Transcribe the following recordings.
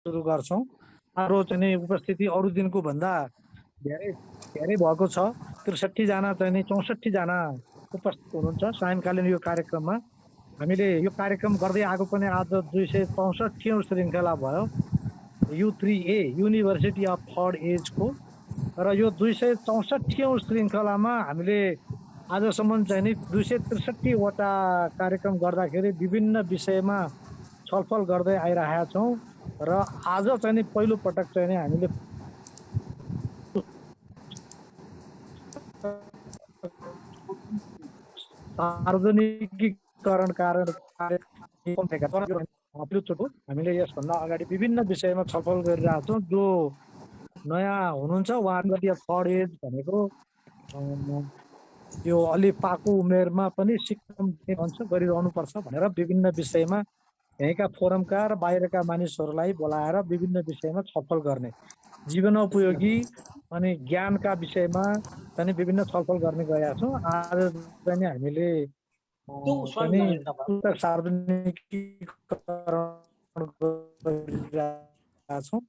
सुरु गर्छौँ। हाम्रो चाहिँ नि उपस्थिति अरू दिनको भन्दा धेरै धेरै भएको छ। ६३ जना चाहिँ नि ६४ जना उपस्थित हुनुहुन्छ सायंकालीन यो कार्यक्रममा। हामीले यो कार्यक्रम गर्दै आएको पनि आज 264औं श्रृङ्खला भयो, U3A युनिभर्सिटी अफ थर्ड एजको। र यो 264औं श्रृङ्खलामा हामीले आजसम्म चाहिँ नि 263वटा कार्यक्रम गर्दाखेरि विभिन्न विषयमा छलफल गर्दै आइरहेका छौँ। र आज चाहिँ नि पहिलो पटक चाहिँ नि हामीले सार्वजनिकीकरण कारण हामीले यसभन्दा अगाडि विभिन्न विषयमा छलफल गरिरहेका छौँ। जो नयाँ हुनुहुन्छ उहाँले थर्ड एज भनेको यो अलि पाको उमेरमा पनि सिक्न भन्छ गरिरहनुपर्छ भनेर विभिन्न विषयमा यहीँका फोरमका र बाहिरका मानिसहरूलाई बोलाएर विभिन्न विषयमा छलफल गर्ने, जीवनोपयोगी अनि ज्ञानका विषयमा चाहिँ विभिन्न छलफल गर्ने गएका छौँ। आज चाहिँ हामीले पुस्तक सार्वजनिकीकरण गरिरहेका छौँ।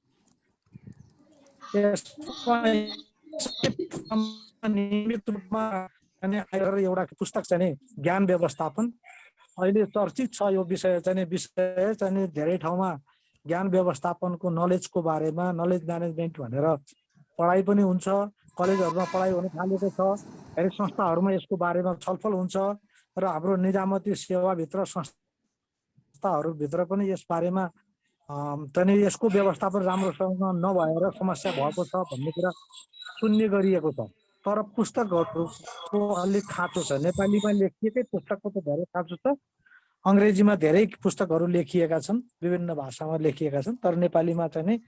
नियमित रूपमा आएर एउटा पुस्तक चाहिँ ज्ञान व्यवस्थापन अहिले चर्चित छ। यो विषय चाहिँ धेरै ठाउँमा ज्ञान व्यवस्थापनको नलेजको बारेमा नलेज म्यानेजमेन्ट भनेर पढाइ पनि हुन्छ, कलेजहरूमा पढाइ हुन थालेको छ, धेरै संस्थाहरूमा यसको बारेमा छलफल हुन्छ र हाम्रो निजामती सेवाभित्र संस्थाहरूभित्र पनि यस बारेमा चाहिँ यसको व्यवस्थापन राम्रोसँग नभएर समस्या भएको छ भन्ने कुरा सुन्ने गरिएको छ। तर पुस्तकहरूको अलिक खाँचो छ। नेपालीमा लेखिएकै पुस्तकको त धेरै खाँचो छ, अङ्ग्रेजीमा धेरै पुस्तकहरू लेखिएका छन्, विभिन्न भाषामा लेखिएका छन्, तर नेपालीमा चाहिँ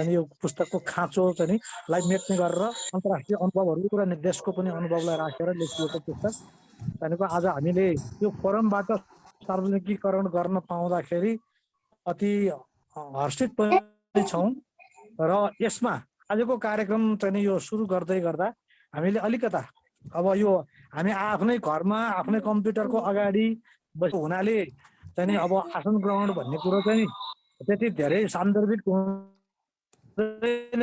यो पुस्तकको खाँचो चाहिँ लाई मेट्ने गरेर अन्तर्राष्ट्रिय अनुभवहरू र देशको पनि अनुभवलाई राखेर लेखिएको पुस्तक भनेको आज हामीले यो फोरमबाट सार्वजनिकीकरण गर्न पाउँदाखेरि अति हर्षित पनि छौँ। र यसमा आजको कार्यक्रम चाहिँ यो सुरु गर्दै गर्दा हामीले अलिकता अब यो हामी आफ्नै घरमा आफ्नै कम्प्युटरको अगाडि बसेको हुनाले चाहिँ अब आसन ग्रहण भन्ने कुरो चाहिँ त्यति धेरै सान्दर्भिक हुँदैन,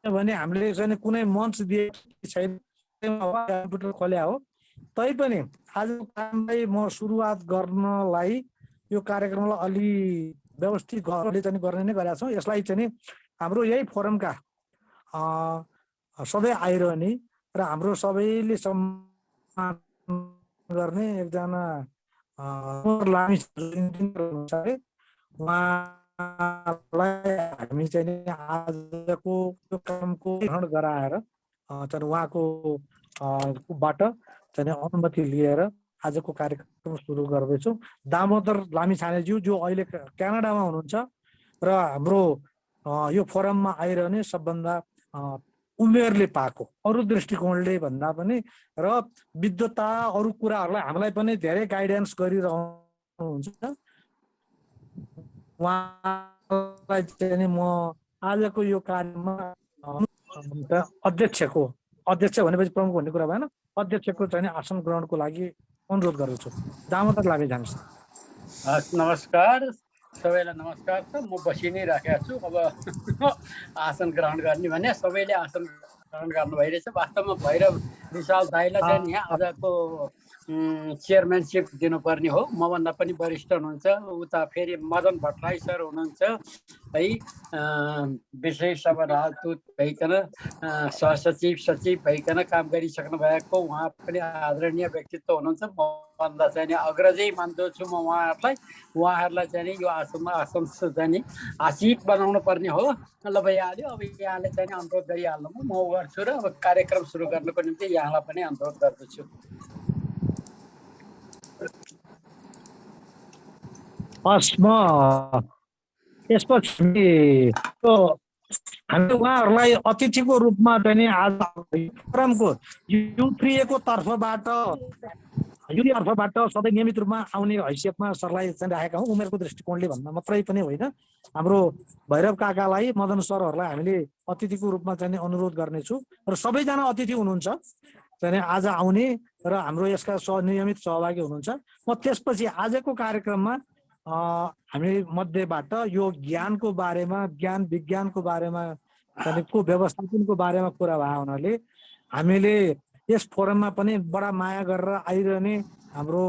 किनभने हामीले चाहिँ कुनै मञ्च दिएको छैन, कम्प्युटर खोल्या हो। तैपनि आजको कामलाई म सुरुवात गर्नलाई यो कार्यक्रमलाई अलि व्यवस्थित गर्ने नै गरेका छौँ। यसलाई चाहिँ हाम्रो यही फोरमका सधैँ आइरहने र हाम्रो सबैले सम्मान गर्ने एकजना लामी उहाँलाई हामी चाहिँ आजको कार्यक्रमको ग्रहण गराएर चाहिँ उहाँको बाट चाहिँ अनुमति लिएर आजको कार्यक्रम सुरु गर्दैछौँ। दामोदर लामिछानेज्यू जो अहिले क्यानाडामा हुनुहुन्छ र हाम्रो यो फोरममा आइरहने सबभन्दा उमेरले पाएको अरू दृष्टिकोणले भन्दा पनि र विद्वता अरू कुराहरूलाई हामीलाई पनि धेरै गाइडेन्स गरिरहनुहुन्छ। उहाँलाई चाहिँ म आजको यो कार्यमा अध्यक्ष भनेपछि प्रमुख भन्ने कुरा भएन, अध्यक्षको चाहिँ आसन ग्रहणको लागि अनुरोध गर्दछु। दामोदर लामिछाने। नमस्कार सबैलाई, नमस्कार छ। म बसि नै राखेको छु। अब आसन ग्रहण गर्ने भने सबैले आसन ग्रहण गर्नु भइरहेछ। वास्तवमा भैरव विशाल दाइलाई चाहिँ यहाँ आजको चेयरम्यानसिप दिनुपर्ने हो। मभन्दा पनि वरिष्ठ हुनुहुन्छ। उता फेरि मदन भट्टराई सर हुनुहुन्छ है, विशेष अब राजदूत भइकन सहसचिव सचिव भइकन काम गरिसक्नु भएको उहाँ पनि आदरणीय व्यक्तित्व हुनुहुन्छ। मभन्दा चाहिँ अग्रजै मान्दछु म उहाँहरूलाई चाहिँ यो आसन चाहिँ आशिक बनाउनु पर्ने हो। ल भइहाल्यो। अब यहाँले चाहिँ अनुरोध गरिहाल्नु, म गर्छु र अब कार्यक्रम सुरु गर्नको निम्ति यहाँलाई पनि अनुरोध गर्दछु। हस्, म यसपछि हामीले उहाँहरूलाई अतिथिको रूपमा चाहिँ आज फोरमको U3A को तर्फबाट सधैँ नियमित रूपमा आउने हैसियतमा सरलाई चाहिँ राखेका हौँ। उमेरको दृष्टिकोणले भन्दा मात्रै पनि होइन, हाम्रो भैरव काकालाई मदन सरहरूलाई हामीले अतिथिको रूपमा चाहिँ अनुरोध गर्नेछु र सबैजना अतिथि हुनुहुन्छ चाहिँ आज आउने र हाम्रो यसका नियमित सहभागी हुनुहुन्छ। म त्यसपछि आजको कार्यक्रममा हामी मध्येबाट यो ज्ञानको बारेमा ज्ञान विज्ञानको बारेमा चाहिँ को व्यवस्थापनको बारेमा कुरा भयो हुनाले हामीले यस फोरममा पनि बडा माया गरेर आइरहने हाम्रो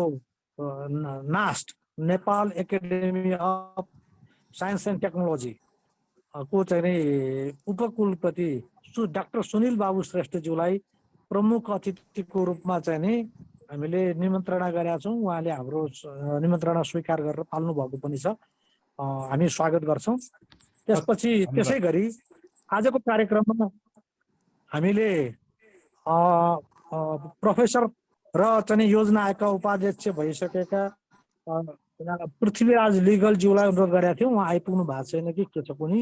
NAST Nepal academy of science and technology को चाहिँ नि उपकुलपति डाक्टर सुनिल बाबु श्रेष्ठज्यूलाई प्रमुख अतिथिको रूपमा चाहिँ नि हामीले निमन्त्रणा गरेका छौँ। उहाँले हाम्रो निमन्त्रणा स्वीकार गरेर पाल्नु भएको पनि छ, हामी स्वागत गर्छौँ। त्यसपछि त्यसै गरी आजको कार्यक्रममा हामीले प्रोफेसर र चाहिँ योजना आयोगका उपाध्यक्ष भइसकेका पृथ्वीराज लिगलज्यूलाई अनुरोध गरेका थियौँ। उहाँ आइपुग्नु भएको छैन कि के छ कुनै,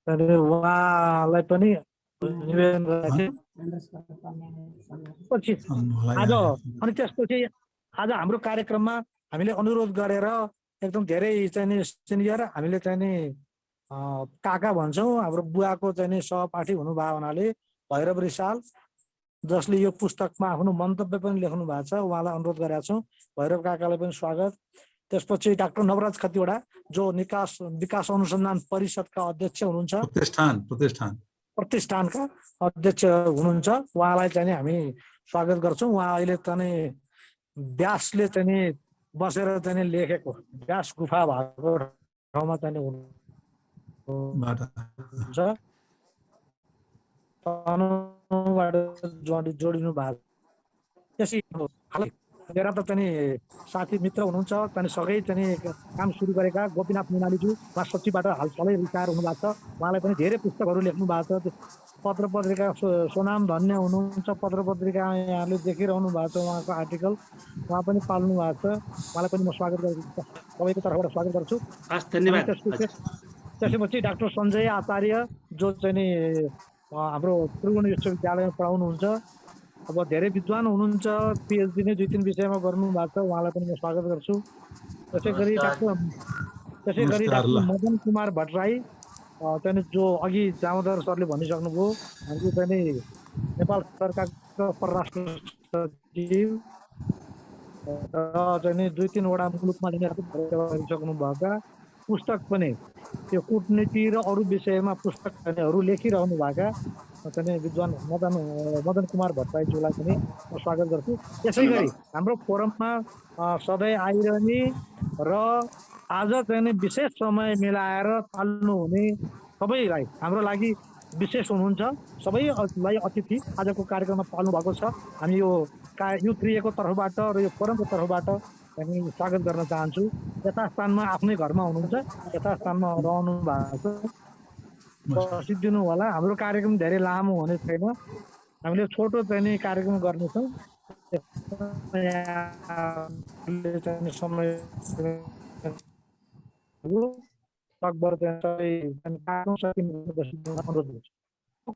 उहाँलाई पनि निवेदन गरेका थियौँ। पछि आज अनि त्यसपछि आज हाम्रो कार्यक्रममा हामीले अनुरोध गरेर एकदम धेरै चाहिँ नि सिनियर हामीले चाहिँ नि काका भन्छौँ, हाम्रो बुवाको चाहिँ नि सहपाठी हुनुभयो हुनाले भैरव रिसाल, जसले यो पुस्तकमा आफ्नो मन्तव्य पनि लेख्नु भएको छ, उहाँलाई अनुरोध गरेका छौँ। भैरव काकालाई पनि स्वागत। त्यसपछि डाक्टर नवराज खतिवडा जो विकास अनुसन्धान परिषदका अध्यक्ष हुनुहुन्छ, प्रतिष्ठानका अध्यक्ष हुनुहुन्छ, उहाँलाई चाहिँ हामी स्वागत गर्छौँ। उहाँ अहिले चाहिँ व्यासले चाहिँ बसेर चाहिँ लेखेको व्यास गुफा भएको ठाउँमा चाहिँ हुन्छ, जोडिनु भएको। त्यसै मेरा त चाहिँ साथी मित्र हुनुहुन्छ, चाहिँ सँगै चाहिँ काम सुरु गरेका गोपीनाथ मिनालीज्यू, उहाँ सचिवबाट हालसालै रिटायर हुनुभएको छ। उहाँलाई पनि धेरै पुस्तकहरू लेख्नु भएको छ। पत्र पत्रिका सोनाम धन्य हुनुहुन्छ, पत्र पत्रिका यहाँले देखिरहनु भएको छ, उहाँको आर्टिकल उहाँ पनि पाल्नु भएको छ। उहाँलाई पनि म स्वागत गर्छु, सबैको तर्फबाट स्वागत गर्छु। त्यसपछि डाक्टर सञ्जय आचार्य जो चाहिँ नि हाम्रो त्रिभुवन विश्वविद्यालयमा पढाउनुहुन्छ, अब धेरै विद्वान हुनुहुन्छ, पिएचडी नै 2-3 विषयमा गर्नु भएको छ, उहाँलाई पनि म स्वागत गर्छु। त्यसै गरी डाक्टर मदन कुमार भट्टराई चाहिँ जो अघि दामोदर सरले भनिसक्नुभयो, हाम्रो चाहिँ नेपाल सरकारको परराष्ट्र सचिव र चाहिँ 2-3 वटा मुलुकमा गरिसक्नु भएका, पुस्तक पनि त्यो कूटनीति र अरू विषयमा पुस्तकहरू लेखिरहनु भएका चाहिँ विद्वान मदन कुमार भट्टराईज्यूलाई पनि म स्वागत गर्छु। त्यसै गरी हाम्रो फोरममा सधैँ आइरहने र आज चाहिँ नि विशेष समय मिलाएर पाल्नु हुने सबैलाई हाम्रो लागि विशेष हुनुहुन्छ, सबैलाई अतिथि आजको कार्यक्रममा पाल्नु भएको छ। हामी यो क्रियाको तर्फबाट र यो फोरमको तर्फबाट हामी स्वागत गर्न चाहन्छु। यथास्थानमा आफ्नै घरमा हुनुहुन्छ, यथास्थानमा रहनु भएको छ, बसिदिनु होला। हाम्रो कार्यक्रम धेरै लामो हुने छैन, हामीले छोटो चाहिँ नि कार्यक्रम गर्नेछौँ। समय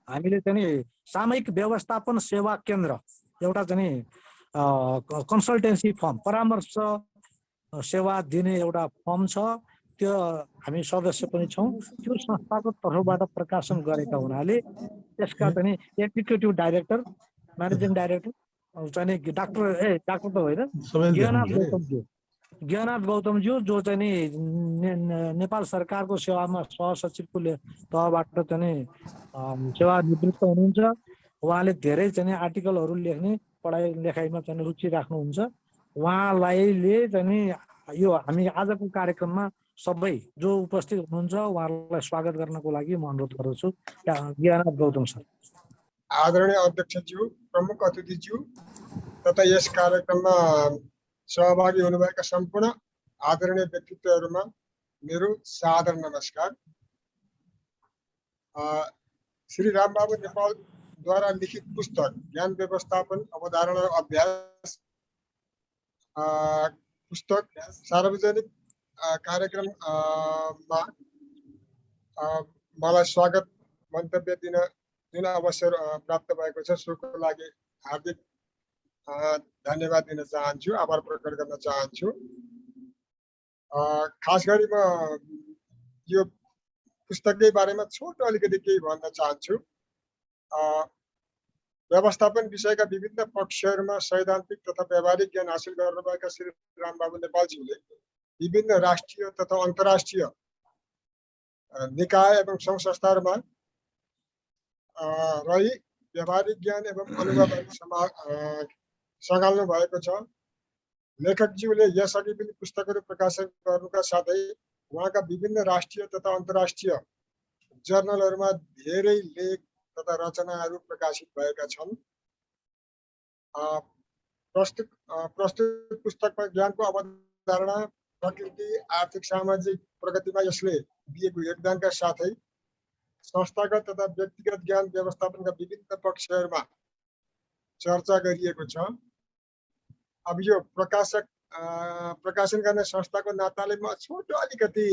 हामीले चाहिँ सामूहिक व्यवस्थापन सेवा केन्द्र एउटा चाहिँ कन्सल्टेन्सी फर्म, परामर्श सेवा दिने एउटा फर्म छ, त्यो हामी सदस्य पनि छौँ। त्यो संस्थाको तर्फबाट प्रकाशन गरेका हुनाले त्यसका चाहिँ एक्जिक्युटिभ डाइरेक्टर, म्यानेजिङ डाइरेक्टर चाहिँ डाक्टर त होइन, ज्ञानाथ गौतमज्यू जो चाहिँ नि नेपाल सरकारको सेवामा सहसचिवको तहबाट चाहिँ सेवा निवृत्त हुनुहुन्छ। उहाँले धेरै चाहिँ आर्टिकलहरू लेख्ने, पढाइ लेखाइमा चाहिँ रुचि राख्नुहुन्छ। उहाँलाई चाहिँ यो हामी आजको कार्यक्रममा सबै जो उपस्थित हुनुहुन्छ उहाँहरूलाई स्वागत गर्नको लागि म अनुरोध गर्दछु। ज्ञानाथ गौतम सर। आदरणीय अध्यक्षज्यू, प्रमुख अतिथिज्यू तथा यस कार्यक्रममा सहभागी हुनुभएका सम्पूर्ण आदरणीय व्यक्तित्वहरूमा मेरो सादर नमस्कार। श्री रामबाबु नेपालद्वारा लिखित पुस्तक ज्ञान व्यवस्थापन अवधारणा र अभ्यास पुस्तक सार्वजनिक कार्यक्रममा मलाई स्वागत मन्तव्य दिन जुन अवसर प्राप्त भएको छ, सोको लागि हार्दिक धन्यवाद दिन चाहन्छु, आभार प्रकट गर्न चाहन्छु। खास गरी म यो पुस्तककै बारेमा छोटो अलिकति केही भन्न चाहन्छु। व्यवस्थापन विषयका विभिन्न पक्षहरूमा सैद्धान्तिक तथा व्यावहारिक ज्ञान हासिल गर्नुभएका श्री रामबाबु नेपालज्यूले विभिन्न राष्ट्रिय तथा अन्तर्राष्ट्रिय निकाय एवं सङ्घ संस्थाहरूमा रही व्यावहारिक ज्ञान एवं अनुभवहरू सँगाल्नु भएको छ। लेखकज्यूले यसअघि पनि पुस्तकहरू प्रकाशन गर्नुका साथै उहाँका विभिन्न राष्ट्रिय तथा अन्तर्राष्ट्रिय जर्नलहरूमा धेरै लेख तथा रचनाहरू प्रकाशित भएका छन्। प्रस्तुत पुस्तकमा ज्ञानको अवधारणा, प्रकृति, आर्थिक सामाजिक प्रगतिमा यसले दिएको योगदानका साथै संस्थागत तथा व्यक्तिगत ज्ञान व्यवस्थापनका विभिन्न पक्षहरूमा चर्चा गरिएको छ। अब यो प्रकाशन गर्ने संस्थाको नाताले म छोटो अलिकति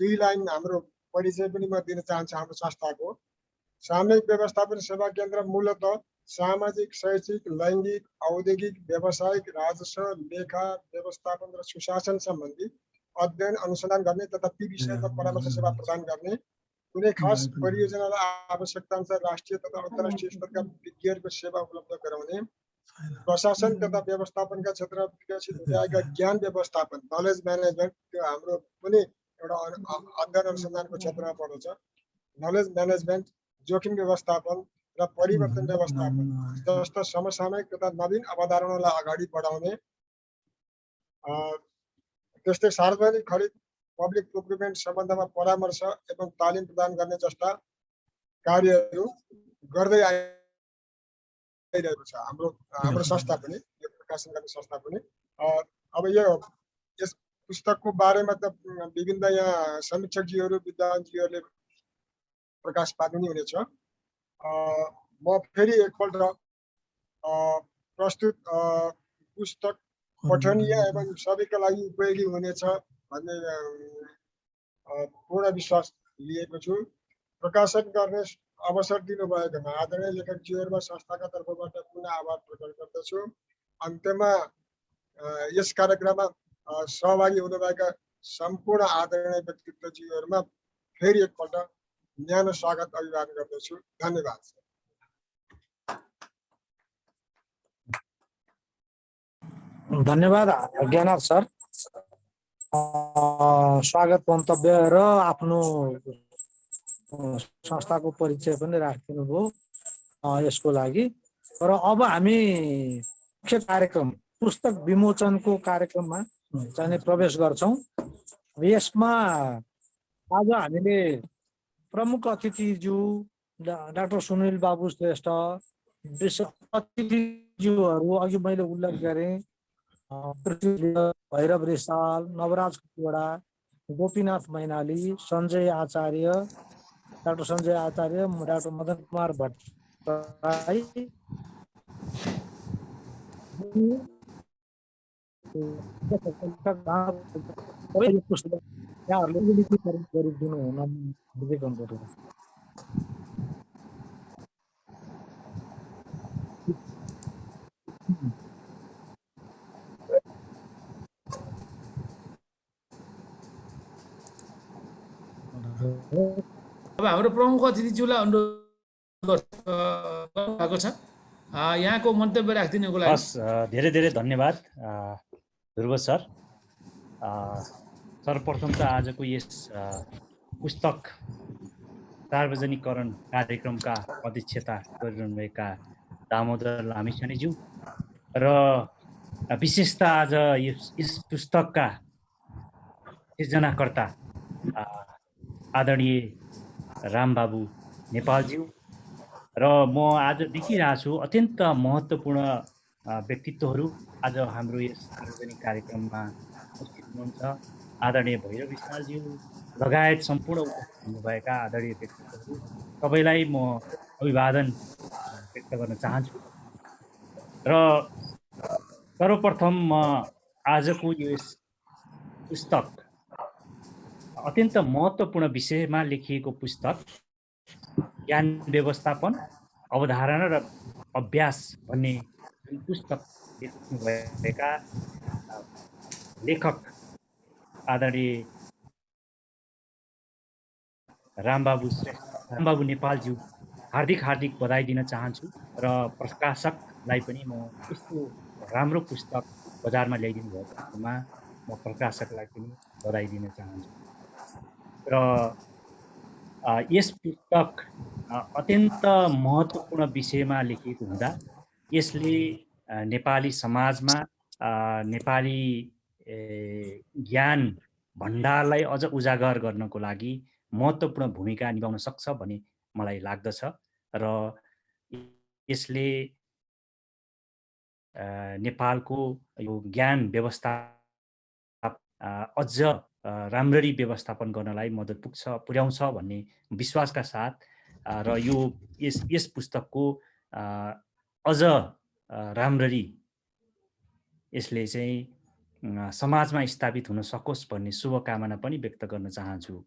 2 लाइन हाम्रो परिचय पनि म दिन चाहन्छु। हाम्रो संस्थाको सामूहिक व्यवस्थापन सेवा केन्द्र मूलतः सामाजिक, शैक्षिक, लैङ्गिक, औद्योगिक, व्यावसायिक, राजस्व, लेखा, व्यवस्थापन र सुशासन सम्बन्धी अध्ययन अनुसन्धान गर्ने तथा ती विषयमा परामर्श सेवा प्रदान गर्ने, कुनै खास परियोजनालाई आवश्यकता अनुसार राष्ट्रिय तथा अन्तर्राष्ट्रिय स्तरका विज्ञहरूको सेवा उपलब्ध गराउने, प्रशासन तथा व्यवस्थापनका क्षेत्रमा विकसित भएका ज्ञान व्यवस्थापन, नलेज म्यानेजमेन्ट, त्यो हाम्रो पनि एउटा अध्ययन अनुसन्धानको क्षेत्रमा पर्दछ। नलेज म्यानेजमेन्ट, जोखिम व्यवस्थापन र परिवर्तन व्यवस्थापन जस्ता समसामयिक तथा नवीन अवधारणालाई अगाडि बढाउने, त्यस्तै सार्वजनिक खरिद, पब्लिक प्रोक्युरमेन्ट सम्बन्धमा परामर्श एवं तालिम प्रदान गर्ने जस्ता कार्यहरू गर्दै आइरहेको छ हाम्रो संस्था पनि, यो प्रकाशन गर्ने संस्था पनि। अब यस पुस्तकको बारेमा त विभिन्न यहाँ समीक्षकजीहरू, विद्वानजीहरूले प्रकाश पार्नु नै हुनेछ। म फेरि एकपल्ट प्रस्तुत पुस्तक पठनीय एवं सबैका लागि उपयोगी हुनेछ भन्ने पूर्ण विश्वास लिएको छु। प्रकाशन गर्ने अवसर दिनुभएकोमा आदरणीय लेखकज्यूहरूमा संस्थाका तर्फबाट पुनः आभार प्रकट गर्दछु। अन्त्यमा यस कार्यक्रममा सहभागी हुनुभएका सम्पूर्ण आदरणीय व्यक्तित्वज्यूहरूमा फेरि एकपल्ट न्यानो स्वागत अभिवादन गर्दछु। धन्यवाद। धन्यवाद ज्ञाननाथ सर, स्वागत मन्तव्य र आफ्नो संस्थाको परिचय पनि राखिदिनु भयो यसको लागि। र अब हामी मुख्य कार्यक्रम पुस्तक विमोचनको कार्यक्रममा चाहिँ प्रवेश गर्छौं। यसमा आज हामीले प्रमुख अतिथिज्यू डाक्टर सुनिल बाबु श्रेष्ठ, अतिथिज्यूहरू अघि मैले उल्लेख गरेँ, भैरव रिसाल, नवराज खतिवडा, गोपीनाथ मैनाली, सञ्जय आचार्य, डाक्टर सञ्जय आचार्य, डाक्टर मदन कुमार भट्टराई, यहाँहरूले गरिदिनु हुन बुझेको हुनु। अब हाम्रो प्रमुख अतिथिज्यूलाई अनुरोध गर्नुभएको छ यहाँको मन्तव्य राखिदिनुको लागि। हस्, धेरै धेरै धन्यवाद ध्रुव सर। सर्वप्रथम त आजको यस पुस्तक सार्वजनिकरण कार्यक्रमका अध्यक्षता गरिरहनुभएका दामोदर लामिछानेज्यू र विशेषतः आज यस पुस्तकका सिर्जनाकर्ता आदरणीय रामबाबु नेपालज्यू र म आज देखिरहेको छु अत्यन्त महत्त्वपूर्ण व्यक्तित्वहरू आज हाम्रो यस सार्वजनिक कार्यक्रममा उपस्थित हुनुहुन्छ। आदरणीय भैरव विशालज्यू लगायत सम्पूर्ण उपस्थित हुनुभएका आदरणीय व्यक्तित्वहरू सबैलाई म अभिवादन व्यक्त गर्न चाहन्छु। र सर्वप्रथम म आजको यस पुस्तक अत्यन्त महत्त्वपूर्ण विषयमा लेखिएको पुस्तक ज्ञान व्यवस्थापन, अवधारणा र अभ्यास भन्ने पुस्तक लेख्नुभएका लेखक आदरणीय रामबाबु नेपालज्यू हार्दिक बधाई दिन चाहन्छु र प्रकाशकलाई पनि म यस्तो राम्रो पुस्तक बजारमा ल्याइदिनु भएकोमा म प्रकाशकलाई पनि बधाई दिन चाहन्छु र यस पुस्तक अत्यन्त महत्त्वपूर्ण विषयमा लेखिएको हुँदा यसले नेपाली समाजमा नेपाली ज्ञान भण्डारलाई अझ उजागर गर्नको लागि महत्त्वपूर्ण भूमिका निभाउन सक्छ भन्ने मलाई लाग्दछ र यसले नेपालको यो ज्ञान व्यवस्था अझ राम्ररी व्यवस्थापन गर्नलाई मद्दत पुर्याउँछ भन्ने विश्वासका साथ र यस पुस्तकको अझ राम्ररी यसले चाहिँ समाजमा स्थापित हुन सकोस् भन्ने शुभकामना पनि व्यक्त गर्न चाहन्छु।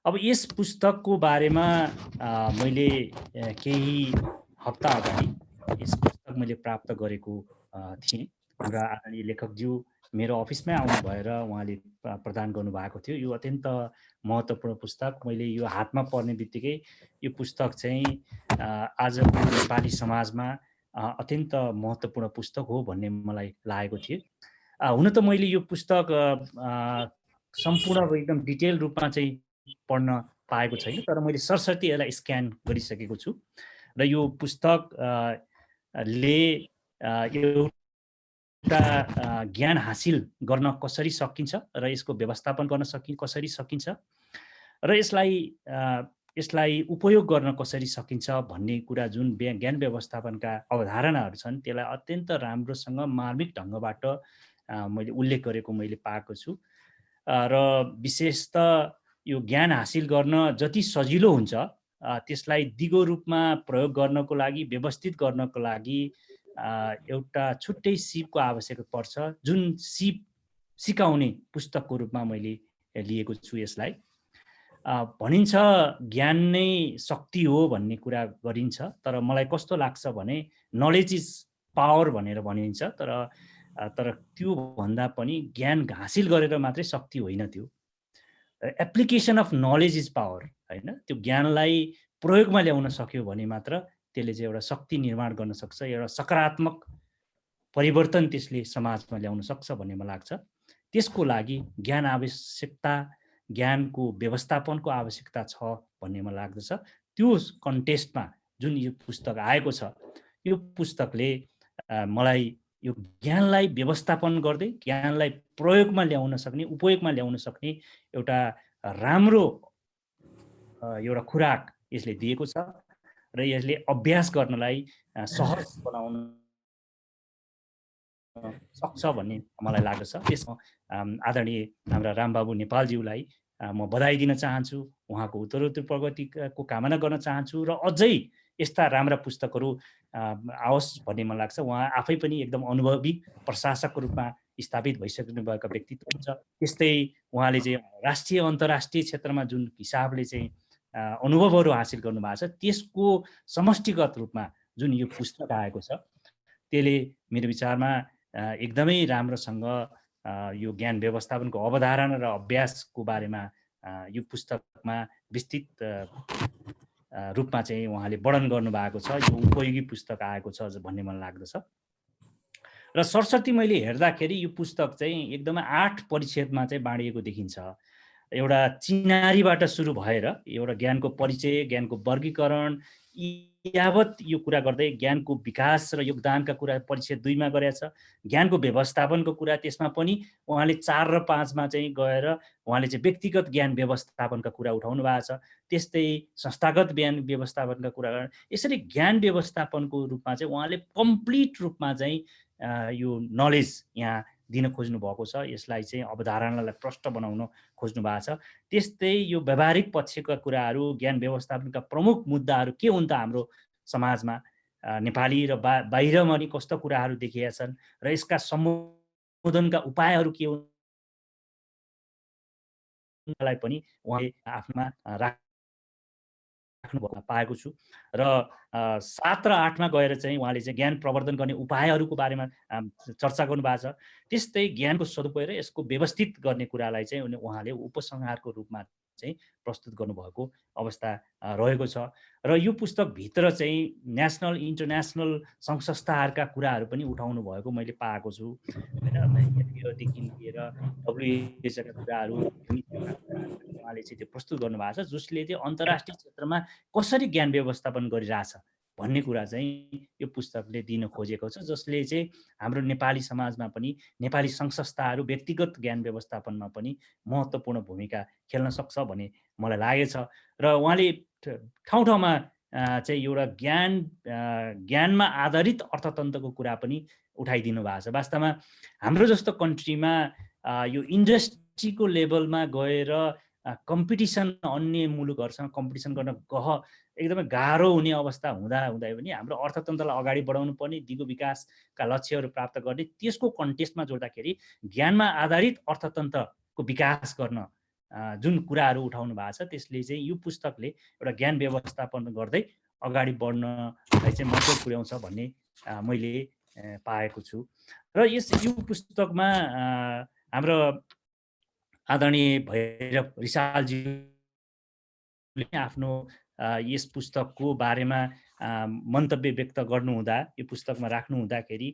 अब यस पुस्तकको बारेमा मैले केही हप्ता अगाडि यस पुस्तक मैले प्राप्त गरेको थिएँ। हाम्रा आदरणीय लेखकज्यू मेरो अफिसमै आउनु भएर उहाँले प्रदान गर्नुभएको थियो। यो अत्यन्त महत्त्वपूर्ण पुस्तक, मैले यो हातमा पर्ने बित्तिकै यो पुस्तक चाहिँ आजको नेपाली समाजमा अत्यन्त महत्त्वपूर्ण पुस्तक हो भन्ने मलाई लागेको थियो। हुन त मैले यो पुस्तक सम्पूर्ण एकदम डिटेल रूपमा चाहिँ पढ्न पाएको छैन, तर मैले सरसर्ती यसलाई स्क्यान गरिसकेको छु र यो पुस्तकले एउटा ज्ञान हासिल गर्न कसरी सकिन्छ र यसको व्यवस्थापन गर्न कसरी सकिन्छ र यसलाई उपयोग गर्न कसरी सकिन्छ भन्ने कुरा जुन ज्ञान व्यवस्थापनका अवधारणाहरू छन् त्यसलाई अत्यन्त राम्रोसँग मार्मिक ढङ्गबाट मैले उल्लेख गरेको मैले पाएको छु र विशेषतः यो ज्ञान हासिल गर्न जति सजिलो हुन्छ त्यसलाई दिगो रूपमा प्रयोग गर्नको लागि, व्यवस्थित गर्नको लागि एउटा छुट्टै सिपको आवश्यकता पर्छ, जुन सिप सिकाउने पुस्तकको रूपमा मैले लिएको छु यसलाई। भनिन्छ ज्ञान नै शक्ति हो भन्ने कुरा गरिन्छ, तर मलाई कस्तो लाग्छ भने नलेज इज पावर भनेर भनिन्छ, तर त्यो भन्दा पनि ज्ञान हासिल गरेर मात्रै शक्ति होइन, त्यो application of knowledge is power हैन। त्यो ज्ञानलाई प्रयोगमा ल्याउन सक्यो भने मात्र त्यसले चाहिँ एउटा शक्ति निर्माण गर्न सक्छ, एउटा सकारात्मक परिवर्तन त्यसले समाजमा ल्याउन सक्छ भन्ने मलाई लाग्छ। त्यसको लागि ज्ञान आवश्यकता, ज्ञानको व्यवस्थापनको आवश्यकता छ भन्ने मलाई लाग्दछ। त्यो कन्टेक्स्टमा जुन यो पुस्तक आएको छ, यो पुस्तकले मलाई यो ज्ञानलाई व्यवस्थापन गर्दै ज्ञानलाई प्रयोगमा ल्याउन सक्ने, उपयोगमा ल्याउन सक्ने एउटा राम्रो एउटा खुराक यसले दिएको छ र यसले अभ्यास गर्नलाई सहज बनाउन सक्छ भन्ने मलाई लाग्दछ। त्यसमा आदरणीय हाम्रा रामबाबु नेपालज्यूलाई म बधाई दिन चाहन्छु, उहाँको उत्तरोत्तर प्रगतिको कामना गर्न चाहन्छु र अझै यस्ता राम्रा पुस्तकहरू आओस् भन्ने मलाई लाग्छ। उहाँ आफै पनि एकदम अनुभवी प्रशासकको रूपमा स्थापित भइसक्नु भएका व्यक्तित्व हुन्छ। त्यस्तै उहाँले चाहिँ राष्ट्रिय अन्तर्राष्ट्रिय क्षेत्रमा जुन हिसाबले चाहिँ अनुभवहरू हासिल गर्नुभएको छ, त्यसको समष्टिगत रूपमा जुन यो पुस्तक आएको छ, त्यसले मेरो विचारमा एकदमै राम्रोसँग यो ज्ञान व्यवस्थापनको अवधारणा र अभ्यासको बारेमा यो पुस्तकमा विस्तृत रूपमा चाहिँ उहाँले वर्णन गर्नुभएको छ। यो उपयोगी पुस्तक आएको छ भन्ने मलाई लाग्दछ। र सरस्वती मैले हेर्दाखेरि यो पुस्तक चाहिँ एकदमै 8 परिच्छेदमा चाहिँ बाँडिएको देखिन्छ। एउटा चिनारीबाट सुरु भएर एउटा ज्ञानको परिचय, ज्ञानको वर्गीकरण यावत यो कुरा गर्दै ज्ञानको विकास र योगदानका कुरा परिच्छेद 2 मा गरेछ। ज्ञानको व्यवस्थापनको कुरा त्यसमा पनि उहाँले 4 र 5 मा चाहिँ गएर उहाँले चाहिँ व्यक्तिगत ज्ञान व्यवस्थापनका कुरा उठाउनु भएको छ। त्यस्तै संस्थागत ज्ञान व्यवस्थापनका कुरा गर्न, यसरी ज्ञान व्यवस्थापनको रूपमा चाहिँ उहाँले कम्प्लिट रूपमा चाहिँ यो नलेज यहाँ दिन खोज्नु भएको छ। यसलाई चाहिँ अवधारणालाई प्रष्ट बनाउन खोज्नु भएको छ। त्यस्तै यो व्यावहारिक पक्षका कुराहरू, ज्ञान व्यवस्थापनका प्रमुख मुद्दाहरू के हुन् त हाम्रो समाजमा, नेपाली र बाहिरमा पनि कस्तो कुराहरू देखिएका छन् र यसका सम्बोधनका उपायहरू के हुन् पनि उहाँले आफ्नमा राख्नु पाएको छु। र 7 र 8 मा गएर चाहिँ उहाँले चाहिँ ज्ञान प्रवर्धन गर्ने उपायहरूको बारेमा चर्चा गर्नुभएको छ। त्यस्तै ज्ञानको सदुपयोग र यसको व्यवस्थित गर्ने कुरालाई चाहिँ उहाँले उपसंहारको रूपमा चाहिँ प्रस्तुत गर्नुभएको अवस्था रहेको छ। र यो पुस्तकभित्र चाहिँ नेसनल इन्टरनेसनल सङ्घ संस्थाहरूका कुराहरू पनि उठाउनु भएको मैले पाएको छु होइन। FAOदेखि लिएर WHOका कुराहरू, युनिसेफका कुराहरू उहाँले चाहिँ त्यो प्रस्तुत गर्नुभएको छ, जसले चाहिँ अन्तर्राष्ट्रिय क्षेत्रमा कसरी ज्ञान व्यवस्थापन गरिरहेछ भन्ने कुरा चाहिँ यो पुस्तकले दिन खोजेको छ, जसले चाहिँ हाम्रो नेपाली समाजमा पनि नेपाली सङ्घ संस्थाहरू व्यक्तिगत ज्ञान व्यवस्थापनमा पनि महत्त्वपूर्ण भूमिका खेल्न सक्छ भन्ने मलाई लागेछ। र उहाँले ठाउँ ठाउँमा चाहिँ एउटा ज्ञानमा आधारित अर्थतन्त्रको कुरा पनि उठाइदिनु भएको छ। वास्तवमा हाम्रो जस्तो कन्ट्रीमा यो इन्डस्ट्रीको लेभलमा गएर कम्पिटिसन अन्य मुलुकहरूसँग कम्पिटिसन गर्न एकदमै गाह्रो हुने अवस्था हुँदै पनि हाम्रो अर्थतन्त्रलाई अगाडि बढाउनु पर्ने, दिगो विकासका लक्ष्यहरू प्राप्त गर्ने, त्यसको कन्टेक्स्टमा जोड्दाखेरि ज्ञानमा आधारित अर्थतन्त्रको विकास गर्न जुन कुराहरू उठाउनु भएको छ, त्यसले चाहिँ यो पुस्तकले एउटा ज्ञान व्यवस्थापन गर्दै अगाडि बढ्नलाई चाहिँ महत्त्व पुर्याउँछ भन्ने मैले पाएको छु। र यो पुस्तकमा हाम्रो आदरणीय भैरव रिसालजीले आफ्नो यस पुस्तकको बारेमा मन्तव्य व्यक्त गर्नुहुँदा, यो पुस्तकमा राख्नुहुँदाखेरि,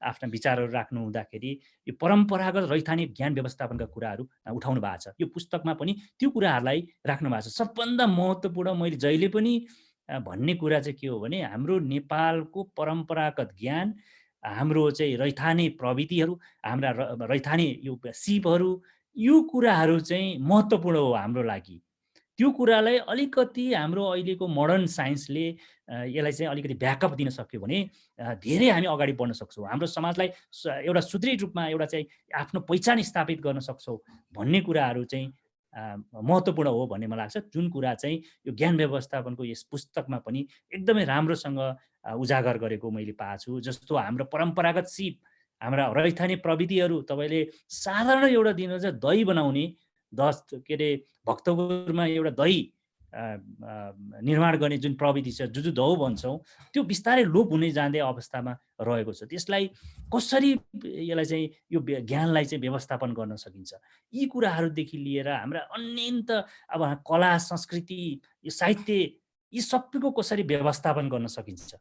आफ्ना विचारहरू राख्नुहुँदाखेरि यो परम्परागत रैथानिक ज्ञान व्यवस्थापनका कुराहरू उठाउनु भएको छ। यो पुस्तकमा पनि त्यो कुराहरूलाई राख्नु भएको छ। सबभन्दा महत्त्वपूर्ण मैले जहिले पनि भन्ने कुरा चाहिँ के हो भने, हाम्रो नेपालको परम्परागत ज्ञान, हाम्रो चाहिँ रैथाने प्रविधिहरू, हाम्रा रैथाने यो सिपहरू, यो कुराहरू चाहिँ महत्त्वपूर्ण हो हाम्रो लागि। त्यो कुरालाई अलिकति हाम्रो अहिलेको मोडर्न साइन्सले यसलाई चाहिँ अलिकति ब्याकअप दिन सक्यो भने धेरै हामी अगाडि बढ्न सक्छौँ, हाम्रो समाजलाई एउटा सुदृढ रूपमा एउटा चाहिँ आफ्नो पहिचान स्थापित गर्न सक्छौँ भन्ने कुराहरू चाहिँ महत्त्वपूर्ण हो भन्ने मलाई लाग्छ। जुन कुरा चाहिँ यो ज्ञान व्यवस्थापनको यस पुस्तकमा पनि एकदमै राम्रोसँग उजागर गरेको मैले पाएको छु। जस्तो हाम्रो परम्परागत सिप, हाम्रा रैथाने प्रविधिहरू, तपाईँले साधारण एउटा दिन चाहिँ दही बनाउने, भक्तपुरमा एउटा दही निर्माण गर्ने जुन प्रविधि छ, जुजुदौ भन्छौँ, त्यो बिस्तारै लोप हुने जाँदै अवस्थामा रहेको छ। त्यसलाई कसरी यसलाई चाहिँ यो ज्ञानलाई चाहिँ व्यवस्थापन गर्न सकिन्छ, यी कुराहरूदेखि लिएर हाम्रा अन्यन्त अब कला, संस्कृति, यो साहित्य, यी सबैको कसरी व्यवस्थापन गर्न सकिन्छ,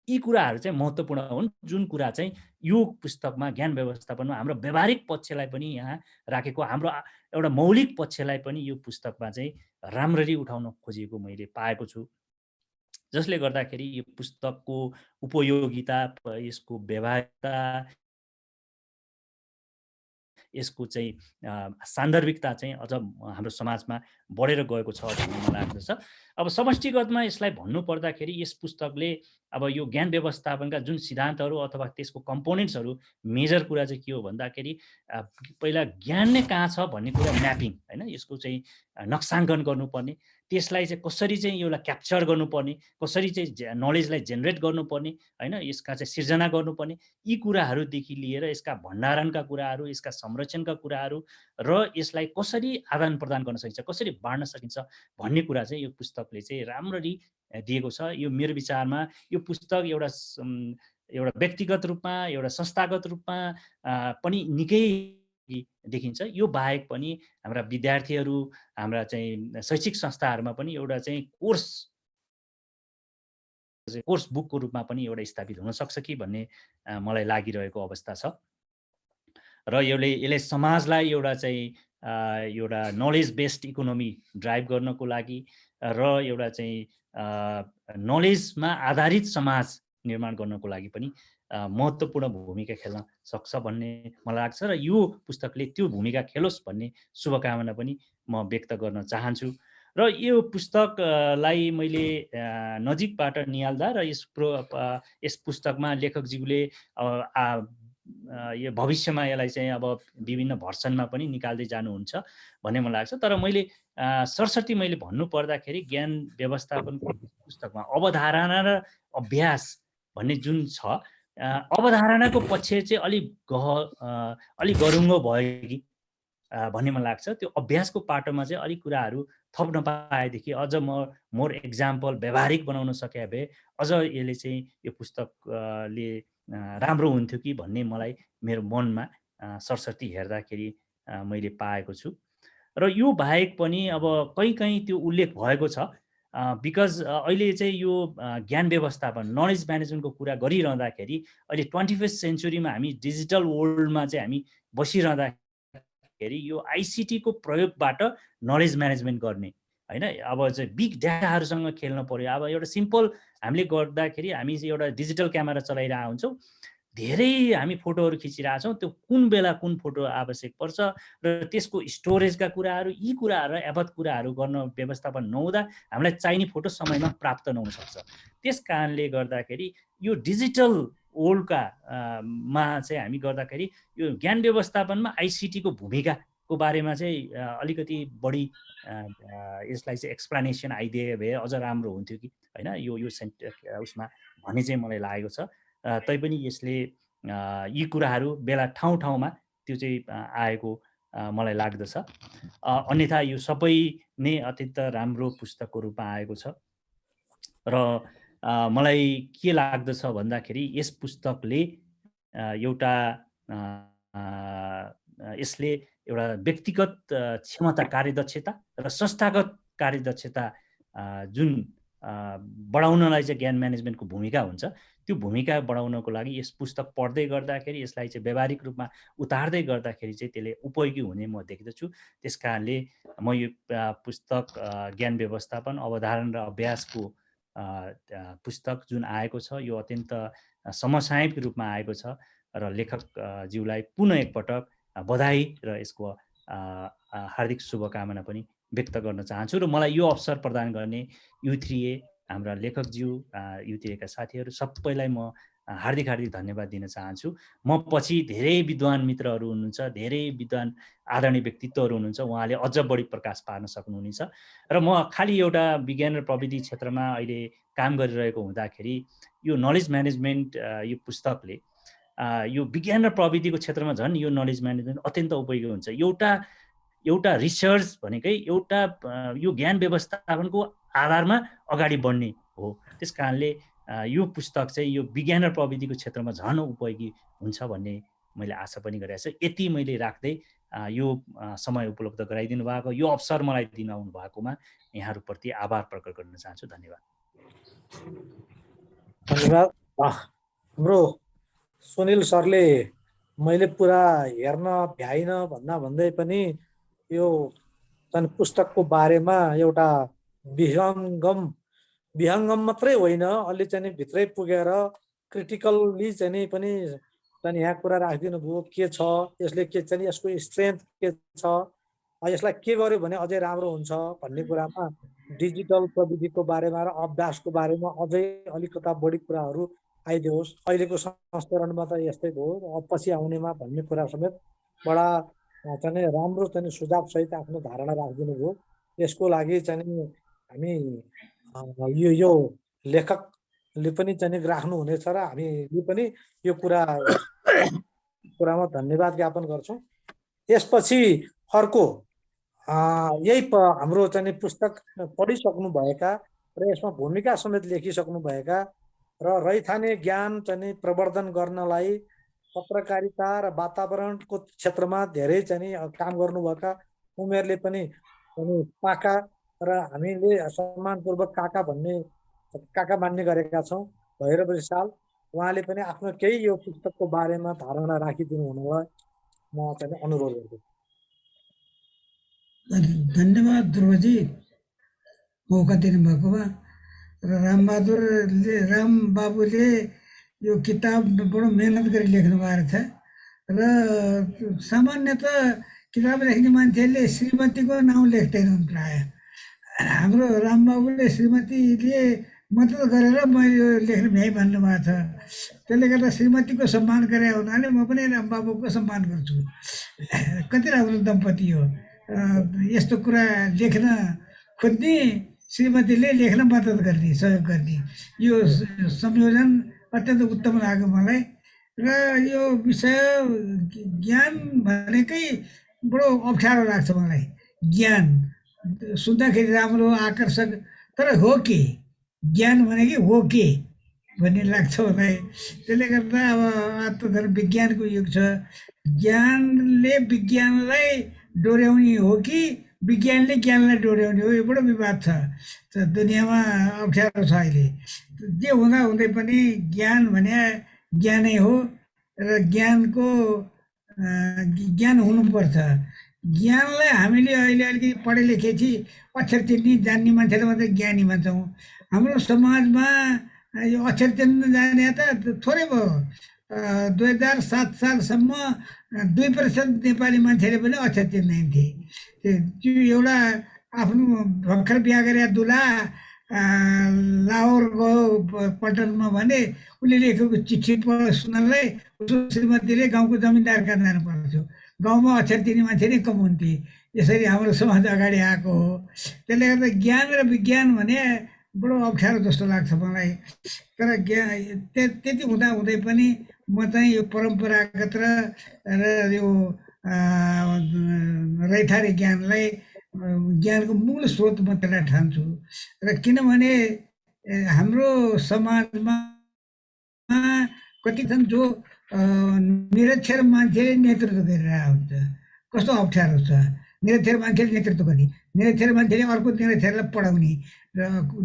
यी कुराहरू चाहिँ महत्त्वपूर्ण हुन्। जुन कुरा चाहिँ यो पुस्तकमा ज्ञान व्यवस्थापनमा हाम्रो व्यावहारिक पक्षलाई पनि यहाँ राखेको, हाम्रो एउटा मौलिक पक्षलाई पनि यो पुस्तकमा चाहिँ राम्ररी उठाउन खोजिएको मैले पाएको छु। जसले गर्दाखेरि यो पुस्तकको उपयोगिता, यसको व्यवहारिकता, यसको चाहिँ सान्दर्भिकता चाहिँ अझ हाम्रो समाजमा बढेर गएको छ भन्ने मलाई लाग्दछ। अब समष्टिगतमा यसलाई भन्नु पर्दाखेरि यस पुस्तकले अब यो ज्ञान व्यवस्थापनका जुन सिद्धान्तहरू अथवा त्यसको कम्पोनेन्ट्सहरू, मेजर कुरा चाहिँ के हो भन्दाखेरि पहिला ज्ञान नै कहाँ छ भन्ने कुरा म्यापिङ होइन, यसको चाहिँ नक्साङ्कन गर्नुपर्ने, त्यसलाई चाहिँ कसरी चाहिँ यसलाई क्याप्चर गर्नुपर्ने, कसरी चाहिँ नलेजलाई जेनेरेट गर्नुपर्ने होइन, यसका चाहिँ सिर्जना गर्नुपर्ने, यी कुराहरूदेखि लिएर यसका भण्डारणका कुराहरू, यसका संरक्षणका कुराहरू र यसलाई कसरी आदान प्रदान गर्न सकिन्छ, कसरी बाँड्न सकिन्छ भन्ने कुरा चाहिँ यो पुस्तकले चाहिँ राम्ररी दिएको छ। यो मेरो विचारमा यो पुस्तक एउटा व्यक्तिगत रूपमा, एउटा संस्थागत रूपमा पनि निकै देखिन्छ। यो बाहेक पनि हाम्रा विद्यार्थीहरू, हाम्रा चाहिँ शैक्षिक संस्थाहरूमा पनि एउटा चाहिँ कोर्स बुकको रूपमा पनि एउटा स्थापित हुन सक्छ कि भन्ने मलाई लागिरहेको अवस्था छ। र यसले समाजलाई एउटा चाहिँ एउटा नलेज बेस्ड इकोनोमी ड्राइभ गर्नको लागि र एउटा चाहिँ नलेजमा आधारित समाज निर्माण गर्नको लागि पनि महत्त्वपूर्ण भूमिका खेल्न सक्छ भन्ने मलाई लाग्छ। र यो पुस्तकले त्यो भूमिका खेलोस् भन्ने शुभकामना पनि म व्यक्त गर्न चाहन्छु। र यो पुस्तकलाई मैले नजिकबाट निहाल्दा र यस पुस्तकमा लेखकज्यूले यो भविष्यमा यसलाई चाहिँ अब विभिन्न भर्सनमा पनि निकाल्दै जानुहुन्छ भन्ने मलाई लाग्छ। तर मैले सरसर्ती मैले भन्नु पर्दाखेरि ज्ञान व्यवस्थापनको पुस्तकमा अवधारणा र अभ्यास भन्ने जुन छ, अवधारणाको पक्ष चाहिँ अलिक गरुङ्गो भयो कि भन्ने मलाई लाग्छ। त्यो अभ्यासको पाटोमा चाहिँ अलिक कुराहरू थप्न पाएदेखि, अझ मोर एक्जाम्पल व्यावहारिक बनाउन सके भए अझ यसले चाहिँ यो पुस्तकले राम्रो हुन्थ्यो कि भन्ने मलाई मेरो मनमा सरसर्ती हेर्दाखेरि मैले पाएको छु। र यो बाहेक पनि अब कहीँ त्यो उल्लेख भएको छ बिकज अहिले चाहिँ यो ज्ञान व्यवस्थापन नलेज म्यानेजमेन्टको कुरा गरिरहँदाखेरि अहिले 21st सेन्चुरीमा हामी डिजिटल वर्ल्डमा चाहिँ हामी बसिरहँदाखेरि यो आइसिटीको प्रयोगबाट नलेज म्यानेजमेन्ट गर्ने होइन अब चाहिँ बिग डाटाहरूसँग खेल्न पर्यो। अब एउटा सिम्पल हामीले गर्दाखेरि हामी चाहिँ एउटा डिजिटल क्यामेरा चलाइरहेको हुन्छौँ, धेरै हामी फोटोहरू खिचिरहेछौँ, त्यो कुन बेला कुन फोटो आवश्यक पर्छ र त्यसको स्टोरेजका कुराहरू यी कुराहरू यावत कुराहरू गर्न व्यवस्थापन नहुँदा हामीलाई चाहिने फोटो समयमा प्राप्त नहुन सक्छ। त्यस कारणले गर्दाखेरि यो डिजिटल वर्ल्डका मा चाहिँ हामी गर्दाखेरि यो ज्ञान व्यवस्थापनमा आइसिटीको भूमिकाको बारेमा चाहिँ अलिकति बढी यसलाई चाहिँ एक्सप्लेनेसन आइदिए भए अझ राम्रो हुन्थ्यो कि होइन यो उसमा भन्ने चाहिँ मलाई लागेको छ। तैपनि यसले यी कुराहरू बेला ठाउँमा त्यो चाहिँ आएको मलाई लाग्दछ। अन्यथा यो सबै नै अत्यन्त राम्रो पुस्तकको रूपमा आएको छ र मलाई के लाग्दछ भन्दाखेरि यस पुस्तकले एउटा यसले एउटा व्यक्तिगत क्षमता कार्यदक्षता र संस्थागत कार्यदक्षता जुन बढाउनलाई चाहिँ ज्ञान म्यानेजमेन्टको भूमिका हुन्छ त्यो भूमिका बढाउनको लागि यस पुस्तक पढ्दै गर्दाखेरि यसलाई चाहिँ व्यावहारिक रूपमा उतार्दै गर्दाखेरि चाहिँ त्यसले उपयोगी हुने म देख्दछु। त्यस कारणले म यो पुस्तक ज्ञान व्यवस्थापन अवधारणा र अभ्यासको पुस्तक जुन आएको छ यो अत्यन्त समसामयिक रूपमा आएको छ र लेखकज्यूलाई पुनः एकपटक बधाई र यसको हार्दिक शुभकामना पनि व्यक्त गर्न चाहन्छु र मलाई यो अवसर प्रदान गर्ने U3A हाम्रा लेखकज्यू U3A का साथीहरू सबैलाई म हार्दिक धन्यवाद दिन चाहन्छु। म पछि धेरै विद्वान मित्रहरू हुनुहुन्छ, धेरै विद्वान आदरणीय व्यक्तित्वहरू हुनुहुन्छ, उहाँले अझ बढी प्रकाश पार्न सक्नुहुनेछ र म खालि एउटा विज्ञान र प्रविधि क्षेत्रमा अहिले काम गरिरहेको हुँदाखेरि यो नलेज म्यानेजमेन्ट यो पुस्तकले यो विज्ञान र प्रविधिको क्षेत्रमा झन् यो नलेज म्यानेजमेन्ट अत्यन्त उपयोगी हुन्छ। एउटा रिसर्च भनेकै एउटा यो ज्ञान व्यवस्थापनको आधारमा अगाडि बढ्ने हो। त्यस कारणले यो पुस्तक चाहिँ यो विज्ञान र प्रविधिको क्षेत्रमा झन् उपयोगी हुन्छ भन्ने मैले आशा पनि गरेको छु। यति मैले राख्दै यो समय उपलब्ध गराइदिनु भएको, यो अवसर मलाई दिन आउनु भएकोमा यहाँहरूप्रति आभार प्रकट गर्न चाहन्छु। धन्यवाद। धन्यवाद। हाम्रो सुनिल सरले मैले पुरा हेर्न भ्याइन भन्दै पनि यो पुस्तकको बारेमा एउटा विहङ्गम मात्रै होइन, अलि चाहिँ भित्रै पुगेर क्रिटिकल्ली चाहिँ पनि यहाँ कुरा राखिदिनु भयो के छ यसले, के चाहिँ यसको स्ट्रेन्थ के छ, यसलाई के गर्यो भने अझै राम्रो हुन्छ भन्ने कुरामा डिजिटल प्रविधिको बारेमा र अभ्यासको बारेमा अझै अलिकता बढी कुराहरू आइदियोस्। अहिलेको संस्करणमा त यस्तै भयो, पछि आउनेमा भन्ने कुरा समेत बडा चाहिँ राम्रो चाहिँ सुझाव सहित आफ्नो धारणा राखिदिनु भयो। यसको लागि चाहिँ हामी यो लेखकले पनि चाहिँ राख्नुहुनेछ र हामीले पनि यो कुरामा धन्यवाद ज्ञापन गर्छौँ। यसपछि अर्को यही हाम्रो चाहिँ पुस्तक पढिसक्नु भएका र यसमा भूमिका समेत लेखिसक्नु भएका र रैथाने ज्ञान चाहिँ प्रवर्धन गर्नलाई पत्रकारिता र वातावरणको क्षेत्रमा धेरै चाहिँ काम गर्नुभएका उमेरले पनि काका र हामीले सम्मानपूर्वक काका मान्ने गरेका छौँ भैरव रिसाल, उहाँले पनि आफ्नो केही यो पुस्तकको बारेमा धारणा राखिदिनु हुनलाई म चाहिँ अनुरोध गर्छु। धन्यवाद ध्रुवजी मौका दिनुभएकोमा। र रामबाबुले यो किताब बडो मेहनत गरी लेख्नु भएको छ र सामान्यतः किताब लेख्ने मान्छेले श्रीमतीको नाउँ लेख्दैनन् प्राय। हाम्रो रामबाबुले श्रीमतीले मद्दत गरेर म यो लेख्न भ्याइ भन्नुभएको छ। त्यसले गर्दा श्रीमतीको सम्मान गरे हुनाले म पनि रामबाबुको सम्मान गर्छु। कति राम्रो दम्पति हो, यस्तो कुरा लेख्न खोज्ने श्रीमतीले लेख्न मद्दत गर्ने सहयोग गर्ने, यो संयोजन अत्यन्त उत्तम लाग्यो मलाई। र यो विषय ज्ञान भनेकै बडो अप्ठ्यारो लाग्छ मलाई। ज्ञान सुन्दाखेरि राम्रो आकर्षक, तर हो के ज्ञान भनेकै हो के भन्ने लाग्छ मलाई। त्यसले गर्दा अब आत्मधर्म विज्ञानको युग छ, ज्ञानले विज्ञानलाई डोर्याउने हो कि विज्ञानले ज्ञानलाई डोर्याउने हो, यो बडो विवाद छ दुनियाँमा, अप्ठ्यारो छ अहिले। जे हुँदा हुँदै पनि ज्ञान भने ज्ञानै हो र ज्ञानको ज्ञान हुनुपर्छ। ज्ञानलाई हामीले अहिले अलिकति पढे लेखेपछि अक्षर चिन्ने जान्ने मान्छेलाई मात्रै ज्ञानी भन्छौँ। हाम्रो समाजमा यो अक्षर चिन्न जाने त थोरै भयो। 2007 सालसम्म 2% नेपाली मान्छेले पनि अक्षर चिन्दैनथे। त्यो एउटा आफ्नो भर्खर बिहा गरे दुला लाहोर गयो पल्टनमा भने उसले लेखेको चिठी सुन्नलाई उसको श्रीमतीले गाउँको जमिनदार कहाँ जानु पर्छ। गाउँमा अक्षर चिन्ने मान्छे नै कम हुन्थे। यसरी हाम्रो समाज अगाडि आएको हो। त्यसले गर्दा ज्ञान र विज्ञान भने बडो अप्ठ्यारो जस्तो लाग्छ मलाई। तर त्यति हुँदा हुँदै पनि म चाहिँ यो परम्परागत र यो रैथाने ज्ञानलाई ज्ञानको मूल स्रोत म त्यसलाई ठान्छु। र किनभने हाम्रो समाजमा कति छन् जो निरक्षर मान्छेले नेतृत्व गरिरहेको हुन्छ। कस्तो अप्ठ्यारो छ निरक्षर मान्छेले नेतृत्व गर्ने, निरक्षर मान्छेले अर्को निरक्षरलाई पढाउने, र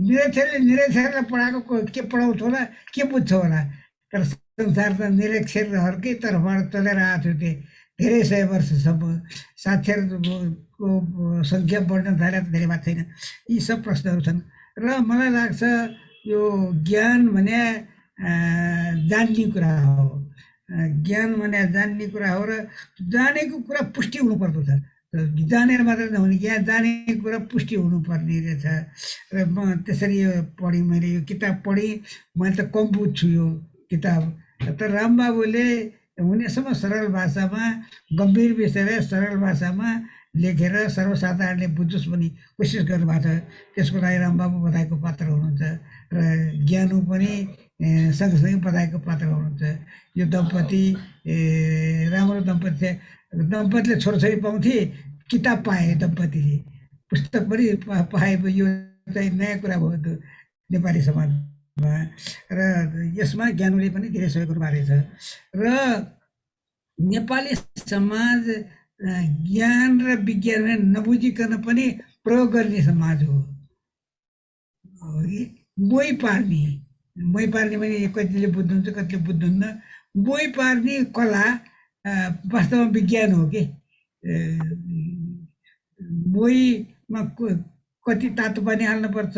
निरक्षरले निरक्षरलाई पढाएको के पढाउँछ होला, के बुझ्छ होला। तर संसार त निरक्षरहरूकै तर्फबाट चलेर आएको थियो धेरै सय वर्षसम्म। साक्षरको सङ्ख्या बढ्न थाले त धेरै भएको छैन। यी सब प्रश्नहरू छन् र मलाई लाग्छ यो ज्ञान भने जान्ने कुरा हो। ज्ञान भने जान्ने कुरा हो र जानेको कुरा पुष्टि हुनुपर्दो छ। जानेर मात्र नहुने, यहाँ जानेको कुरा पुष्टि हुनुपर्ने रहेछ। र म त्यसरी यो पढेँ, मैले यो किताब पढेँ। मैले त कम बुझ्छु यो किताब, तर रामबाबुले हुनेसम्म सरल भाषामा गम्भीर विषयलाई सरल भाषामा लेखेर सर्वसाधारणले बुझोस् भन्ने कोसिस गर्नुभएको छ। त्यसको लागि रामबाबु बधाईको पात्र हुनुहुन्छ र ज्ञानु पनि सँगसँगै बधाईको पात्र हुनुहुन्छ। यो दम्पति राम्रो दम्पतिले छोराछोरी पाउँथे, किताब पाए दम्पतिले, पुस्तक पनि पाए। यो चाहिँ नयाँ कुरा भयो नेपाली समाजमा र यसमा ज्ञानुले पनि धेरै सहयोग गर्नुभएको रहेछ। र नेपाली समाज ज्ञान र विज्ञान नबुझिकन पनि प्रयोग गर्ने समाज हो। बोई पार्ने भने कतिले बुझ्नुहुन्छ कतिले बुझ्नुहुन्न। बोई पार्ने कला वास्तवमा विज्ञान हो कि। बोईमा कति तातो पानी हाल्नुपर्छ,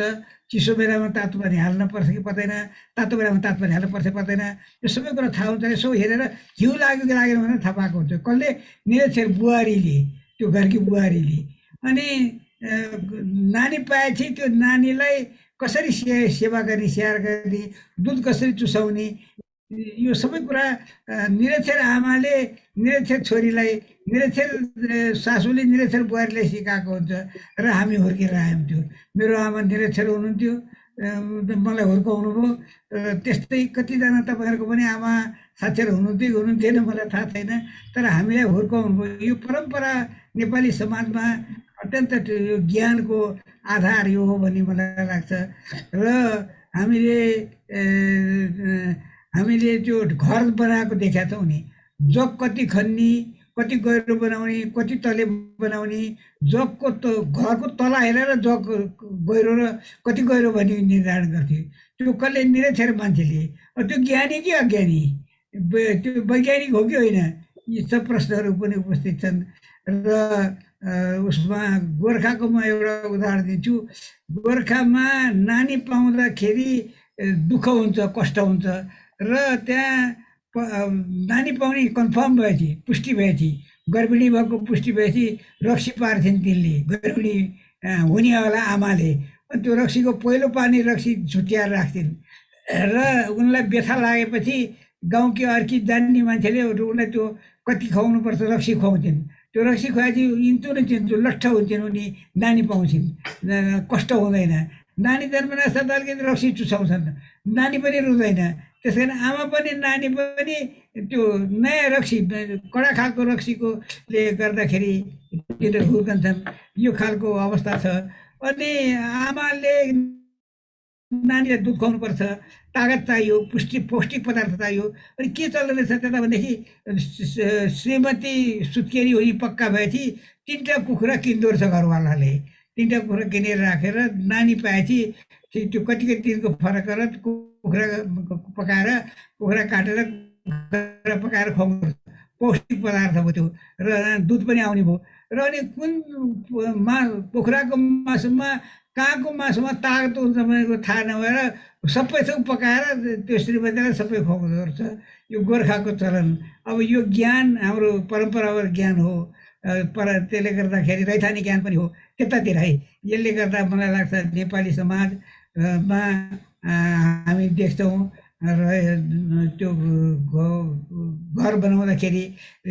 चिसो बेलामा तातो पानी हाल्नुपर्छ कि पर्दैन, तातो बेलामा तातो पानी हाल्नुपर्छ पर्दैन, यो सबै कुरा थाहा हुन्छ। यसो हेरेर घिउ लाग्यो कि लागेन भनेर थाहा पाएको हुन्छ। कसले? निरक्षर बुहारीले, त्यो घरकी बुहारीले। अनि नानी पाएपछि त्यो नानीलाई कसरी सेवा गर्ने, स्याहार गर्ने, दुध कसरी चुसाउने, यो सबै कुरा निरक्षर आमाले निरक्षर छोरीलाई, निरक्षर सासूले निरक्षर बुहारीलाई सिकाएको हुन्छ र हामी हुर्केर आयौँ। त्यो मेरो आमा निरक्षर हुनुहुन्थ्यो, मलाई हुर्काउनु भयो। त्यस्तै कतिजना तपाईँहरूको पनि आमा साक्षर हुनुहुन्थेन मलाई थाहा छैन, तर हामीलाई हुर्काउनु भयो। यो परम्परा नेपाली समाजमा अत्यन्त यो ज्ञानको आधार यो हो भन्ने मलाई लाग्छ। र हामीले त्यो घर बनाएको देखेका छौँ नि, जग कति खन्ने, कति गहिरो बनाउने, कति तले बनाउने, जगको घरको तला हेरेर जग गहिरो र कति गहिरो भन्ने निर्धारण गर्थे। त्यो कसले? निरक्षर मान्छेले। त्यो ज्ञानी कि अज्ञानी, त्यो वैज्ञानिक हो कि होइन, यी सब प्रश्नहरू पनि उपस्थित छन्। र उसमा गोर्खाको म एउटा उदाहरण दिन्छु। गोर्खामा नानी पाउँदाखेरि दुःख हुन्छ, कष्ट हुन्छ, र त्यहाँ नानी पाउने कन्फर्म भएपछि, पुष्टि भएपछि, गर्भिणी भएको पुष्टि भएपछि रक्सी पार्थिन् तिनले, गर्भिणी हुनेवाला आमाले। त्यो रक्सीको पहिलो पानी रक्सी छुट्याएर राख्थिन् र उनलाई व्यथा लागेपछि गाउँकी अर्की जान्ने मान्छेले उसलाई त्यो कति खुवाउनुपर्छ रक्सी खुवाउँथिन्। त्यो रक्सी खुवाएपछि इन्चु न चिन्चु लट्ठ हुन्छन्, उनी नानी पाउँछिन्, कष्ट हुँदैन। नानी जन्मना साथ अलिकति रक्सी चुसाउँछन्, नानी पनि रुँदैन। त्यस कारण आमा पनि नानी पनि त्यो नयाँ रक्सी, कडा खालको रक्सीकोले गर्दाखेरि तिनीहरू हुर्कन्छन्। यो खालको अवस्था छ। अनि आमाले नानीलाई दुध खुवाउनुपर्छ, तागत चाहियो, पौष्टिक पदार्थ चाहियो। अनि के चल्दो रहेछ त्यता भनेदेखि श्रीमती सुत्केरी हुई पक्का भएपछि 3टा कुखुरा किन्दो रहेछ घरवालाले। 3टा कुखुरा किनेर राखेर नानी पाएपछि त्यो कति दिनको फरक गरेर कुखुरा पकाएर कुखुरा काटेर पकाएर खुवाउनु पौष्टिक पदार्थ भयो त्यो, र दुध पनि आउने भयो। र अनि कुन कुखुराको मासुमा कहाँको मासुमा तागत हुन्छ भनेको थाहा नभएर सबै थोक पकाएर त्यो श्रीमतीलाई सबै खुवाउँदो रहेछ। यो गोर्खाको चलन। अब यो ज्ञान हाम्रो परम्परागत ज्ञान हो, त्यसले गर्दाखेरि रैथाने ज्ञान पनि हो त्यतातिर है। यसले गर्दा मलाई लाग्छ नेपाली समाजमा हामी देख्छौँ र त्यो घर बनाउँदाखेरि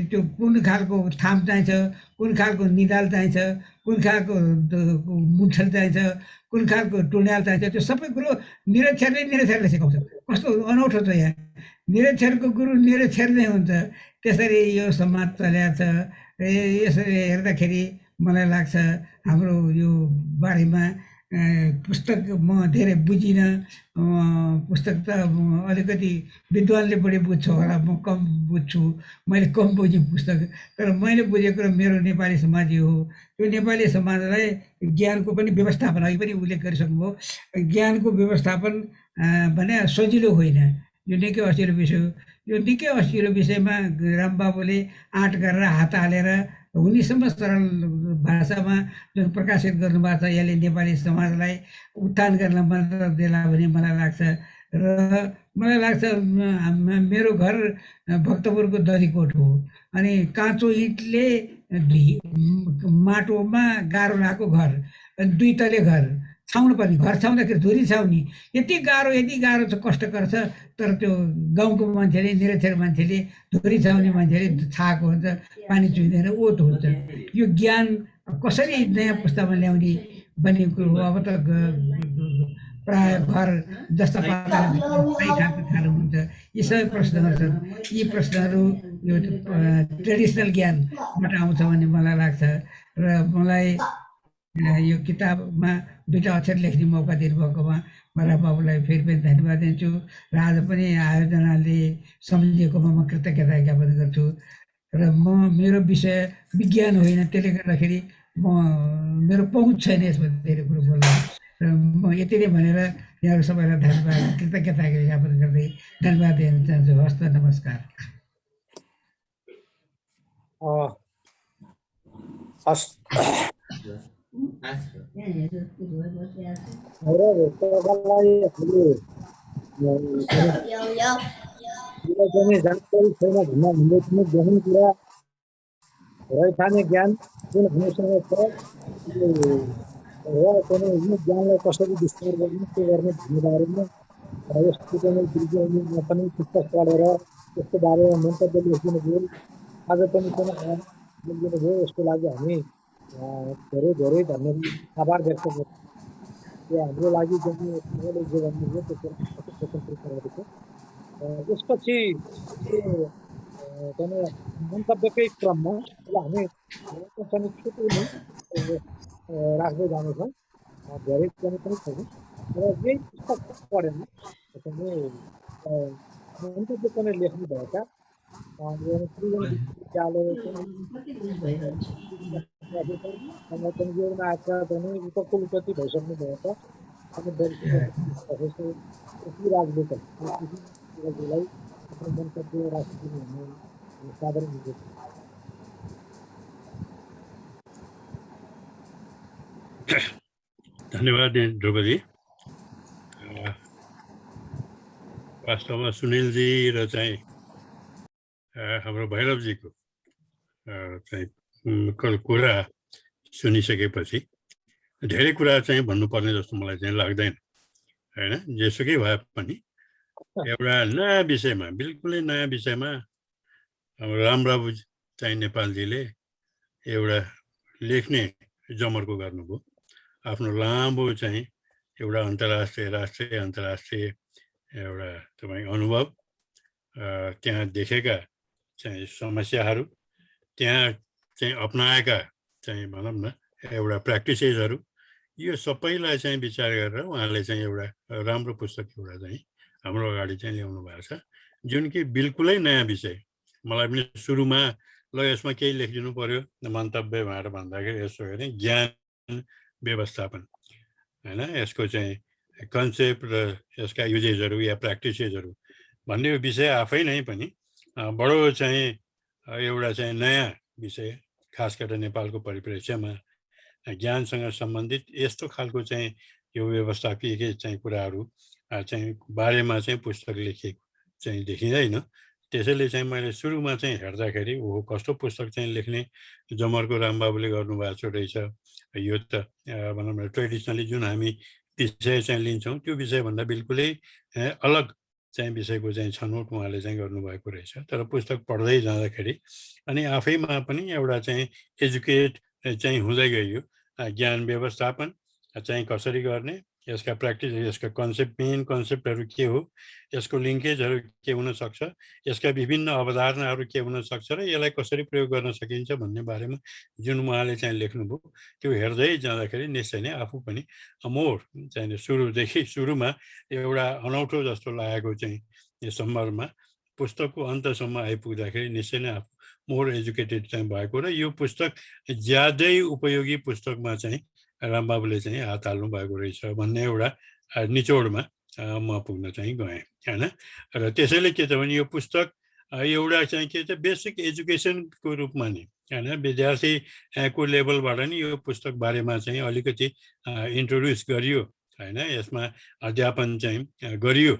त्यो कुन खालको थाम चाहिन्छ, कुन खालको निदाल चाहिन्छ, कुन खालको मुठल चाहिन्छ, कुन खालको टुँडाल चाहिन्छ, त्यो सबै कुरो निरक्षरले सिकाउँछ। कस्तो अनौठो छ यहाँ, निरक्षरको गुरु निरक्षर नै हुन्छ। त्यसरी यो समाज चलेको छ। यसरी हेर्दाखेरि मलाई लाग्छ हाम्रो यो बारेमा पुस्तक म धेरै बुझिनँ। पुस्तक त अलिकति विद्वानले बढी बुझ्छ होला, म कम बुझ्छु। मैले कम बुझेँ पुस्तक, तर मैले बुझेको मेरो नेपाली समाज यो हो। यो नेपाली समाजलाई ज्ञानको पनि व्यवस्थापन, अघि पनि उल्लेख गरिसक्नुभयो, ज्ञानको व्यवस्थापन भने सजिलो होइन। यो निकै असिलो विषय हो। यो निकै असिलो विषयमा रामबाबुले आँट गरेर हात हालेर हुनेसम्म सरल भाषामा जुन प्रकाशित गर्नुभएको छ, यसले नेपाली समाजलाई उत्थान गर्न मद्दत देला भन्ने मलाई लाग्छ। र मलाई लाग्छ मेरो घर भक्तपुरको दहीकोट हो। अनि काँचो इँटले माटोमा गाह्रो लगाएको घर, 2 तले घर छाउनु पर्ने, घर छाउँदाखेरि धुरी छाउने, यति गाह्रो छ, कष्टकर छ। तर त्यो गाउँको मान्छेले, निरक्षर मान्छेले, धुरी छाउने मान्छेले छाएको हुन्छ, पानी चुहिँदैन, ओत हुन्छ। यो ज्ञान कसरी नयाँ पुस्तामा ल्याउने भन्ने कुरो हो। अब त प्राय घर जस्ता खानु हुन्छ। यी सबै प्रश्नहरू छन्। यी प्रश्नहरू यो ट्रेडिसनल ज्ञानबाट आउँछ भन्ने मलाई लाग्छ। र मलाई यो किताबमा 2टा अक्षर लेख्ने मौका दिनुभएकोमा मलाई बाबुलाई फेरि पनि धन्यवाद दिन्छु। र आज पनि आयोजनाले सम्झिएकोमा म कृतज्ञता ज्ञापन गर्छु। र मेरो विषय विज्ञान होइन, त्यसले गर्दाखेरि मेरो पहुँच छैन यसमा धेरै कुरो बोल्न। र म यति नै भनेर यहाँहरू सबैलाई धन्यवाद, कृतज्ञता ज्ञापन गर्दै धन्यवाद दिन चाहन्छु। हस्त, नमस्कार। जानकारी छैन भन्दै पनि गहन कुरा रैथाने ज्ञान जुन हामीसँग छ, र यो ज्ञानलाई कसरी विस्तार गर्ने, के गर्ने भन्ने बारेमा यसको पनि पुस्तक पढेर यसको बारेमा मन्तव्य लेखिदिनु भयो। आज पनि लेखिदिनु भयो। यसको लागि हामी धेरै धेरै धन्यवाद, आभार व्यक्त गर्छौँ। यो हाम्रो लागि जे भन्नुभयो त्यसको त्यसपछि मन्तव्यकै क्रममा हामी छुट्टै राख्दै जानेछौँ। धेरै पनि छैन, र यही पुस्तक पढेर मन्तव्य पनि लेख्नुभएका उपकुलपति भइसक्नु भएको राजलाई मन्तव्य राखिदिनु हुने साधारण धन्यवाद ध्रुवजी। वास्तवमा सुनिलजी र चाहिँ हाम्रो भैरवजीको चाहिँ कुरा सुनिसकेपछि धेरै कुरा चाहिँ भन्नुपर्ने जस्तो मलाई चाहिँ लाग्दैन हैन। जेसुकै भए पनि एउटा नयाँ विषयमा, बिल्कुलै नयाँ विषयमा हाम्रो रामबाबु चाहिँ नेपालजीले एउटा लेख्ने जमर्को गर्नुभयो। आफ्नो लामो चाहिँ एउटा राष्ट्रिय अन्तर्राष्ट्रिय एउटा तपाईँ अनुभव, त्यहाँ देखेका चाहिँ समस्याहरू, त्यहाँ चाहिँ अपनाएका चाहिँ भनौँ न एउटा प्र्याक्टिसेसहरू, यो सबैलाई चाहिँ विचार गरेर उहाँले चाहिँ एउटा राम्रो पुस्तक एउटा चाहिँ हाम्रो अगाडि चाहिँ ल्याउनु भएको छ, जुन कि बिल्कुलै नयाँ विषय। मलाई पनि सुरुमा ल यसमा केही लेखिदिनु पर्यो मन्तव्य भनेर भन्दाखेरि यसो हेरेँ, ज्ञान व्यवस्थापन होइन, यसको चाहिँ कन्सेप्ट र यसका युजेसहरू या प्र्याक्टिसेसहरू भन्ने विषय आफै नै पनि बडो चाहिँ एउटा चाहिँ नयाँ विषय, खास गरेर नेपालको परिप्रेक्ष्यमा ज्ञानसँग सम्बन्धित यस्तो खालको चाहिँ यो व्यवस्थापकीय चाहिँ कुराहरू चाहिँ बारेमा चाहिँ पुस्तक लेखेको चाहिँ देखिँदैन। त्यसैले चाहिँ मैले सुरुमा चाहिँ हेर्दाखेरि ओहो कस्तो पुस्तक चाहिँ लेख्ने जमर्को रामबाबुले गर्नुभएको रहेछ। यो त भनौँ न ट्रेडिसनली जुन हामी विषय चाहिँ लिन्छौँ त्यो विषयभन्दा बिल्कुलै अलग चाहिँ विषयको चाहिँ छनौट उहाँले चाहिँ गर्नुभएको रहेछ। तर पुस्तक पढ्दै जाँदाखेरि अनि आफैमा पनि एउटा चाहिँ एजुकेट चाहिँ हुँदै गयो। ज्ञान व्यवस्थापन चाहिँ कसरी गर्ने, यसका प्र्याक्टिस, यसका कन्सेप्ट, मेन कन्सेप्टहरू के हो, यसको लिङ्केजहरू के हुनसक्छ, यसका विभिन्न अवधारणाहरू के हुनसक्छ र यसलाई कसरी प्रयोग गर्न सकिन्छ भन्ने बारेमा जुन उहाँले चाहिँ लेख्नुभयो त्यो हेर्दै जाँदाखेरि निश्चय नै आफू पनि मोर चाहिँ सुरुमा एउटा अनौठो जस्तो लागेको चाहिँ यो सम्बन्धमा पुस्तकको अन्तसम्म आइपुग्दाखेरि निश्चय नै आफू मोर एजुकेटेड चाहिँ भएको र यो पुस्तक ज्यादै उपयोगी पुस्तकमा चाहिँ रामबाबुले चाहिँ हात हाल्नु भएको रहेछ भन्ने एउटा निचोडमा म पुग्न चाहिँ गएँ होइन। र त्यसैले के त भने यो पुस्तक एउटा चाहिँ के त बेसिक एजुकेसनको रूपमा नि होइन, विद्यार्थीको लेभलबाट नि यो पुस्तक बारेमा चाहिँ अलिकति इन्ट्रोड्युस गरियो होइन, यसमा अध्यापन चाहिँ गरियो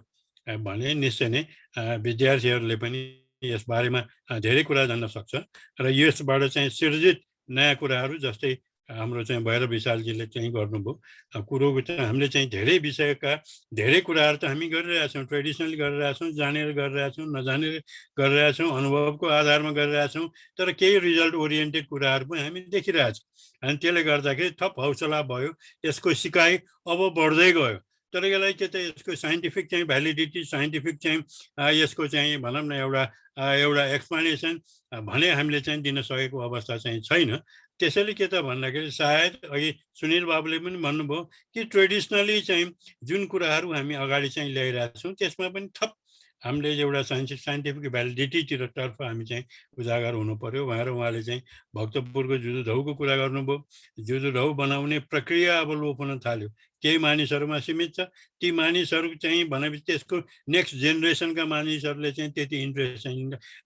भने निश्चय नै विद्यार्थीहरूले पनि यस बारेमा धेरै कुरा जान्न सक्छ र यसबाट चाहिँ सिर्जित नयाँ कुराहरू जस्तै हाम्रो चाहिँ भैरव विशालजीले चाहिँ गर्नुभयो कुरोको चाहिँ हामीले चाहिँ धेरै विषयका धेरै कुराहरू त हामी गरिरहेछौँ, ट्रेडिसनली गरिरहेछौँ, जानेर गरिरहेछौँ, नजानेर गरिरहेछौँ, अनुभवको आधारमा गरिरहेछौँ, तर केही रिजल्ट ओरिएन्टेड कुराहरू पनि हामी देखिरहेछौँ। अनि त्यसले गर्दाखेरि थप हौसला भयो, यसको सिकाइ अब बढ्दै गयो। तर यसलाई के त यसको साइन्टिफिक चाहिँ भ्यालिडिटी, साइन्टिफिक चाहिँ यसको चाहिँ भनौँ न एउटा एक्सप्लेनेसन भने हामीले चाहिँ दिन सकेको अवस्था चाहिँ छैन। त्यसैले के त भन्दाखेरि सायद अघि सुनिल बाबुले पनि भन्नुभयो कि ट्रेडिसनली चाहिँ जुन कुराहरू हामी अगाडि चाहिँ ल्याइरहेको छौँ त्यसमा पनि थप हामीले एउटा साइन्टिफिक भ्यालिडिटीतिर तर्फ हामी चाहिँ उजागर हुनु पर्यो भनेर उहाँले चाहिँ भक्तपुरको जुजुधौको कुरा गर्नुभयो। जुजुधौ बनाउने प्रक्रिया अब लोप हुन थाल्यो, केही मानिसहरूमा सीमित छ। ती मानिसहरू चाहिँ भनेपछि त्यसको नेक्स्ट जेनेरेसनका मानिसहरूले चाहिँ त्यति इन्ट्रेस्ट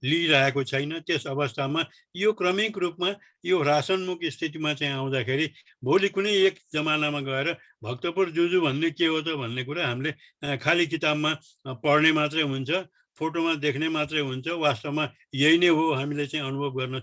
लिइरहेको छैन। त्यस अवस्थामा यो क्रमिक रूपमा यो ह्रासोन्मुख स्थितिमा चाहिँ आउँदाखेरि भोलि कुनै एक जमानामा गएर भक्तपुर जुजु भन्ने के हो त भन्ने कुरा हामीले खाली किताबमा पढ्ने मात्रै हुन्छ, फोटोमा देख्ने मात्रै हुन्छ, वास्तवमा यही नै हो हामीले चाहिँ अनुभव गर्न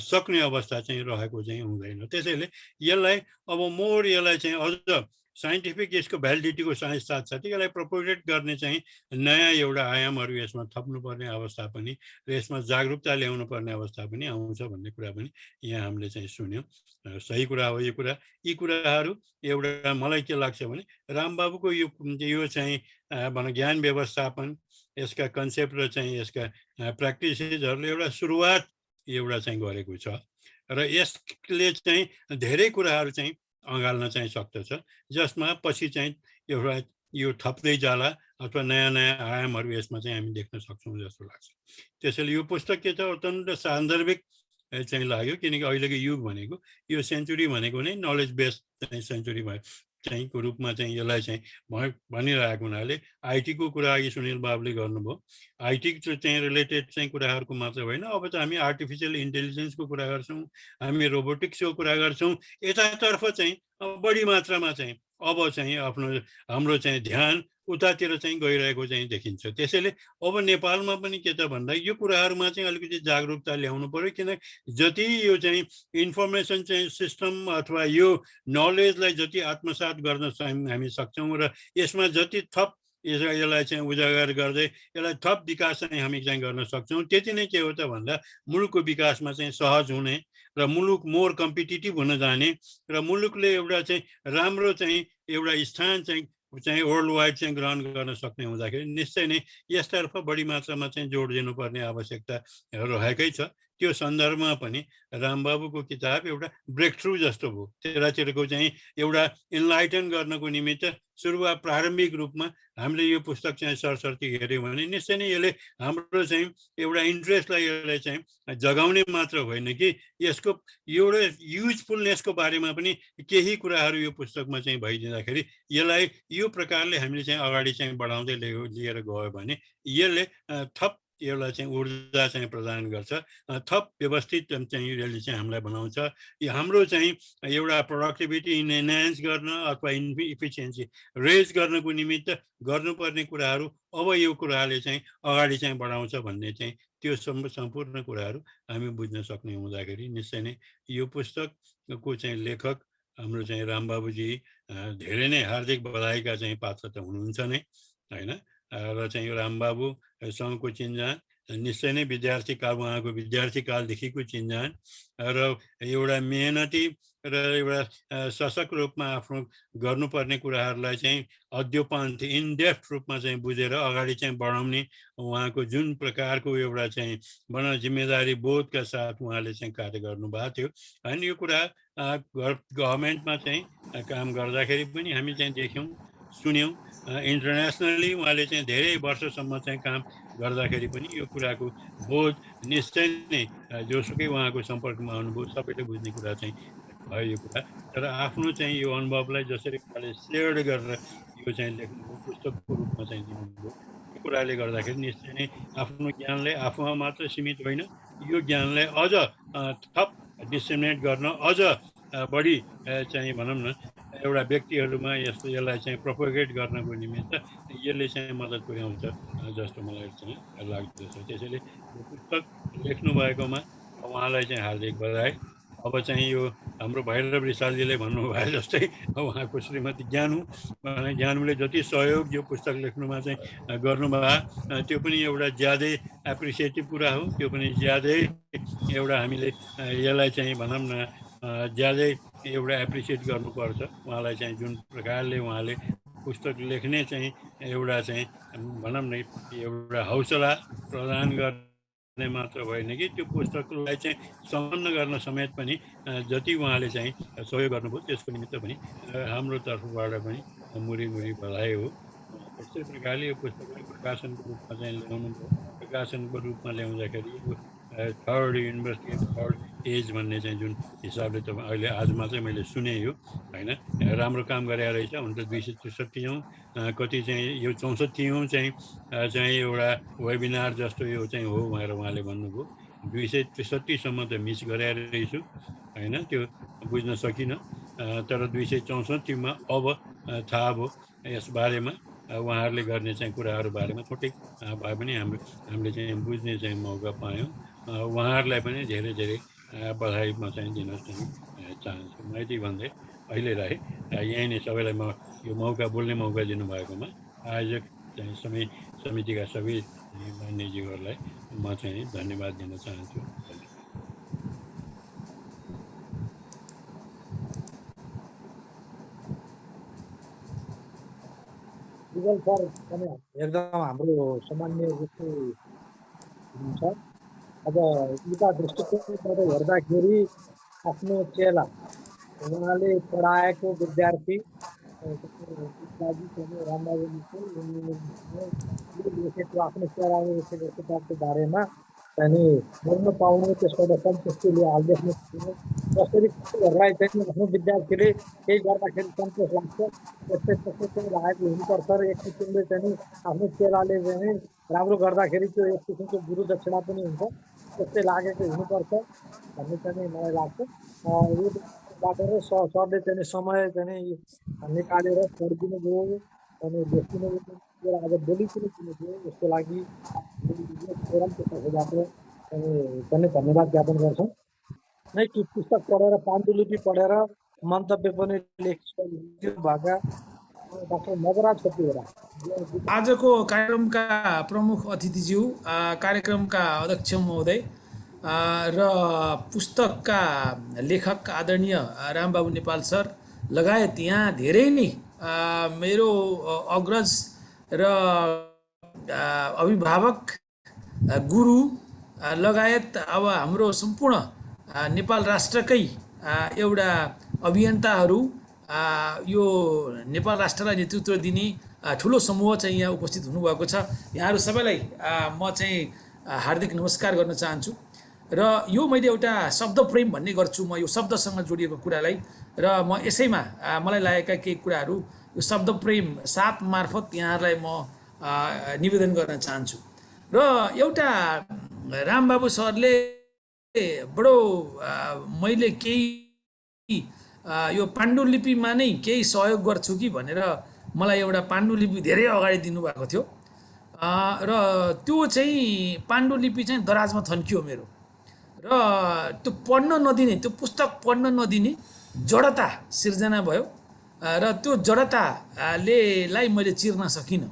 सक्ने अवस्था चाहिँ रहेको चाहिँ हुँदैन। त्यसैले यसलाई अब मोर यसलाई चाहिँ अझ साइन्टिफिक यसको भ्यालिडिटीको साथसाथै यसलाई प्रोपोगेट गर्ने चाहिँ नयाँ एउटा आयामहरू यसमा थप्नुपर्ने अवस्था पनि र यसमा जागरुकता ल्याउनु पर्ने अवस्था पनि आउँछ भन्ने कुरा पनि यहाँ हामीले चाहिँ सुन्यौँ। सही कुरा हो यो कुरा। यी कुराहरू एउटा मलाई के लाग्छ भने रामबाबुको यो चाहिँ भनौँ ज्ञान व्यवस्थापन, यसका कन्सेप्ट र चाहिँ यसका प्र्याक्टिसेसहरूले एउटा सुरुवात एउटा चाहिँ गरेको छ र यसले चाहिँ धेरै कुराहरू चाहिँ अँगाल्न चाहिँ सक्दछ जसमा पछि चाहिँ एउटा यो थप्दै जाला अथवा नयाँ नयाँ आयामहरू यसमा चाहिँ हामी देख्न सक्छौँ जस्तो लाग्छ। त्यसैले यो पुस्तक के छ अत्यन्त सान्दर्भिक चाहिँ लाग्यो, किनकि अहिलेको युग भनेको यो सेन्चुरी भनेको नै नलेज बेस्ड चाहिँ सेन्चुरी चाहिँ को रूपमा चाहिँ यसलाई चाहिँ भनिरहेको हुनाले आइटीको कुरा अघि सुनिल बाबुले गर्नुभयो। आइटी चाहिँ रिलेटेड चाहिँ कुराहरूको मात्र होइन, अब त हामी आर्टिफिसियल इन्टेलिजेन्सको कुरा गर्छौँ, हामी रोबोटिक्सको कुरा गर्छौँ। यतातर्फ चाहिँ बढी मात्रामा चाहिँ अब चाहिँ हाम्रो चाहिँ ध्यान उतातिर चाहिँ गइरहेको चाहिँ देखिन्छ। त्यसैले अब नेपालमा पनि के त भन्दा यो कुराहरूमा चाहिँ अलिकति जागरुकता ल्याउनु पर्यो, किनकि जति यो चाहिँ इन्फर्मेसन चाहिँ सिस्टम अथवा यो नलेजलाई जति आत्मसात गर्न हामी सक्छौँ र यसमा जति थप यसलाई चाहिँ उजागर गर्दै यसलाई थप विकास चाहिँ हामी चाहिँ गर्न सक्छौँ, त्यति नै के हो त भन्दा मुलुकको विकासमा चाहिँ सहज हुने र मुलुक मोर कम्पिटिटिभ हुन जाने र मुलुकले एउटा चाहिँ राम्रो चाहिँ एउटा स्थान चाहिँ वर्ल्ड वाइड चाहिँ ग्रहण गर्न सक्ने हुँदाखेरि निश्चय नै यसतर्फ बढी मात्रामा चाहिँ जोड दिनुपर्ने आवश्यकता रहेकै छ। त्यो सन्दर्भमा पनि रामबाबुको किताब एउटा ब्रेक थ्रु जस्तो भयो। त्यतातिरको चाहिँ एउटा इन्लाइटन गर्नको निमित्त सुरुवात प्रारम्भिक रूपमा हामीले यो पुस्तक चाहिँ सरसर्ती हेऱ्यौँ भने निश्चय नै यसले हाम्रो चाहिँ एउटा इन्ट्रेस्टलाई यसलाई चाहिँ जगाउने मात्र होइन कि यसको एउटा युजफुलनेसको बारेमा पनि केही कुराहरू यो पुस्तकमा चाहिँ भइदिँदाखेरि यसलाई यो प्रकारले हामीले चाहिँ अगाडि चाहिँ बढाउँदै लिएर गयो भने यसले थप यसलाई चाहिँ ऊर्जा चाहिँ प्रदान गर्छ, थप व्यवस्थित चाहिँ यसले चाहिँ हामीलाई बनाउँछ। यो हाम्रो चाहिँ एउटा प्रोडक्टिभिटी इन्हान्स गर्न अथवा इफिसियन्सी रेज गर्नको निमित्त गर्नुपर्ने कुराहरू अब यो कुराले चाहिँ अगाडि चाहिँ बढाउँछ भन्ने चाहिँ त्यो सम्पूर्ण कुराहरू हामी बुझ्न सक्ने हुँदाखेरि निश्चय नै यो पुस्तकको चाहिँ लेखक हाम्रो चाहिँ रामबाबुजी धेरै नै हार्दिक बधाईका चाहिँ पात्र त हुनुहुन्छ नै होइन। र चाहिँ यो रामबाबुसँगको चिन्जान निश्चय नै विद्यार्थी काल, उहाँको विद्यार्थी कालदेखिको चिन्जान र एउटा मेहनती र एउटा सशक्त रूपमा आफ्नो गर्नुपर्ने कुराहरूलाई चाहिँ अद्योपान्त इनडेप्थ रूपमा चाहिँ बुझेर अगाडि चाहिँ बढाउने उहाँको जुन प्रकारको एउटा चाहिँ भनौँ जिम्मेदारी बोधका साथ उहाँले चाहिँ कार्य गर्नुभएको थियो। अनि यो कुरा गभर्मेन्टमा चाहिँ काम गर्दाखेरि पनि हामी चाहिँ देख्यौँ सुन्यौँ। इन्टरनेसनली उहाँले चाहिँ धेरै वर्षसम्म चाहिँ काम गर्दाखेरि पनि यो कुराको बोध निश्चय नै जोसुकै उहाँको सम्पर्कमा आउनुभयो सबैले बुझ्ने कुरा चाहिँ भयो यो कुरा। तर आफ्नो चाहिँ यो अनुभवलाई जसरी उहाँले सेयर गरेर यो चाहिँ लेख्नुभयो पुस्तकको रूपमा चाहिँ दिनुभयो, यो कुराले गर्दाखेरि निश्चय नै आफ्नो ज्ञानलाई आफूमा मात्र सीमित होइन, यो ज्ञानलाई अझ थप डिसेमिनेट गर्न, अझ बढी चाहिँ भनौँ न एउटा व्यक्तिहरूमा यसलाई चाहिँ प्रोपोगेट गर्नको निमित्त यसले चाहिँ मद्दत पुर्याउँछ जस्तो मलाई चाहिँ लाग्दछ। त्यसैले यो पुस्तक लेख्नु भएकोमा उहाँलाई चाहिँ हार्दिक बधाई। अब चाहिँ यो हाम्रो भैरव रिसालजीले भन्नुभयो जस्तै उहाँको श्रीमती ज्ञानुले जति सहयोग यो पुस्तक लेख्नुमा चाहिँ गर्नुभयो त्यो पनि एउटा ज्यादै एप्रिसिएटिभ कुरा हो। त्यो पनि ज्यादै एउटा हामीले यसलाई चाहिँ भनौँ न ज्यादै एउटा एप्रिसिएट गर्नुपर्छ। उहाँलाई चाहिँ जुन प्रकारले उहाँले पुस्तक लेख्ने चाहिँ एउटा चाहिँ भनौँ न एउटा हौसला प्रदान गर्ने मात्र भएन कि त्यो पुस्तकलाई चाहिँ सम्पन्न गर्न समेत पनि जति उहाँले चाहिँ सहयोग गर्नुभयो त्यसको निमित्त पनि हाम्रो तर्फबाट पनि मुरी बधाई हो। त्यस्तै प्रकारले यो पुस्तकलाई प्रकाशनको रूपमा चाहिँ ल्याउनुभयो। प्रकाशनको रूपमा ल्याउँदाखेरि थर्ड युनिभर्सिटी थर्ड एज भन्ने चाहिँ जुन हिसाबले त अहिले आजमा चाहिँ मैले सुने यो होइन राम्रो काम गरेर रहेछ। हुन त 263औँ कति चाहिँ यो 64औँ चाहिँ एउटा वेबिनार जस्तो यो चाहिँ हो भनेर उहाँले भन्नुभयो। 263सम्म त मिस गरेर रहेछु होइन, त्यो बुझ्न सकिनँ। तर 264मा अब थाहा भयो यसबारेमा उहाँहरूले गर्ने चाहिँ कुराहरू बारेमा छोटै भए पनि हामीले चाहिँ बुझ्ने चाहिँ मौका पायौँ। उहाँहरूलाई पनि धेरै धेरै बधाई म चाहिँ दिन चाहन्छु। म यति भन्दै अहिले राखेँ। यहीँ नै सबैलाई म यो मौका बोल्ने मौका दिनुभएकोमा आयोजक चाहिँ समितिका सबै मान्यज्यूहरूलाई म चाहिँ धन्यवाद दिन चाहन्छु। सर एकदम हाम्रो सामान्य जस्तो हुन्छ। अब यता दृष्टिकोणबाट हेर्दाखेरि आफ्नो चेला उहाँले पढाएको विद्यार्थी लेखेको आफ्नो चेलाले लेखेको किताबको बारेमा अनि बोल्न पाउनु त्यसबाट सन्तुष्टिले हाल्देख्नु जसरी कसैहरूलाई चाहिँ आफ्नो विद्यार्थीले केही गर्दाखेरि सन्तोष लाग्छ त्यस्तै चाहिँ लागेको हुनुपर्छ र एक किसिमले चाहिँ आफ्नो चेलाले चाहिँ राम्रो गर्दाखेरि त्यो एक किसिमको गुरु दक्षिणा पनि हुन्छ त्यस्तै लागेको हुनुपर्छ भन्ने चाहिँ मलाई लाग्छ। यो बाटो सरले चाहिँ समय चाहिँ निकालेर पढिदिनु भयो अनि लेखिदिनु भयो आज बोली पनि दिनुभयो यसको लागि तर्फबाट पनि धन्यवाद ज्ञापन गर्छौँ। नै पुस्तक पढेर पाण्डुलिपि पढेर मन्तव्य पनि लेखिदिनु भएका डाक्टर नवराज छतिवडा आजको कार्यक्रमका प्रमुख अतिथिज्यू, कार्यक्रमका अध्यक्ष महोदय र पुस्तकका लेखक आदरणीय रामबाबु नेपाल सर लगायत यहाँ धेरै नै मेरो अग्रज र अभिभावक गुरु लगायत अब हाम्रो सम्पूर्ण नेपाल राष्ट्रकै एउटा अभियन्ताहरू यो नेपाल राष्ट्रलाई नेतृत्व दिने ठुलो समूह चाहिँ यहाँ उपस्थित हुनुभएको छ। यहाँहरू सबैलाई म चाहिँ हार्दिक नमस्कार गर्न चाहन्छु। र यो मैले एउटा शब्द प्रेम भन्ने गर्छु म यो शब्दसँग जोडिएको कुरालाई, र म यसैमा मलाई लागेका केही कुराहरू यो शब्द प्रेम साथ मार्फत यहाँहरूलाई म निवेदन गर्न चाहन्छु। र एउटा रामबाबु सरले बडो मैले केही यो पाण्डुलिपिमा नै केही सहयोग गर्छु कि भनेर मलाई एउटा पाण्डुलिपि धेरै अगाडि दिनुभएको थियो, र त्यो चाहिँ पाण्डुलिपि चाहिँ दराजमा थन्कियो मेरो, र त्यो पढ्न नदिने, त्यो पुस्तक पढ्न नदिने जडता सिर्जना भयो, र त्यो जडतालाई मैले चिर्न सकिनँ।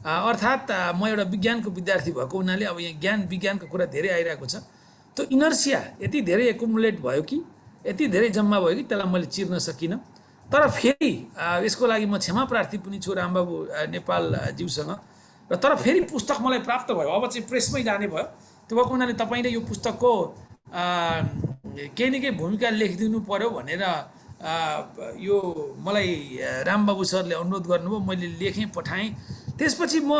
अर्थात् म एउटा विज्ञानको विद्यार्थी भएको हुनाले अब यहाँ ज्ञान विज्ञानको कुरा धेरै आइरहेको छ, त्यो इनर्सिया यति धेरै एकुमुलेट भयो कि, यति धेरै जम्मा भयो कि त्यसलाई मैले चिर्न सकिनँ। तर फेरि यसको लागि म क्षमा प्रार्थी पनि छु रामबाबु नेपाल ज्यूसँग। र तर फेरि पुस्तक मलाई प्राप्त भयो, अब चाहिँ प्रेसमै जाने भयो। त्यो भएको हुनाले तपाईँले यो पुस्तकको केही न केही भूमिका लेखिदिनु पर्यो भनेर यो मलाई रामबाबु सरले अनुरोध गर्नुभयो। मैले लेखेँ, पठाएँ। त्यसपछि म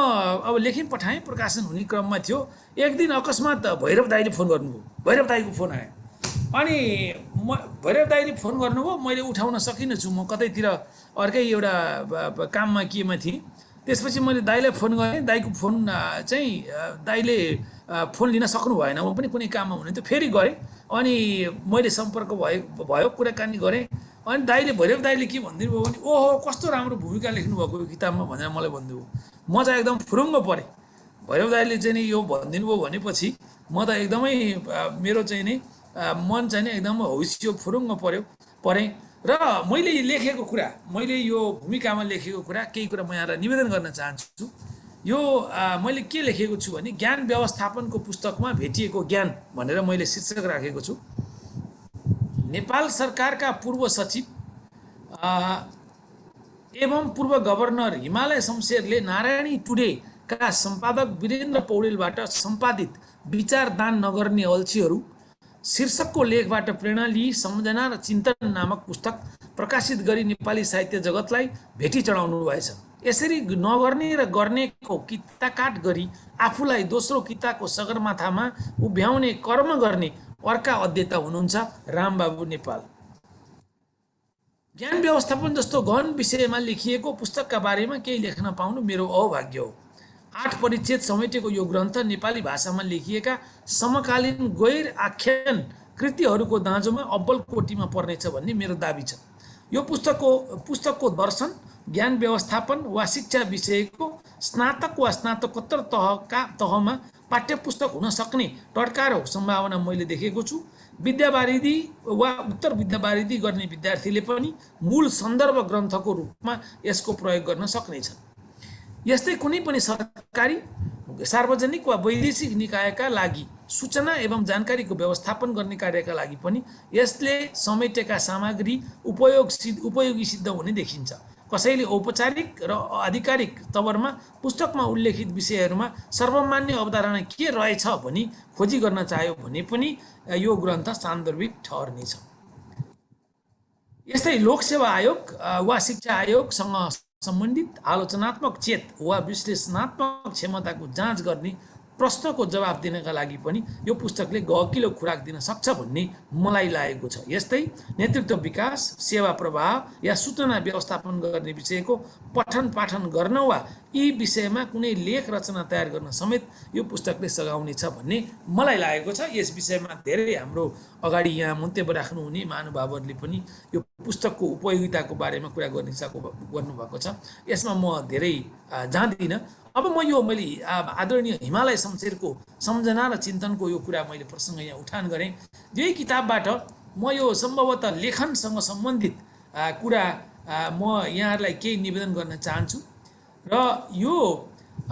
अब लेखेँ, पठाएँ, प्रकाशन हुने क्रममा थियो। एक दिन अकस्मात भैरव दाईले फोन गर्नुभयो, भैरव दाईको फोन आयो। अनि भैरव दाईले फोन गर्नुभयो, मैले उठाउन सकिनँ छु, म कतैतिर अर्कै एउटा काममा केमा थिएँ। त्यसपछि मैले दाईलाई फोन गरेँ, दाईको फोन चाहिँ दाईले फोन लिन सक्नु भएन, म पनि कुनै काममा हुनुहुन्थ्यो। फेरि गरेँ, अनि मैले सम्पर्क भयो, कुराकानी गरेँ। अनि दाईले, भैरव दाईले के भनिदिनु भयो भने, ओहो कस्तो राम्रो भूमिका लेख्नुभएको यो किताबमा भनेर मलाई भनिदियो। म चाहिँ एकदम फुरुङ्ग परेँ। भैरव दाईले चाहिँ नि यो भनिदिनु भयो भनेपछि म त एकदमै मेरो चाहिँ नि मन चाहिँ नि एकदम होइसियो, फुरुङ्ग परेँ। र मैले लेखेको कुरा, मैले यो भूमिकामा लेखेको कुरा, केही कुरा म यहाँलाई निवेदन गर्न चाहन्छु। यो मैले के लेखेको छु भने, ज्ञान व्यवस्थापनको पुस्तकमा भेटिएको ज्ञान भनेर मैले शीर्षक राखेको छु। नेपाल सरकारका पूर्व सचिव एवं पूर्व गभर्नर हिमालय शमशेरले नारायणी टुडेका सम्पादक वीरेन्द्र पौडेलबाट सम्पादित विचारदान नगर्ने अल्छीहरू शीर्षकको लेखबाट प्रेरणा लिई सम्झना र चिन्तन नामक पुस्तक प्रकाशित गरी नेपाली साहित्य जगतलाई भेटी चढाउनु भएछ। यसरी नगर्ने र गर्नेको किताकाट गरी आफूलाई दोस्रो किताको सगरमाथामा उभ्याउने कर्म गर्ने अर्का अध्येता हुनुहुन्छ रामबाबु नेपाल। ज्ञान व्यवस्थापन जस्तो गहन विषयमा लेखिएको पुस्तकका बारेमा केही लेख्न पाउनु मेरो अभाग्य हो। 8 परिच्छेद समेटेको यो ग्रन्थ नेपाली भाषामा लेखिएका समकालीन गैर आख्यान कृतिहरूको दाँजोमा अब्बल कोटीमा पर्नेछ भन्ने मेरो दाबी छ। यो पुस्तकको दर्शन, ज्ञान व्यवस्थापन वा शिक्षा विषयको स्नातक वा स्नातकोत्तर तहमा पाठ्यपुस्तक हुन सक्ने टड्कारो सम्भावना मैले देखेको छु। विद्यावारिधी वा उत्तर विद्यावारिधी गर्ने विद्यार्थीले पनि मूल सन्दर्भ ग्रन्थको रूपमा यसको प्रयोग गर्न सक्नेछन्। यस्तै कुनै पनि सरकारी, सार्वजनिक वा वैदेशिक निकायका लागि सूचना एवं जानकारीको व्यवस्थापन गर्ने कार्यका लागि पनि यसले समेटेका सामग्री उपयोगी सिद्ध हुने देखिन्छ। कसैले औपचारिक र आधिकारिक तवरमा पुस्तकमा उल्लेखित विषयहरूमा सर्वमान्य अवधारणा के रहेछ भनी खोजी गर्न चाह्यो भने पनि यो ग्रन्थ सान्दर्भिक ठहर्नेछ। यस्तै लोकसेवा आयोग वा शिक्षा आयोगसँग सम्बन्धित आलोचनात्मक चेत वा विश्लेषणात्मक क्षमताको जाँच गर्ने प्रश्नको जवाब दिनका लागि पनि यो पुस्तकले गहकिलो खुराक दिन सक्छ भन्ने मलाई लागेको छ। यस्तै नेतृत्व विकास, सेवा प्रवाह या सूचना व्यवस्थापन गर्ने विषयको पठन पाठन गर्न वा यी विषयमा कुनै लेख रचना तयार गर्न समेत यो पुस्तकले सघाउनेछ भन्ने मलाई लागेको छ। यस विषयमा धेरै हाम्रो अगाडि यहाँ मन्तव्य राख्नुहुने महानुभावहरूले पनि यो पुस्तकको उपयोगिताको बारेमा कुरा गर्नुभएको छ। यसमा म धेरै जान्दिनँ। अब मैले आदरणीय हिमालय शमशेरको सम्झना र चिन्तनको यो कुरा मैले प्रसङ्ग यहाँ उठान गरेँ। यही किताबबाट म यो सम्भवतः लेखनसँग सम्बन्धित कुरा म यहाँहरूलाई केही निवेदन गर्न चाहन्छु। र यो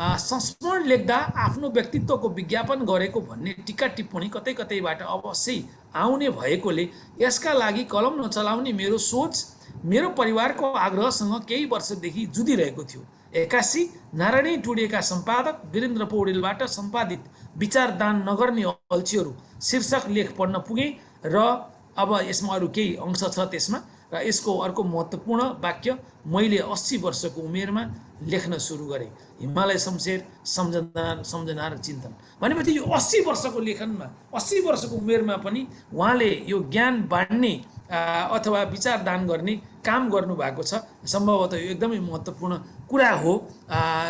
संस्मरण लेख्दा आफ्नो व्यक्तित्वको विज्ञापन गरेको भन्ने टिका टिप्पणी कतै कतैबाट अवश्य आउने भएकोले यसका लागि कलम नचलाउने मेरो सोच मेरो परिवारको आग्रहसँग केही वर्षदेखि जुधिरहेको थियो। 81 नारायणी टुडेका सम्पादक वीरेन्द्र पौडेलबाट सम्पादित विचारदान नगर्ने अल्छीहरू शीर्षक लेख पढ्न पुगेँ र अब यसमा अरू केही अंश छ त्यसमा र यसको अर्को महत्त्वपूर्ण वाक्य मैले 80 वर्षको उमेरमा लेख्न सुरु गरेँ हिमालय शमशेर सम्झना र चिन्तन भनेपछि यो 80 वर्षको लेखनमा 80 वर्षको उमेरमा पनि उहाँले यो ज्ञान बाँड्ने अथवा विचारदान गर्ने काम गर्नुभएको छ सम्भवतः यो एकदमै महत्त्वपूर्ण कुरा हो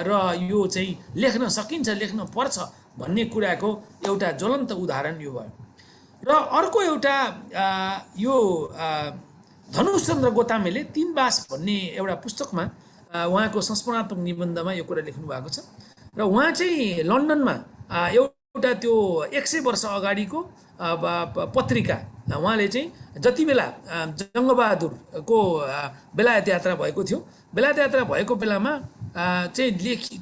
र यो चाहिँ लेख्न सकिन्छ लेख्न पर्छ भन्ने कुराको एउटा ज्वलन्त उदाहरण यो भयो र अर्को एउटा यो धनुषचन्द्र गोतामेले 3 बास भन्ने एउटा पुस्तकमा उहाँको संस्मरणात्मक निबन्धमा यो कुरा लेख्नु भएको छ र उहाँ चाहिँ लन्डनमा एउटा त्यो 100 वर्ष अगाडिको पत्रिका उहाँले चाहिँ जति बेला जङ्गबहादुरको बेलायत यात्रा भएको थियो बेलायत यात्रा भएको बेलामा चाहिँ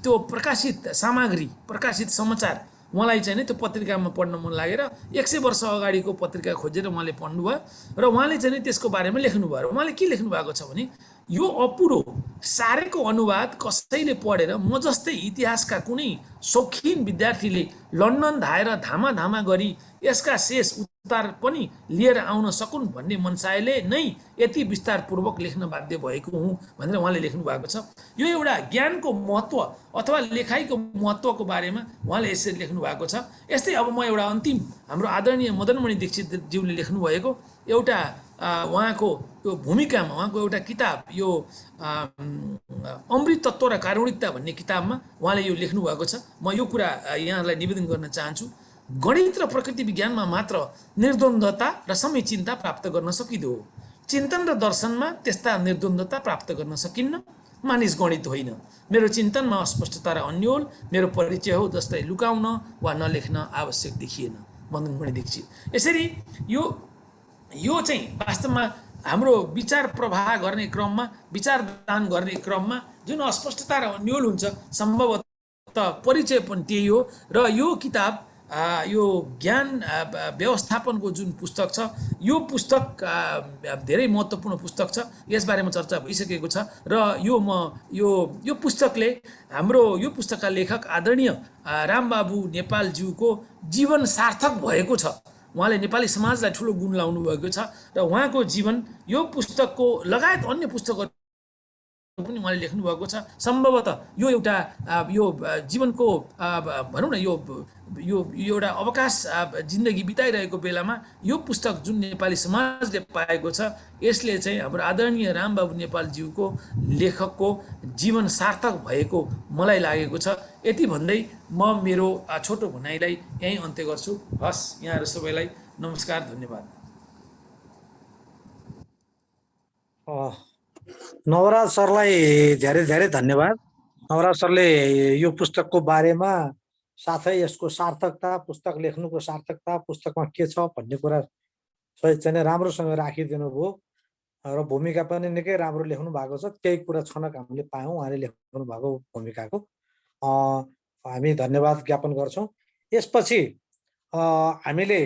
त्यो प्रकाशित सामग्री प्रकाशित समाचार उहाँलाई चाहिँ त्यो पत्रिकामा पढ्न मन लागेर 100 वर्ष अगाडिको पत्रिका खोजेर उहाँले पढ्नुभयो र उहाँले चाहिँ त्यसको बारेमा लेख्नुभयो र उहाँले के लेख्नु भएको छ भने यो अपुरो सारेको अनुवाद कसैले पढेर म जस्तै इतिहासका कुनै शौखिन विद्यार्थीले लन्डन धाएर धामा गरी यसका शेष उतार पनि लिएर आउन सकुन् भन्ने मनसायले नै यति विस्तारपूर्वक लेख्न बाध्य भएको हुँ भनेर उहाँले लेख्नु भएको छ यो एउटा ज्ञानको महत्त्व अथवा लेखाइको महत्त्वको बारेमा उहाँले यसरी लेख्नु भएको छ यस्तै अब म एउटा अन्तिम हाम्रो आदरणीय मदनमणि दीक्षितज्यूले लेख्नु भएको एउटा उहाँको यो भूमिकामा उहाँको एउटा किताब यो अमृत तत्त्व र कारुणिकता भन्ने किताबमा उहाँले यो लेख्नु भएको छ म यो कुरा यहाँलाई निवेदन गर्न चाहन्छु गणित र प्रकृति विज्ञानमा मात्र निर्द्वन्द्वता र समीचीनता प्राप्त गर्न सकिँदो हो चिन्तन र दर्शनमा त्यस्ता निर्द्वन्द्वता प्राप्त गर्न सकिन्न मानिस गणित होइन मेरो चिन्तनमा अस्पष्टता र अन्यल मेरो परिचय हो जसलाई लुकाउन वा नलेख्न आवश्यक देखिएन मदनमणि दीक्षित यसरी यो चाहिँ वास्तवमा हाम्रो विचार प्रवाह गर्ने क्रममा विचारदान गर्ने क्रममा जुन अस्पष्टता र अन्यल हुन्छ सम्भवतः परिचय पनि त्यही हो र यो किताब यो ज्ञान व्यवस्थापनको जुन पुस्तक छ यो पुस्तक धेरै महत्त्वपूर्ण पुस्तक छ यसबारेमा चर्चा भइसकेको छ र यो पुस्तकले हाम्रो यो पुस्तकका लेखक आदरणीय रामबाबु नेपालज्यूको जीवन सार्थक भएको छ उहाँले नेपाली समाजलाई ठुलो गुण लाउनु भएको छ र उहाँको जीवन यो पुस्तकको लगायत अन्य पुस्तकहरू पनि उहाँले लेख्नु भएको छ सम्भवतः यो एउटा यो जीवनको भनौँ न यो एउटा अवकाश जिन्दगी बिताइरहेको बेलामा यो पुस्तक जुन नेपाली समाजले पाएको छ यसले चाहिँ हाम्रो आदरणीय रामबाबु नेपालज्यूको लेखकको जीवन सार्थक भएको मलाई लागेको छ यति भन्दै म मेरो छोटो भनाइलाई यहीँ अन्त्य गर्छु हस् यहाँहरू सबैलाई नमस्कार धन्यवाद नवराज सरलाई धेरै धेरै धन्यवाद नवराज सरले यो पुस्तकको बारेमा साथै यसको सार्थकता पुस्तक लेख्नुको सार्थकता पुस्तकमा के छ भन्ने कुरा सहित चाहिँ राम्रोसँग राखिदिनु भयो र भूमिका पनि निकै राम्रो लेख्नु भएको छ केही कुरा छनक हामीले पायौँ उहाँले लेख्नु भएको भूमिकाको हामी धन्यवाद ज्ञापन गर्छौँ यसपछि हामीले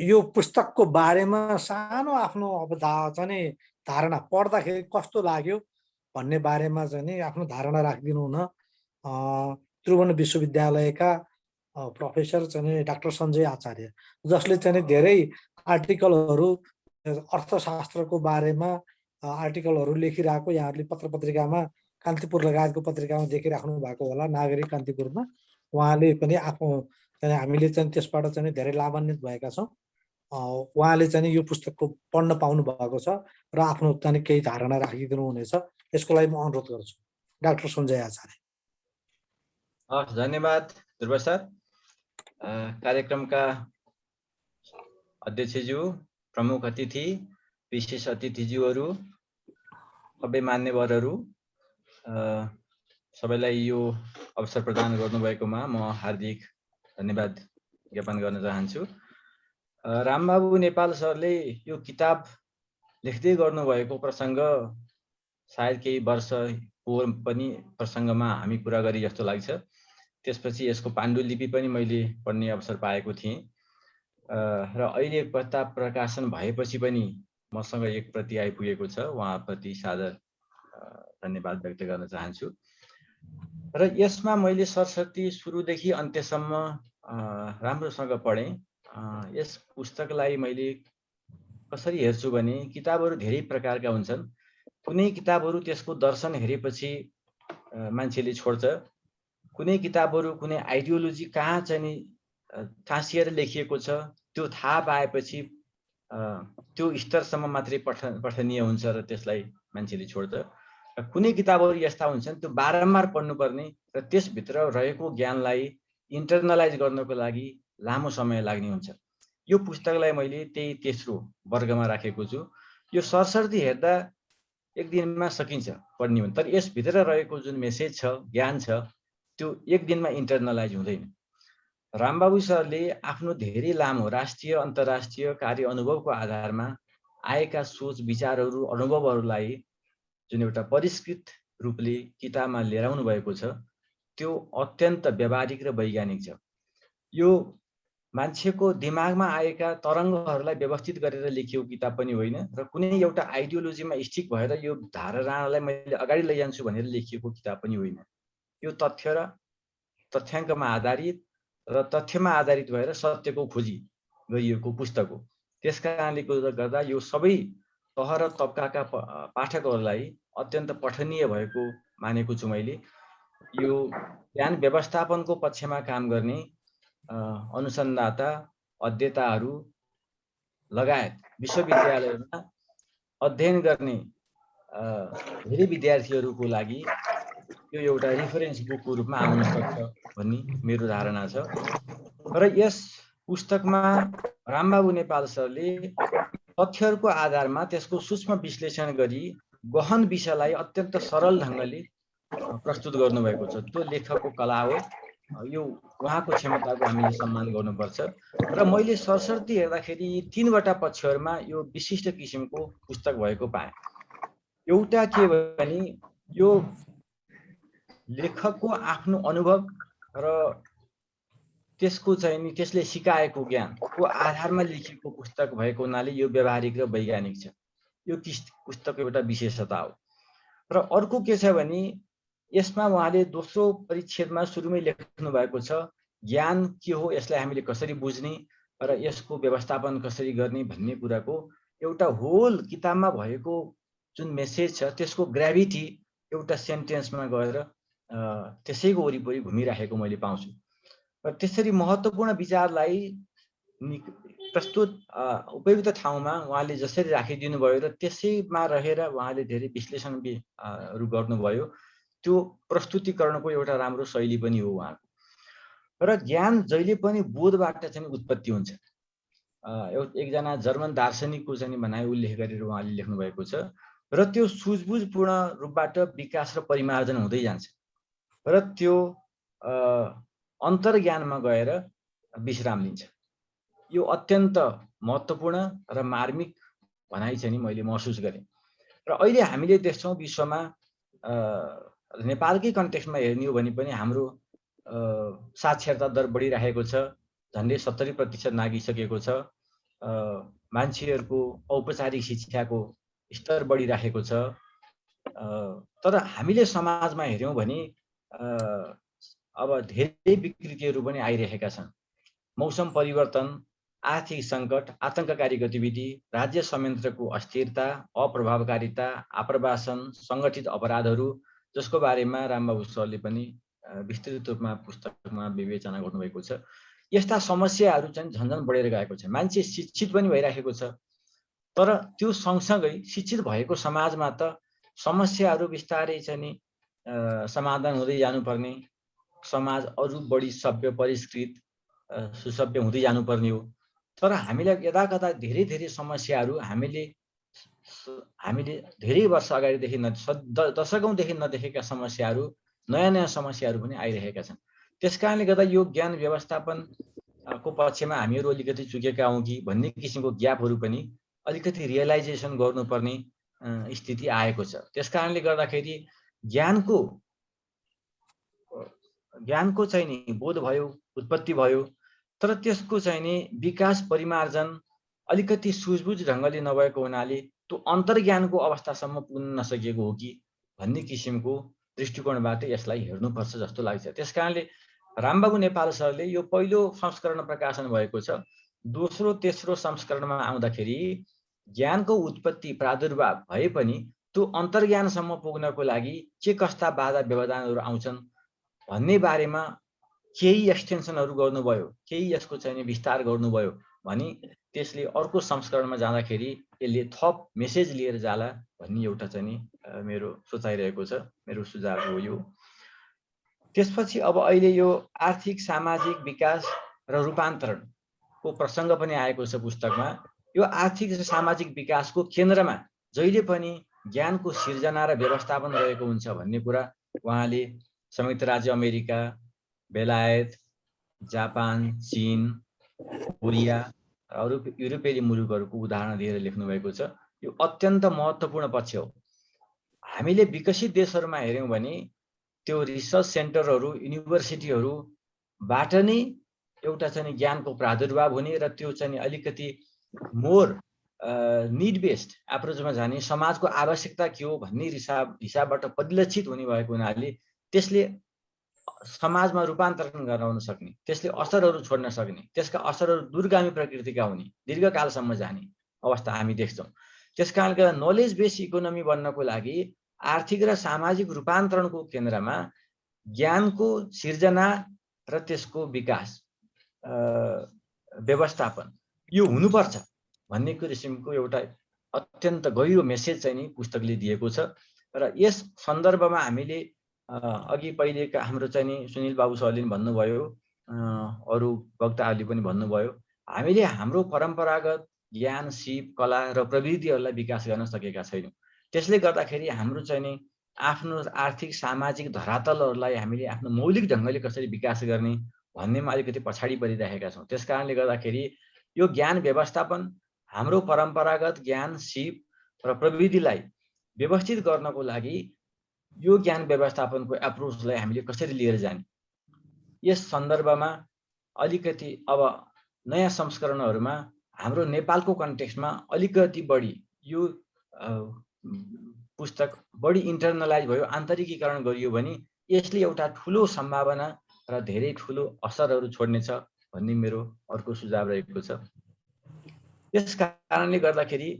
यो पुस्तकको बारेमा सानो आफ्नो चाहिँ धारणा पढ्दाखेरि कस्तो लाग्यो भन्ने बारेमा चाहिँ आफ्नो धारणा राखिदिनु हुन त्रिभुवन विश्वविद्यालयका प्रोफेसर चाहिँ डाक्टर सञ्जय आचार्य जसले चाहिँ धेरै आर्टिकलहरू अर्थशास्त्रको बारेमा आर्टिकलहरू लेखिरहेको यहाँहरूले पत्र पत्रिकामा कान्तिपुर लगायतको पत्रिकामा देखिराख्नु भएको होला नागरिक कान्तिपुरमा उहाँले पनि आफ्नो हामीले चाहिँ त्यसबाट चाहिँ धेरै लाभान्वित भएका छौँ उहाँले चाहिँ यो पुस्तकको पढ्न पाउनु भएको छ र आफ्नो चाहिँ केही धारणा राखिदिनु हुनेछ यसको लागि म अनुरोध गर्छु डाक्टर सञ्जय आचार्य धन्यवाद ध्रुव सर कार्यक्रमका अध्यक्षज्यू प्रमुख अतिथि विशेष अतिथिज्यूहरू सबै मान्यवरहरू सबैलाई यो अवसर प्रदान गर्नुभएकोमा म हार्दिक धन्यवाद ज्ञापन गर्न चाहन्छु रामबाबु नेपाल सरले यो किताब लेख्दै गर्नुभएको प्रसङ्ग सायद केही वर्ष पनि प्रसङ्गमा हामी कुरा गरे जस्तो लाग्छ त्यसपछि यसको पाण्डुलिपि पनि मैले पढ्ने अवसर पाएको थिएँ र अहिले किताब प्रकाशन भएपछि पनि मसँग एक प्रति आइपुगेको छ उहाँप्रति सादर धन्यवाद व्यक्त गर्न चाहन्छु र यसमा मैले सरस्वती सुरुदेखि अन्त्यसम्म राम्रोसँग पढेँ। यस पुस्तकलाई मैले कसरी हेर्छु भने किताबहरू धेरै प्रकारका हुन्छन्। कुनै किताबहरू त्यसको दर्शन हेरेपछि मान्छेले छोड्छ, कुनै किताबहरू कुनै आइडियोलोजी कहाँ चाहिँ नि टाँसिएर लेखिएको छ त्यो थाहा पाएपछि त्यो स्तरसम्म मात्रै पठनीय हुन्छ र त्यसलाई मान्छेले छोड्छ। कुनै किताबहरू यस्ता हुन्छन् त्यो बारम्बार पढ्नुपर्ने र त्यसभित्र रहेको ज्ञानलाई इन्टरनलाइज गर्नको लागि लामो समय लाग्ने हुन्छ। यो पुस्तकलाई मैले त्यही तेस्रो वर्गमा राखेको छु। यो सरसर्ती हेर्दा एक दिनमा सकिन्छ पढ्ने हो, तर यसभित्र रहेको जुन मेसेज छ, ज्ञान छ, त्यो एक दिनमा इन्टरनलाइज हुँदैन। रामबाबु सरले आफ्नो धेरै लामो राष्ट्रिय अन्तर्राष्ट्रिय कार्य अनुभवको आधारमा आएका सोच विचारहरू अनुभवहरूलाई जुन एउटा परिष्कृत रूपले किताबमा लिएर आउनु भएको छ त्यो अत्यन्त व्यावहारिक र वैज्ञानिक छ। यो मान्छेको दिमागमा आएका तरङ्गहरूलाई व्यवस्थित गरेर लेखिएको किताब पनि होइन र कुनै एउटा आइडियोलोजीमा स्टिक भएर यो धारणालाई मैले अगाडि लैजान्छु भनेर लेखिएको किताब पनि होइन। यो तथ्य र तथ्याङ्कमा आधारित र तथ्यमा आधारित भएर सत्यको खोजी गरिएको पुस्तक हो। त्यस कारणले गर्दा यो सबै तह र तबकाका पाठकहरूलाई अत्यन्त पठनीय भएको मानेको छु मैले। यो ज्ञान व्यवस्थापनको पक्षमा काम गर्ने अनुसन्धाता, अध्येताहरू लगायत विश्वविद्यालयमा अध्ययन गर्ने धेरै विद्यार्थीहरूको लागि यो एउटा रिफरेन्स बुकको रूपमा आउन सक्छ भन्ने मेरो धारणा छ। र यस पुस्तकमा रामबाबु नेपाल सरले तथ्यहरूको आधारमा त्यसको सूक्ष्म विश्लेषण गरी गहन विषयलाई अत्यन्त सरल ढङ्गले प्रस्तुत गर्नुभएको छ। त्यो लेखकको कला हो। यो उहाँको क्षमताको हामीले सम्मान गर्नुपर्छ। र मैले सरस्वती हेर्दाखेरि यी तीनवटा पक्षहरूमा यो विशिष्ट किसिमको पुस्तक भएको पाएँ। एउटा के भने यो लेखकको आफ्नो अनुभव र त्यसको चाहिँ नि त्यसले सिकाएको ज्ञानको आधारमा लेखिएको पुस्तक भएको हुनाले यो व्यावहारिक र वैज्ञानिक छ। यो पुस्तकको एउटा विशेषता हो। र अर्को के छ भने यसमा उहाँले दोस्रो परिच्छेदमा सुरुमै लेख्नु भएको छ ज्ञान के हो, यसलाई हामीले कसरी बुझ्ने र यसको व्यवस्थापन कसरी गर्ने भन्ने कुराको एउटा होल किताबमा भएको जुन मेसेज छ त्यसको ग्राभिटी एउटा सेन्टेन्समा गएर त्यसैको वरिपरि घुमिराखेको मैले पाउँछु। र त्यसरी महत्त्वपूर्ण विचारलाई प्रस्तुत उपयुक्त ठाउँमा उहाँले जसरी राखिदिनु भयो र त्यसैमा रहेर उहाँले धेरै विश्लेषणहरू गर्नुभयो, त्यो प्रस्तुतिकरणको एउटा राम्रो शैली पनि हो उहाँको। र ज्ञान जहिले पनि बोधबाट चाहिँ उत्पत्ति हुन्छ। एकजना जर्मन दार्शनिकको चाहिँ भनाइ उल्लेख गरेर उहाँले लेख्नु भएको छ। र त्यो सुझबुझपूर्ण रूपबाट विकास र परिमार्जन हुँदै जान्छ र त्यो अन्तर्ज्ञानमा गएर विश्राम लिन्छ। यो अत्यन्त महत्त्वपूर्ण र मार्मिक भनाइ चाहिँ मैले महसुस गरेँ। र अहिले हामीले देख्छौँ विश्वमा नेपालकै कन्टेक्स्टमा हेर्ने हो भने पनि हाम्रो साक्षरता दर बढिरहेको छ, झन्डै 70% नागिसकेको छ। मान्छेहरूको औपचारिक शिक्षाको स्तर बढिरहेको छ। तर हामीले समाजमा हेऱ्यौँ भने अब धेरै विकृतिहरू पनि आइरहेका छन्। मौसम परिवर्तन, आर्थिक सङ्कट, आतङ्ककारी गतिविधि, राज्य संयन्त्रको अस्थिरता, अप्रभावकारिता, आप्रवासन, सङ्गठित अपराधहरू, जसको बारेमा रामबाबु सरले पनि विस्तृत रूपमा पुस्तकमा विवेचना गर्नुभएको छ। यस्ता समस्याहरू चाहिँ झन्झन बढेर गएको छ। मान्छे शिक्षित पनि भइरहेको छ, तर त्यो सँगसँगै शिक्षित भएको समाजमा त समस्याहरू बिस्तारै चाहिँ नि समाधान हुँदै जानुपर्ने, समाज अरू बढी सभ्य परिष्कृत सुसभ्य हुँदै जानुपर्ने हो। तर हामीलाई यदाकदा धेरै समस्याहरू हामीले धेरै वर्ष अगाडिदेखि दशकौँदेखि नदेखेका समस्याहरू, नयाँ समस्याहरू पनि आइरहेका छन्। त्यस कारणले गर्दा यो ज्ञान व्यवस्थापनको पक्षमा हामीहरू अलिकति चुकेका हौँ कि भन्ने किसिमको ग्यापहरू पनि अलिकति रियलाइजेसन गर्नुपर्ने स्थिति आएको छ। त्यस कारणले गर्दाखेरि ज्ञानको चाहिँ नि बोध भयो, उत्पत्ति भयो, तर त्यसको चाहिँ नि विकास परिमार्जन अलिकति सुझबुझ ढङ्गले नभएको हुनाले त्यो अन्तर्ज्ञानको अवस्थासम्म पुग्न नसकेको हो कि भन्ने किसिमको दृष्टिकोणबाट यसलाई हेर्नुपर्छ जस्तो लाग्छ। त्यसकारणले रामबाबु नेपाल सरले यो पहिलो संस्करण प्रकाशन भएको छ। दोस्रो तेस्रो संस्करणमा आउँदाखेरि ज्ञानको उत्पत्ति प्रादुर्भाव भए पनि त्यो अन्तर्ज्ञानसम्म पुग्नको लागि के कस्ता बाधा व्यवधानहरू आउँछन् भन्ने बारेमा केही एक्सटेन्सनहरू गर्नुभयो, केही यसको चाहिँ विस्तार गर्नुभयो भने त्यसले अर्को संस्करणमा जाँदाखेरि यसले थप मेसेज लिएर जाला भन्ने एउटा चाहिँ मेरो सोचाइरहेको छ, मेरो सुझाव हो यो। त्यसपछि अब अहिले यो आर्थिक सामाजिक विकास र रूपान्तरणको प्रसङ्ग पनि आएको छ पुस्तकमा। यो आर्थिक र सामाजिक विकासको केन्द्रमा जहिले पनि ज्ञानको सिर्जना र व्यवस्थापन रहेको हुन्छ भन्ने कुरा उहाँले संयुक्त राज्य अमेरिका, बेलायत, जापान, चीन, कोरिया र अरू युरोपेली मुलुकहरूको उदाहरण दिएर लेख्नु भएको छ। यो अत्यन्त महत्त्वपूर्ण पक्ष हो। हामीले विकसित देशहरूमा हेऱ्यौँ भने त्यो रिसर्च सेन्टरहरू, युनिभर्सिटीहरूबाट नै एउटा चाहिँ ज्ञानको प्रादुर्भाव हुने र त्यो चाहिँ अलिकति मोर निड बेस्ड एप्रोचमा जाने, समाजको आवश्यकता के हो भन्ने हिसाबबाट परिलक्षित हुने भएको हुनाले त्यसले समाजमा रूपान्तरण गराउन सक्ने, त्यसले असरहरू छोड्न सक्ने, त्यसका असरहरू दूरगामी प्रकृतिका हुने, दीर्घकालसम्म जाने अवस्था हामी देख्छौँ। त्यसकारणले गर्दा नलेज बेस्ड इकोनोमी बन्नको लागि आर्थिक र सामाजिक रूपान्तरणको केन्द्रमा ज्ञानको सिर्जना र त्यसको विकास व्यवस्थापन यो हुनुपर्छ भन्ने किसिमको एउटा अत्यन्त गहिरो मेसेज चाहिँ नि पुस्तकले दिएको छ। र यस सन्दर्भमा हामीले अघि पहिलेका हाम्रो चाहिँ नि सुनिल बाबु सरले पनि भन्नुभयो, अरू वक्ताहरूले पनि भन्नुभयो, हामीले हाम्रो परम्परागत ज्ञान, सिप, कला र प्रविधिहरूलाई विकास गर्न सकेका छैनौँ। त्यसले गर्दाखेरि हाम्रो चाहिँ नि आफ्नो आर्थिक सामाजिक धरातलहरूलाई हामीले आफ्नो मौलिक ढङ्गले कसरी विकास गर्ने भन्नेमा अलिकति पछाडि परिरहेका छौँ। त्यस कारणले गर्दाखेरि यो ज्ञान व्यवस्थापन, हाम्रो परम्परागत ज्ञान, सिप र प्रविधिलाई व्यवस्थित गर्नको लागि यो ज्ञान व्यवस्थापनको एप्रोचलाई हामीले कसरी लिएर जाने, यस सन्दर्भमा अलिकति अब नयाँ संस्करणहरूमा हाम्रो नेपालको कन्टेक्स्टमा अलिकति बढी यो पुस्तक बढी इन्टरनलाइज भयो, आन्तरिकीकरण गरियो भने यसले एउटा ठुलो सम्भावना र धेरै ठुलो असरहरू छोड्नेछ भन्ने मेरो अर्को सुझाव रहेको छ। यस कारणले गर्दाखेरि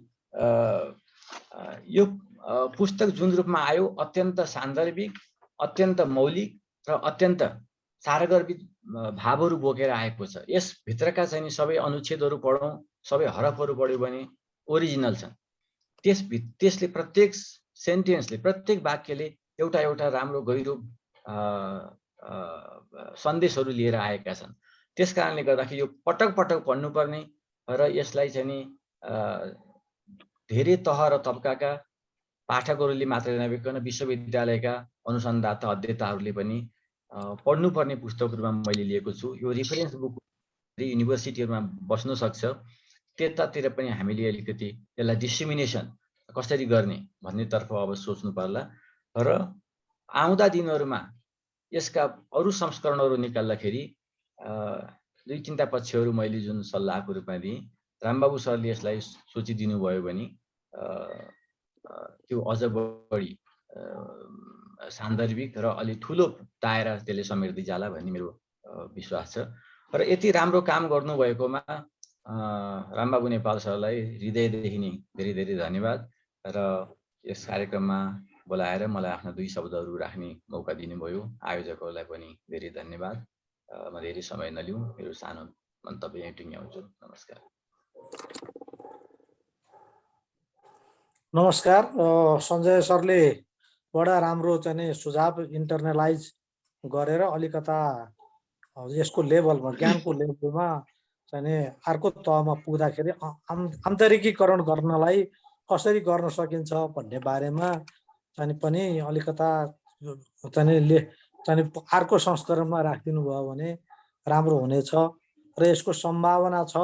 यो पुस्तक जुन रूपमा आयो अत्यन्त सान्दर्भिक, अत्यन्त मौलिक र अत्यन्त सारगर्भित भावहरू बोकेर आएको छ। यसभित्रका चाहिँ सबै अनुच्छेदहरू पढौँ, सबै हरफहरू पढ्यो भने ओरिजिनल छन्। त्यसले प्रत्येक सेन्टेन्सले, प्रत्येक वाक्यले एउटा एउटा राम्रो गहिरो सन्देशहरू लिएर आएका छन्। त्यस कारणले गर्दाखेरि यो पटक पटक पढ्नुपर्ने र यसलाई चाहिँ नि धेरै तह र तबकाका पाठकहरूले मात्रै नभइकन विश्वविद्यालयका अनुसन्धाता अध्येताहरूले पनि पढ्नुपर्ने पुस्तकको रूपमा मैले लिएको छु। यो रेफरेन्स बुक युनिभर्सिटीहरूमा बस्न सक्छ, त्यतातिर पनि हामीले अलिकति यसलाई डिसेमिनेसन कसरी गर्ने भन्नेतर्फ अब सोच्नु पर्ला। र आउँदा दिनहरूमा यसका अरू संस्करणहरू निकाल्दाखेरि दुई तिनवटा पक्षहरू मैले जुन सल्लाहको रूपमा दिएँ, रामबाबु सरले यसलाई सोचिदिनु भयो भने त्यो अझ बढी सान्दर्भिक र अलि ठुलो दायरा त्यसले समेट्दै जाला भन्ने मेरो विश्वास छ। र यति राम्रो काम गर्नुभएकोमा रामबाबु नेपाल सरलाई हृदयदेखि नै धेरै धेरै धन्यवाद। र यस कार्यक्रममा बोलाएर मलाई आफ्ना दुई शब्दहरू राख्ने मौका दिनुभयो। आयोजकहरूलाई पनि धेरै धन्यवाद। म धेरै समय नलिउँ, मेरो सानो मन्तव्य यहीँ टुङ्ग्याउँछु। नमस्कार। नमस्कार। सञ्जय सरले बडा राम्रो चाहिँ सुझाव इन्टरनलाइज गरेर अलिकता यसको लेभलमा, ज्ञानको लेभलमा चाहिँ अर्को तहमा पुग्दाखेरि आन्तरिकीकरण गर्नलाई कसरी गर्न सकिन्छ भन्ने बारेमा चाहिँ पनि अलिकता चाहिँ अर्को संस्करणमा राखिदिनु भयो भने राम्रो हुनेछ। र यसको सम्भावना छ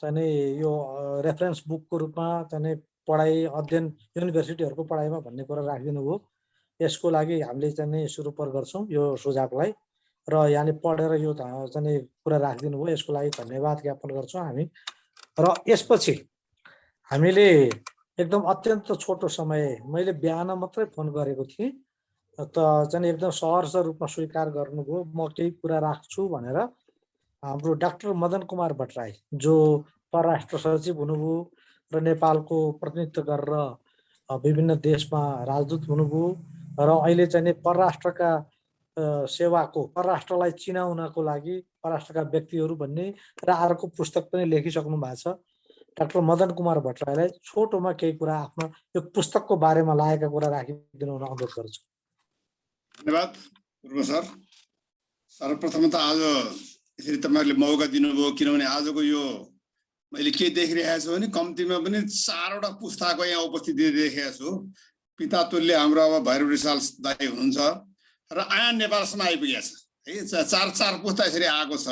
चाहिँ यो रेफरेन्स बुकको रूपमा चाहिँ पढाइ, अध्ययन, युनिभर्सिटीहरूको पढाइमा भन्ने कुरा राखिदिनु भयो। यसको लागि हामीले चाहिँ सुरुपर गर्छौँ यो सुझावलाई। र यहाँले पढेर यो चाहिँ कुरा राखिदिनु भयो, यसको लागि धन्यवाद ज्ञापन गर्छौँ हामी। र यसपछि हामीले एकदम अत्यन्त छोटो समय, मैले बिहान मात्रै फोन गरेको थिएँ चाहिँ एकदम सहर्ष रूपमा स्वीकार गर्नुभयो। म केही कुरा राख्छु भनेर हाम्रो डाक्टर मदन कुमार भट्टराई जो परराष्ट्र सचिव हुनुभयो र नेपालको प्रतिनिधित्व गरेर विभिन्न देशमा राजदूत हुनुभयो र अहिले चाहिँ परराष्ट्रका सेवाको परराष्ट्रलाई चिनाउनको लागि परराष्ट्रका व्यक्तिहरू भन्ने र अर्को पुस्तक पनि लेखिसक्नु भएको छ। डाक्टर मदन कुमार भट्टराईलाई छोटोमा केही कुरा आफ्नो यो पुस्तकको बारेमा लागेका कुरा राखिदिनु हुन अनुरोध गर्छु। धन्यवाद पूर्व सर। सर्वप्रथम त आज यसरी तपाईँहरूले मौका दिनुभयो, किनभने आजको यो मैले के देखिरहेको छु भने कम्तीमा पनि 4वटा पुस्ताको यहाँ उपस्थिति देखिरहेको छु। पिता तुल्य हाम्रो अब भैरव रिसाल दाइ हुनुहुन्छ र आया नेपालसम्म आइपुगेको छ है। 4 पुस्ता यसरी आएको छ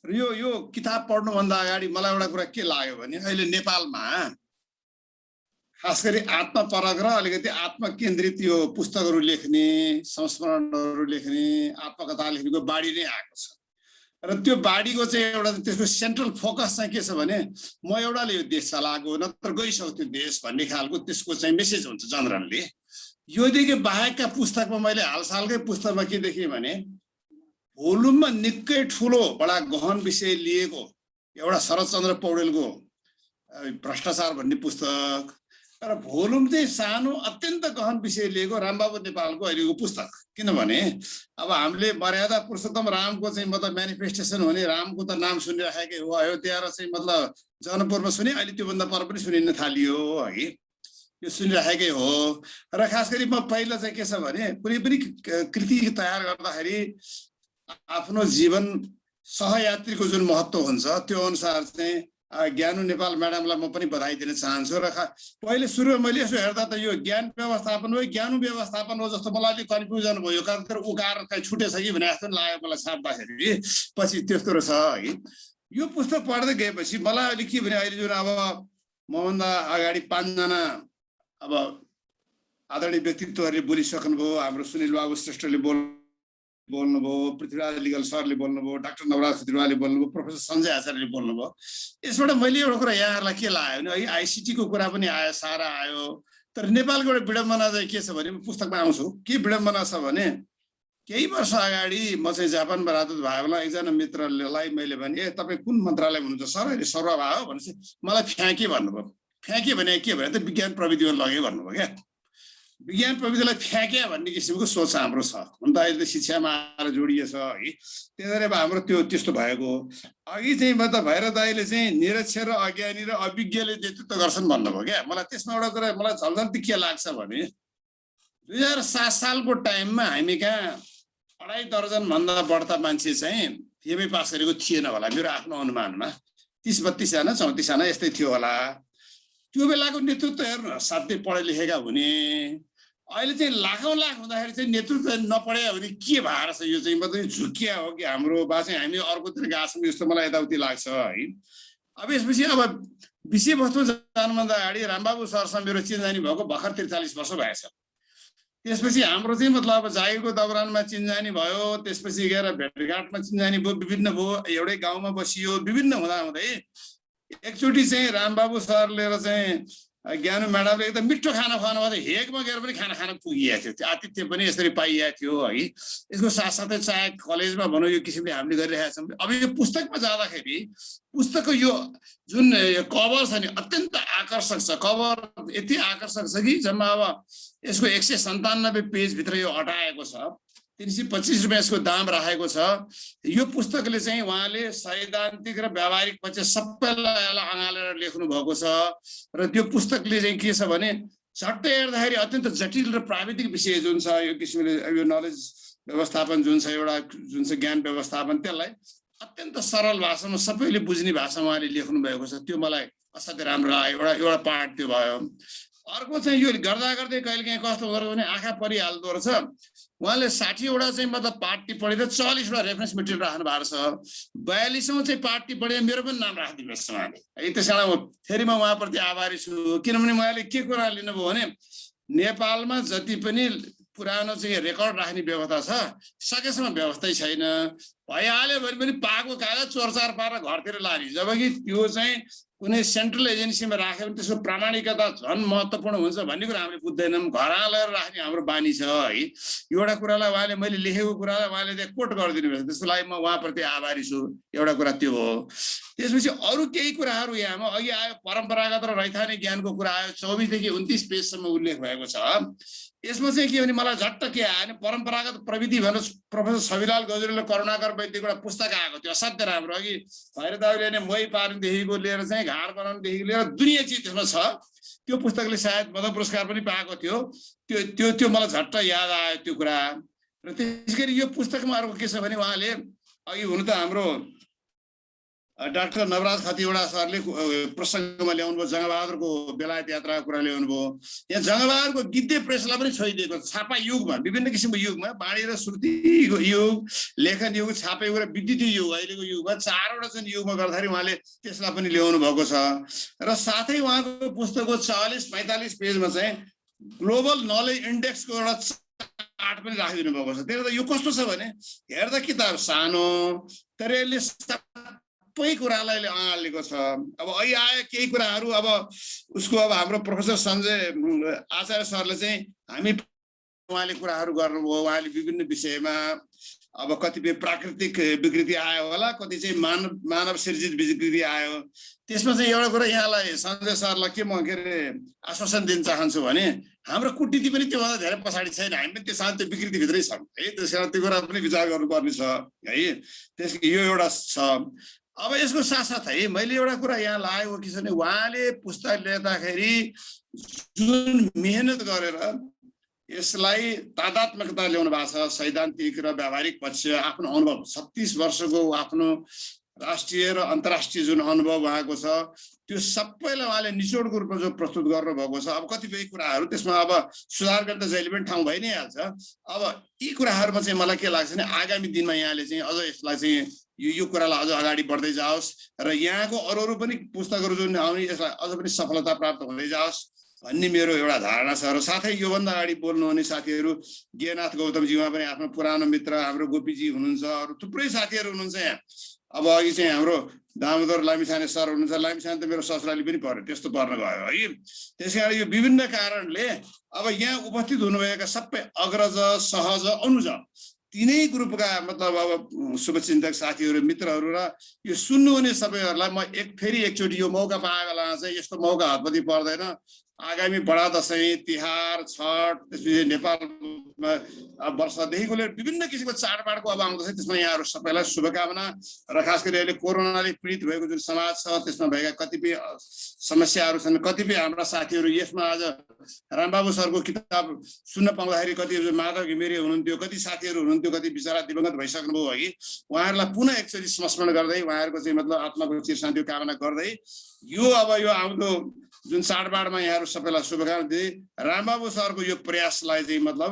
र यो किताब पढ्नुभन्दा अगाडि मलाई एउटा कुरा के लाग्यो भने अहिले नेपालमा खास गरी आत्मपरक र अलिकति आत्मकेन्द्रित यो पुस्तकहरू लेख्ने, संस्मरणहरू लेख्ने, आत्मकथा लेख्नेको बाढी नै आएको छ र त्यो बाढीको चाहिँ एउटा त्यसको सेन्ट्रल फोकस चाहिँ के छ भने म एउटाले यो देश चलाएको नत्र गइसक्यो त्यो देश भन्ने खालको त्यसको चाहिँ मेसेज हुन्छ जनरलले। योदेखि बाहेकका पुस्तकमा मैले हालसालकै पुस्तकमा के देखेँ भने भोल्युममा निकै ठुलो बडा गहन विषय लिएको एउटा शरदचन्द्र पौडेलको भ्रष्टाचार भन्ने पुस्तक र भोल्युम चाहिँ सानो अत्यन्त गहन विषय लिएको रामबाबु नेपालको अहिलेको पुस्तक। किनभने अब हामीले मर्यादा पुरुषोत्तम रामको चाहिँ मतलब म्यानिफेस्टेसन हुने रामको त नाम सुनिराखेकै हो, अयोध्या र चाहिँ मतलब जनकपुरमा सुने, अहिले त्योभन्दा पर पनि सुनिन थालियो है, यो सुनिराखेकै हो। र खास गरी म पहिला चाहिँ के छ भने कुनै पनि कृति तयार गर्दाखेरि आफ्नो जीवन सहयात्रीको जुन महत्त्व हुन्छ त्यो अनुसार चाहिँ ज्ञानु नेपाल म्याडमलाई म पनि बधाई दिन चाहन्छु। र पहिले सुरुमा मैले यसो हेर्दा त यो ज्ञान व्यवस्थापन हो ज्ञानु व्यवस्थापन हो जस्तो मलाई अलिक कन्फ्युजन भयो, कारण उकार कहीँ छुटेछ कि भने जस्तो लाग्यो मलाई छाप्दाखेरि। पछि त्यस्तो रहेछ है। यो पुस्तक पढ्दै गएपछि मलाई अहिले के भने अहिले जुन अब मभन्दा अगाडि 5 जना अब आदरणीय व्यक्तित्वहरूले बोलिसक्नुभयो। हाम्रो सुनिल बाबु श्रेष्ठले बोल्नुभयो, पृथ्वीराज लिगल सरले बोल्नुभयो, डाक्टर नवराज खत्रीवालले बोल्नुभयो, प्रोफेसर सञ्जय आचार्यले बोल्नुभयो। यसबाट मैले एउटा कुरा यहाँहरूलाई के लाग्यो भने है आइसिटीको कुरा पनि आयो, सारा आयो। तर नेपालको एउटा विडम्बना चाहिँ के छ भने पुस्तकमा आउँछु के विडम्बना छ भने केही वर्ष अगाडि म चाहिँ जापानमा राजदूत भयो बेला एकजना मित्रलाई मैले भने ए तपाईँ कुन मन्त्रालय हुनुहुन्छ सर, अहिले सर्वभा हो भनेपछि मलाई फ्याँके भन्नुभयो। फ्याँके भने के भने त विज्ञान प्रविधिमा लग्यो भन्नुभयो क्या। विज्ञान प्रविधिलाई फ्याँक्या भन्ने किसिमको सोच हाम्रो छ। हुन त अहिले त शिक्षामा आएर जोडिएछ है, त्यही भएर हाम्रो त्यो त्यस्तो भएको। अघि चाहिँ म त भैरव दाइले चाहिँ निरक्षर र अज्ञानी र अभिज्ञले नेतृत्व गर्छन् भन्नुभयो क्या। मलाई त्यसमा एउटा कुरा मलाई झल्झल्ती के लाग्छ भने 2007 सालको टाइममा हामी कहाँ 2.5 दर्जनभन्दा बढ्ता मान्छे चाहिँ एमए पास गरेको थिएन होला मेरो आफ्नो अनुमानमा। 30-32 जना 34 जना यस्तै थियो होला। त्यो बेलाको नेतृत्व हेर्नु साथै पढे लेखेका हुने, अहिले चाहिँ लाखौँ लाख हुँदाखेरि चाहिँ नेतृत्व नपढे भने के भएर छ? यो चाहिँ मतलब झुकिया हो कि हाम्रो बा चाहिँ हामी अर्कोतिर गएको छौँ जस्तो मलाई यताउति लाग्छ है। अब यसपछि अब विषयवस्तु जानुभन्दा अगाडि रामबाबु सरसँग मेरो चिनजानी भएको भर्खर 43 वर्ष भएछ। त्यसपछि हाम्रो चाहिँ मतलब अब जागिरको दौरानमा चिनजानी भयो, त्यसपछि गएर भेटघाटमा चिनजानी भयो, विभिन्न भयो, एउटै गाउँमा बसियो, विभिन्न हुँदै एकचोटि चाहिँ रामबाबु सरले र चाहिँ ज्ञानु म्याडमले एकदम मिठो खाना खुवाउनु भयो। हेकमा गएर पनि खाना खान पुगिएको थियो, त्यो आतिथ्य पनि यसरी पाइएको थियो है। यसको साथसाथै चाहे कलेजमा भनौँ यो किसिमले हामीले गरिरहेका छौँ। अब यो पुस्तकमा जाँदाखेरि पुस्तकको यो जुन कभर छ नि अत्यन्त आकर्षक छ। कभर यति आकर्षक छ कि जम्मा अब यसको 197 पेजभित्र यो अटाएको छ। 325 रुपियाँ यसको दाम राखेको छ। यो पुस्तकले चाहिँ उहाँले सैद्धान्तिक र व्यावहारिक पक्ष सबैलाई अँगालेर लेख्नु भएको छ। र त्यो पुस्तकले चाहिँ के छ भने झट्टै हेर्दाखेरि अत्यन्त जटिल र प्राविधिक विषय जुन छ यो किसिमले यो नलेज व्यवस्थापन जुन छ एउटा जुन छ ज्ञान व्यवस्थापन त्यसलाई अत्यन्त सरल भाषामा सबैले बुझ्ने भाषामा उहाँले लेख्नु भएको छ। त्यो मलाई असाध्यै राम्रो लाग्यो। एउटा पार्ट त्यो भयो। अर्को चाहिँ यो गर्दा गर्दै कहिलेकाहीँ कस्तो गर्यो भने आँखा परिहाल्दो रहेछ। उहाँले 60वटा चाहिँ मतलब पाठ टिप्पणी र 40वटा रेफरेन्स मेटेरियल राख्नु भएको छ। 42औं चाहिँ पाठ टिप्पणी मेरो पनि नाम राखिदिनुहोस् उहाँले है। त्यस कारण फेरि म उहाँप्रति आभारी छु, किनभने उहाँले के कुरा लिनुभयो भने नेपालमा जति पनि पुरानो चाहिँ रेकर्ड राख्ने व्यवस्था छ सकेसम्म व्यवस्थै छैन। भइहाल्यो भने पनि पाएको कागज चोरचार पारेर घरतिर लाने, जबकि त्यो चाहिँ कुनै सेन्ट्रल एजेन्सीमा राख्यो भने त्यसको प्रामाणिकता झन् महत्त्वपूर्ण हुन्छ भन्ने कुरा हामीले बुझ्दैनौँ। घरमा लगेर राख्ने हाम्रो बानी छ है। एउटा कुरालाई उहाँले मैले लेखेको कुरालाई उहाँले चाहिँ कोट गरिदिनु भएको छ, त्यसको लागि म उहाँप्रति आभारी छु। एउटा कुरा त्यो हो। त्यसपछि अरू केही कुराहरू यहाँमा अघि आयो, परम्परागत र रैथाने ज्ञानको कुरा आयो, 24 देखि 29 पेजसम्म उल्लेख भएको छ। यसमा चाहिँ के भने मलाई झट्ट के आयो भने परम्परागत प्रविधि भनेर प्रोफेसर छविलाल गजुरेले करुणाकर वैद्यको एउटा पुस्तक आएको थियो, असाध्य राम्रो। अघि भैरदावले नै मोही पार्नुदेखिको लिएर चाहिँ घार बनाउनुदेखि लिएर दुनियाँ चिज त्यसमा छ। त्यो पुस्तकले सायद मदन पुरस्कार पनि पाएको थियो। त्यो मलाई झट्ट याद आयो त्यो कुरा। र त्यसै गरी यो पुस्तकमा अर्को के छ भने उहाँले अघि हुनु त हाम्रो डाक्टर नवराज खतिवडा सरले प्रसङ्गमा ल्याउनु भयो, जङ्गबहादुरको बेलायत यात्राको कुरा ल्याउनु भयो। यहाँ जङ्गबहादुरको गिद्धे प्रेसलाई पनि छोइदिएको छ, छापा युगमा, विभिन्न किसिमको युगमा, बाणी र श्रुतिको युग, लेखन युग, छापा युग र विद्युतीय युग, अहिलेको युगमा 4वटा चाहिँ युगमा गर्दाखेरि उहाँले त्यसलाई पनि ल्याउनु भएको छ। र साथै उहाँको पुस्तकको 44-45 पेजमा चाहिँ ग्लोबल नलेज इन्डेक्सको एउटा चार्ट पनि राखिदिनु भएको छ। त्यसले त यो कस्तो छ भने हेर्दा किताब सानो तर यसले सबै कुरालाई अँगालेको छ। अब अहिले आए केही कुराहरू, अब उसको अब हाम्रो प्रोफेसर सञ्जय आचार्य सरले चाहिँ हामी उहाँले कुराहरू गर्नुभयो। उहाँले विभिन्न विषयमा अब कतिपय प्राकृतिक विकृति आयो होला, कति चाहिँ मानव सिर्जित विकृति आयो। त्यसमा चाहिँ एउटा कुरा यहाँलाई सञ्जय सरलाई के म के अरे आश्वासन दिन चाहन्छु भने हाम्रो कुटनीति पनि त्योभन्दा धेरै पछाडि छैन, हामी पनि त्यो सानो त्यो विकृतिभित्रै छौँ है। त्यस कारण त्यो कुरा पनि विचार गर्नुपर्ने छ है। यो एउटा छ। अब यसको साथसाथै मैले एउटा कुरा यहाँ लागेको के छ भने उहाँले पुस्तक लेख्दाखेरि जुन मेहनत गरेर यसलाई तादात्मकता ल्याउनु भएको छ, सैद्धान्तिक र व्यावहारिक पक्ष, आफ्नो अनुभव 36 वर्षको आफ्नो राष्ट्रिय र अन्तर्राष्ट्रिय जुन अनुभव भएको छ, त्यो सबैलाई उहाँले निचोडको रूपमा जो प्रस्तुत गर्नुभएको छ। अब कतिपय कुराहरू त्यसमा अब सुधार गर्न त जहिले पनि ठाउँ भइ नै हाल्छ। अब यी कुराहरूमा चाहिँ मलाई के लाग्छ भने आगामी दिनमा यहाँले चाहिँ अझ यसलाई चाहिँ यो कुरालाई अझ अगाडि बढ्दै जाओस् र यहाँको अरू पनि पुस्तकहरू जुन आउने यसलाई अझ पनि सफलता प्राप्त हुँदै जाओस् भन्ने मेरो एउटा धारणा छ। र साथै योभन्दा अगाडि बोल्नुहुने साथीहरू गेनाथ गौतमजी, उहाँ पनि आफ्नो पुरानो मित्र, हाम्रो गोपीजी हुनुहुन्छ, अरू थुप्रै साथीहरू हुनुहुन्छ यहाँ। अब अघि चाहिँ हाम्रो दामोदर लामिछाने सर हुनुहुन्छ, लामिछाने त मेरो ससुराली पनि पर्यो, त्यस्तो पर्न गयो है। त्यसै कारण यो विभिन्न कारणले अब यहाँ उपस्थित हुनुभएका सबै अग्रज, सहज, अनुज तिनै ग्रुपका मतलब अब शुभचिन्तक साथीहरू, मित्रहरू र यो सुन्नुहुने सबैहरूलाई म फेरि एकचोटि यो मौका पाएको बेलामा चाहिँ यस्तो मौका हातपति पर्दैन। आगामी बडा दसैँ, तिहार, छठ, त्यसपछि नेपालमा वर्षदेखिको लिएर विभिन्न किसिमको चाडबाडको अब आउँदछ। त्यसमा यहाँहरू सबैलाई शुभकामना र खास गरी अहिले कोरोनाले पीडित भएको जुन समाज छ त्यसमा भएका कतिपय समस्याहरू छन्। कतिपय हाम्रा साथीहरू यसमा आज रामबाबु सरको किताब सुन्न पाउँदाखेरि कति माधव घिमिरे हुनुहुन्थ्यो, कति साथीहरू हुनुहुन्थ्यो, कति बिचरा दिवंगत भइसक्नुभयो है। उहाँहरूलाई पुनः एकचोटि स्मरण गर्दै उहाँहरूको चाहिँ मतलब आत्माको चिर शान्तिको कामना गर्दै यो अब यो आउँदो जुन चाडबाडमा यहाँहरू सबैलाई शुभकामना दिँदै रामबाबु सरको यो प्रयासलाई चाहिँ मतलब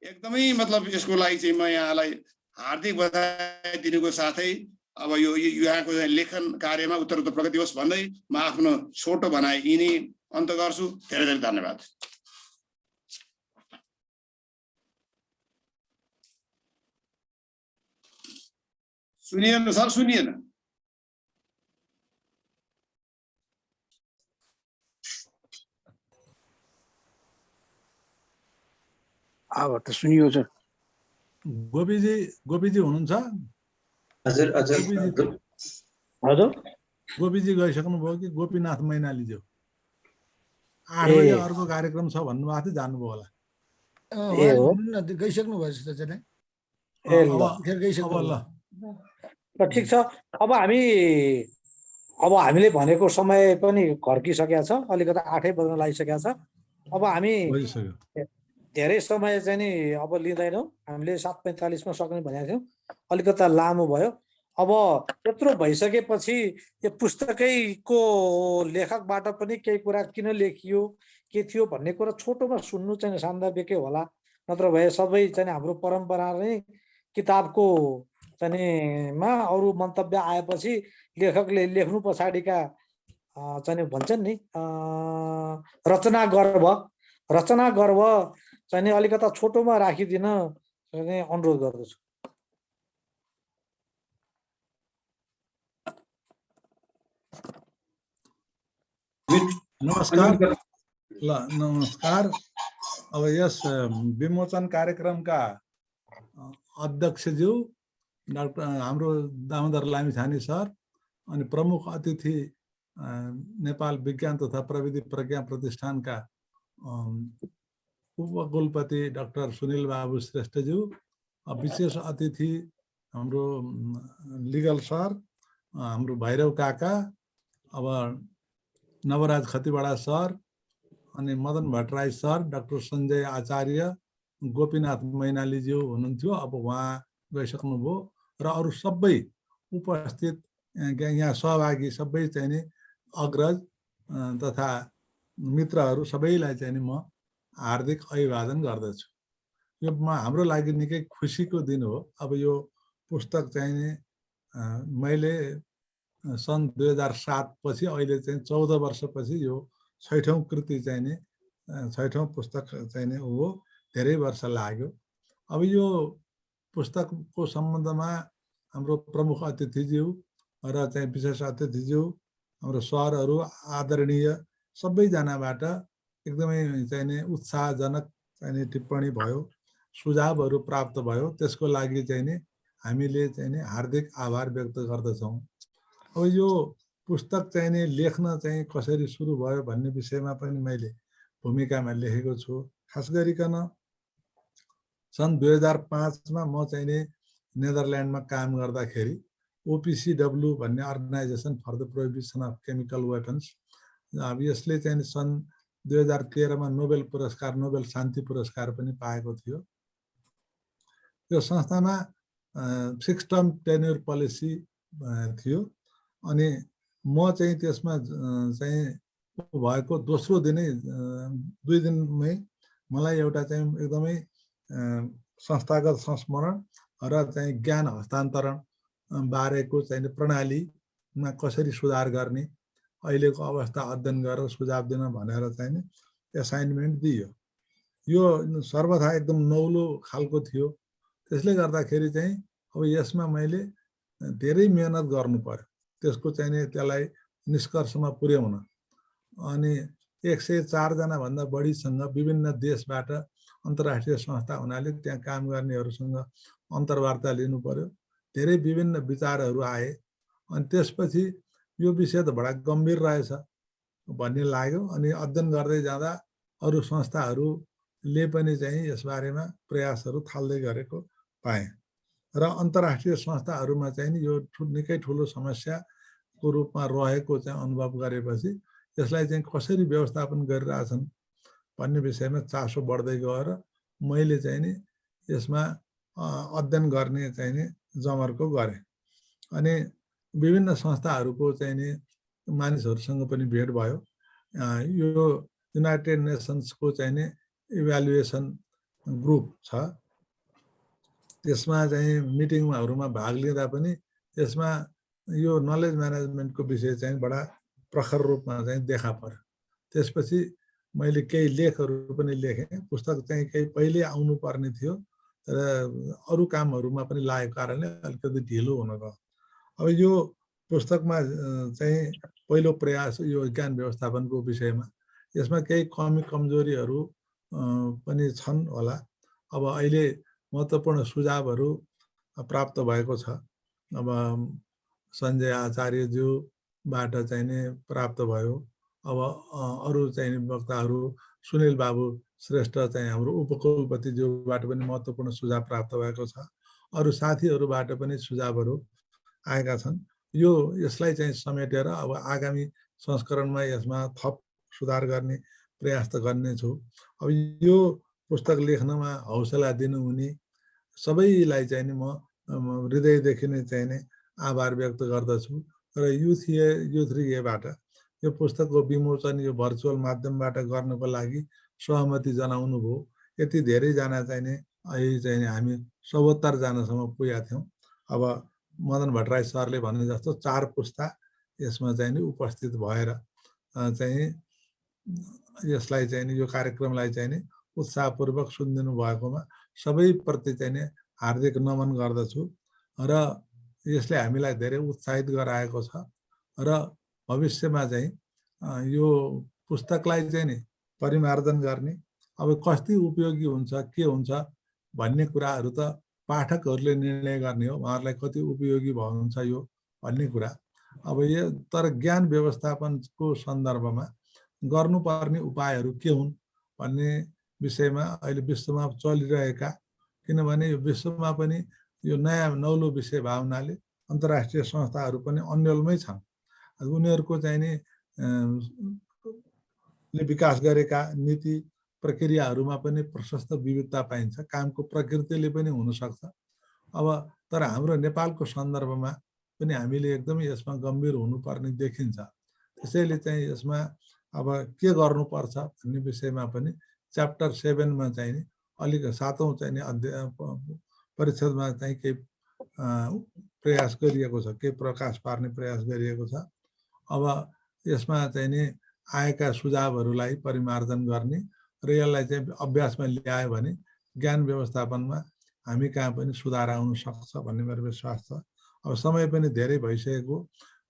एकदमै मतलब यसको लागि चाहिँ म यहाँलाई हार्दिक बधाई दिनुको साथै अब यो यहाँको लेखन कार्यमा उत्तरोत्तर प्रगति होस् भन्दै म आफ्नो छोटो भनाइ यिनी अन्त गर्छु। धेरै धेरै धन्यवाद। सुनिएन सर? सुनिएन? अब त सुनियो सर। गोपीजी हुनुहुन्छ? हजुर हजुर हजुर गोपीजी गइसक्नु भयो कि गोपीनाथ मैनालीज्यू? 8 बजे अर्को कार्यक्रम छ भन्नुभएको थियो, जानुभयो होला। गइसक्नु भयो जस्तो चाहिँ। ल ठिक छ। अब हामीले भनेको समय पनि घर्किसकेको छ, अलिकति 8 बज्न लागिसकेको छ। अब हामी धेरै समय चाहिँ नि अब लिँदैनौँ, हामीले 7:45 मा सक्ने भनेको थियौँ, अलिकति लामो भयो। अब त्यत्रो भइसकेपछि यो पुस्तकैको लेखकबाट पनि केही कुरा किन लेखियो, के थियो भन्ने कुरा छोटोमा सुन्नु चाहिँ सान्दर्भिकै होला। नत्र भए सबै चाहिँ हाम्रो परम्परा नै किताबको चाहिँ मा अरू मन्तव्य आएपछि लेखकले लेख्नु पछाडिका चाहिँ भन्छन् नि रचना गर्व चाहिँ अलिकता छोटोमा राखिदिन अनुरोध गर्दछु। नमस्कार ल नमस्कार। अब यस विमोचन कार्यक्रमका अध्यक्षज्यू डाक्टर हाम्रो दामोदर लामिछाने सर अनि प्रमुख अतिथि नेपाल विज्ञान तथा प्रविधि प्रज्ञा प्रतिष्ठानका उपकुलपति डाक्टर सुनिल बाबु श्रेष्ठज्यू, विशेष अतिथि हाम्रो लिगल सर हाम्रो भैरव काका, अब नवराज खतिवडा सर अनि मदन भट्टराई सर, डाक्टर सञ्जय आचार्य, गोपीनाथ मैनालीज्यू हुनुहुन्थ्यो, अब उहाँ गइसक्नुभयो र अरू सबै उपस्थित यहाँ सहभागी सबै चाहिँ नि अग्रज तथा मित्रहरू सबैलाई चाहिँ नि म हार्दिक अभिवादन गर्दछु। यो हाम्रो लागि निकै खुसीको दिन हो। अब यो पुस्तक चाहिँ नि मैले सन् 2007 पछि अहिले चाहिँ 14 वर्षपछि यो 6औं कृति चाहिँ नि 6औं पुस्तक चाहिँ नि हो, धेरै वर्ष लाग्यो। अब यो पुस्तकको सम्बन्धमा हाम्रो प्रमुख अतिथिज्यू र चाहिँ विशेष अतिथिज्यू हाम्रो सरहरू आदरणीय सबैजनाबाट एकदमै चाहिँ नि उत्साहजनक चाहिँ नि टिप्पणी भयो, सुझावहरू प्राप्त भयो। त्यसको लागि चाहिँ नि हामीले चाहिँ नि हार्दिक आभार व्यक्त गर्दछौँ। अब यो पुस्तक चाहिँ नि लेख्न चाहिँ कसरी सुरु भयो भन्ने विषयमा पनि मैले भूमिकामा लेखेको छु। खास गरिकन सन् 2005 मा म चाहिँ नि नेदरल्यान्डमा काम गर्दाखेरि OPCW भन्ने organisation for the prohibition of chemical weapons, अब यसले चाहिँ सन् 2013 मा नोबेल पुरस्कार, नोबेल शान्ति पुरस्कार पनि पाएको थियो। यो संस्थामा 6 टर्म टेन्युर पोलिसी थियो अनि म चाहिँ त्यसमा चाहिँ भएको दोस्रो दिनै 2 दिनमै मलाई एउटा चाहिँ एकदमै संस्थागत संस्मरण र चाहिँ ज्ञान हस्तान्तरण बारेको चाहिँ प्रणालीमा कसरी सुधार गर्ने, अहिलेको अवस्था अध्ययन गरेर सुझाव दिन भनेर चाहिँ एसाइनमेन्ट दियो। यो सर्वथा एकदम नौलो खालको थियो। त्यसले गर्दाखेरि चाहिँ अब यसमा मैले धेरै मेहनत गर्नु पर्यो त्यसको चाहिँ त्यसलाई निष्कर्षमा पुर्याउन। अनि 104 जना भन्दा बढीसँग विभिन्न देशबाट अन्तर्राष्ट्रिय संस्था हुनाले त्यहाँ काम गर्नेहरूसँग अन्तर्वार्ता लिनु पर्यो। धेरै विभिन्न विचारहरू आए अनि त्यसपछि यो विषय त बडा गम्भीर रहेछ भन्ने लाग्यो। अनि अध्ययन गर्दै जाँदा अरू संस्थाहरूले पनि चाहिँ यसबारेमा प्रयासहरू थाल्दै गरेको पाएँ र अन्तर्राष्ट्रिय संस्थाहरूमा चाहिँ यो निकै ठुलो समस्याको रूपमा रहेको चाहिँ अनुभव गरेपछि यसलाई चाहिँ कसरी व्यवस्थापन गरिरहेछन् भन्ने विषयमा चासो बढ्दै गएर मैले चाहिँ नि यसमा अध्ययन गर्ने चाहिँ नि जमर्को गरेँ। अनि विभिन्न संस्थाहरूको चाहिँ नि मानिसहरूसँग पनि भेट भयो। यो युनाइटेड नेसन्सको चाहिँ नि इभ्यालुएसन ग्रुप छ, त्यसमा चाहिँ मिटिङहरूमा भाग लिँदा पनि यसमा यो नलेज म्यानेजमेन्टको विषय चाहिँ बडा प्रखर रूपमा चाहिँ देखा पर्यो। त्यसपछि मैले केही लेखहरू पनि लेखेँ। पुस्तक चाहिँ केही पहिले आउनु पर्ने थियो तर अरू कामहरूमा पनि लागेको कारणले अलिकति ढिलो हुन गयो। अब यो पुस्तकमा चाहिँ पहिलो प्रयास यो ज्ञान व्यवस्थापनको विषयमा, यसमा केही कमी कमजोरीहरू पनि छन् होला। अब अहिले महत्त्वपूर्ण सुझावहरू प्राप्त भएको छ। अब सञ्जय आचार्यज्यूबाट चाहिँ नि प्राप्त भयो। अब अरू चाहिँ वक्ताहरू सुनिल बाबु श्रेष्ठ चाहिँ हाम्रो उपकुलपतिज्यूबाट पनि महत्त्वपूर्ण सुझाव प्राप्त भएको छ। अरू साथीहरूबाट पनि सुझावहरू आएका छन्। यसलाई चाहिँ समेटेर अब आगामी संस्करणमा यसमा थप सुधार गर्ने प्रयास त गर्नेछु। अब यो पुस्तक लेख्नमा हौसला दिनुहुने सबैलाई चाहिँ नि म हृदयदेखि नै चाहिँ नि आभार व्यक्त गर्दछु। र युथ3एबाट यो पुस्तकको विमोचन यो भर्चुअल माध्यमबाट गर्नको लागि सहमति जनाउनु भयो। यति धेरैजना चाहिँ नि अहिले चाहिँ हामी 74 जनासम्म पुगेका थियौँ। अब मदन भट्टराई सरले भने जस्तो 4 पुस्ता यसमा चाहिँ नि उपस्थित भएर चाहिँ यसलाई चाहिँ नि यो कार्यक्रमलाई चाहिँ नि उत्साहपूर्वक सुनिदिनु भएकोमा सबैप्रति चाहिँ नि हार्दिक नमन गर्दछु। र यसले हामीलाई धेरै उत्साहित गराएको छ र भविष्यमा चाहिँ यो पुस्तकलाई चाहिँ नि परिमार्जन गर्ने, अब कति उपयोगी हुन्छ के हुन्छ भन्ने कुराहरू त पाठकहरूले निर्णय गर्ने हो, उहाँहरूलाई कति उपयोगी हुन्छ यो भन्ने कुरा। अब यो तर ज्ञान व्यवस्थापनको सन्दर्भमा गर्नुपर्ने उपायहरू के हुन् भन्ने विषयमा अहिले विश्वमा चलिरहेका, किनभने यो विश्वमा पनि यो नयाँ नौलो विषय भए हुनाले अन्तर्राष्ट्रिय संस्थाहरू पनि अन्यलमै छन्। उनीहरूको चाहिँ नि विकास गरेका नीति प्रक्रियाहरूमा पनि प्रशस्त विविधता पाइन्छ, कामको प्रकृतिले पनि हुनसक्छ। अब तर हाम्रो नेपालको सन्दर्भमा पनि हामीले एकदमै यसमा गम्भीर हुनुपर्ने देखिन्छ। त्यसैले चाहिँ यसमा अब के गर्नुपर्छ भन्ने विषयमा पनि च्याप्टर 7 मा चाहिँ नि अलिक 7औं चाहिँ नि परिषदमा चाहिँ केही प्रयास गरिएको छ, केही प्रकाश पार्ने प्रयास गरिएको छ। अब यसमा चाहिँ नि आएका सुझावहरूलाई परिमार्जन गर्ने र यसलाई चाहिँ अभ्यासमा ल्यायो भने ज्ञान व्यवस्थापनमा हामी कहाँ पनि सुधार आउन सक्छ भन्ने मेरो विश्वास छ। अब समय पनि धेरै भइसकेको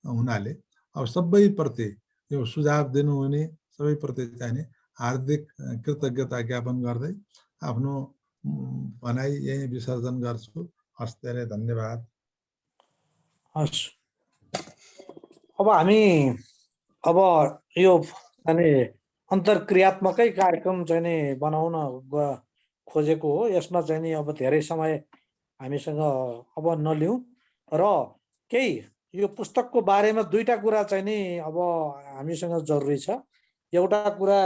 हुनाले अब सबैप्रति यो सुझाव दिनुहुने सबैप्रति चाहिँ हार्दिक कृतज्ञता ज्ञापन गर्दै आफ्नो भनाइ यही विसर्जन गर्छु। हस्, धेरै धन्यवाद। हस्, अब हामी अब यो अनि अन्तर्क्रियात्मकै कार्यक्रम चाहिँ नि बनाउन खोजेको हो। यसमा चाहिँ नि अब धेरै समय हामीसँग अब नलिउँ र केही यो पुस्तकको बारेमा दुईटा कुरा चाहिँ नि अब हामीसँग जरुरी छ। एउटा कुरा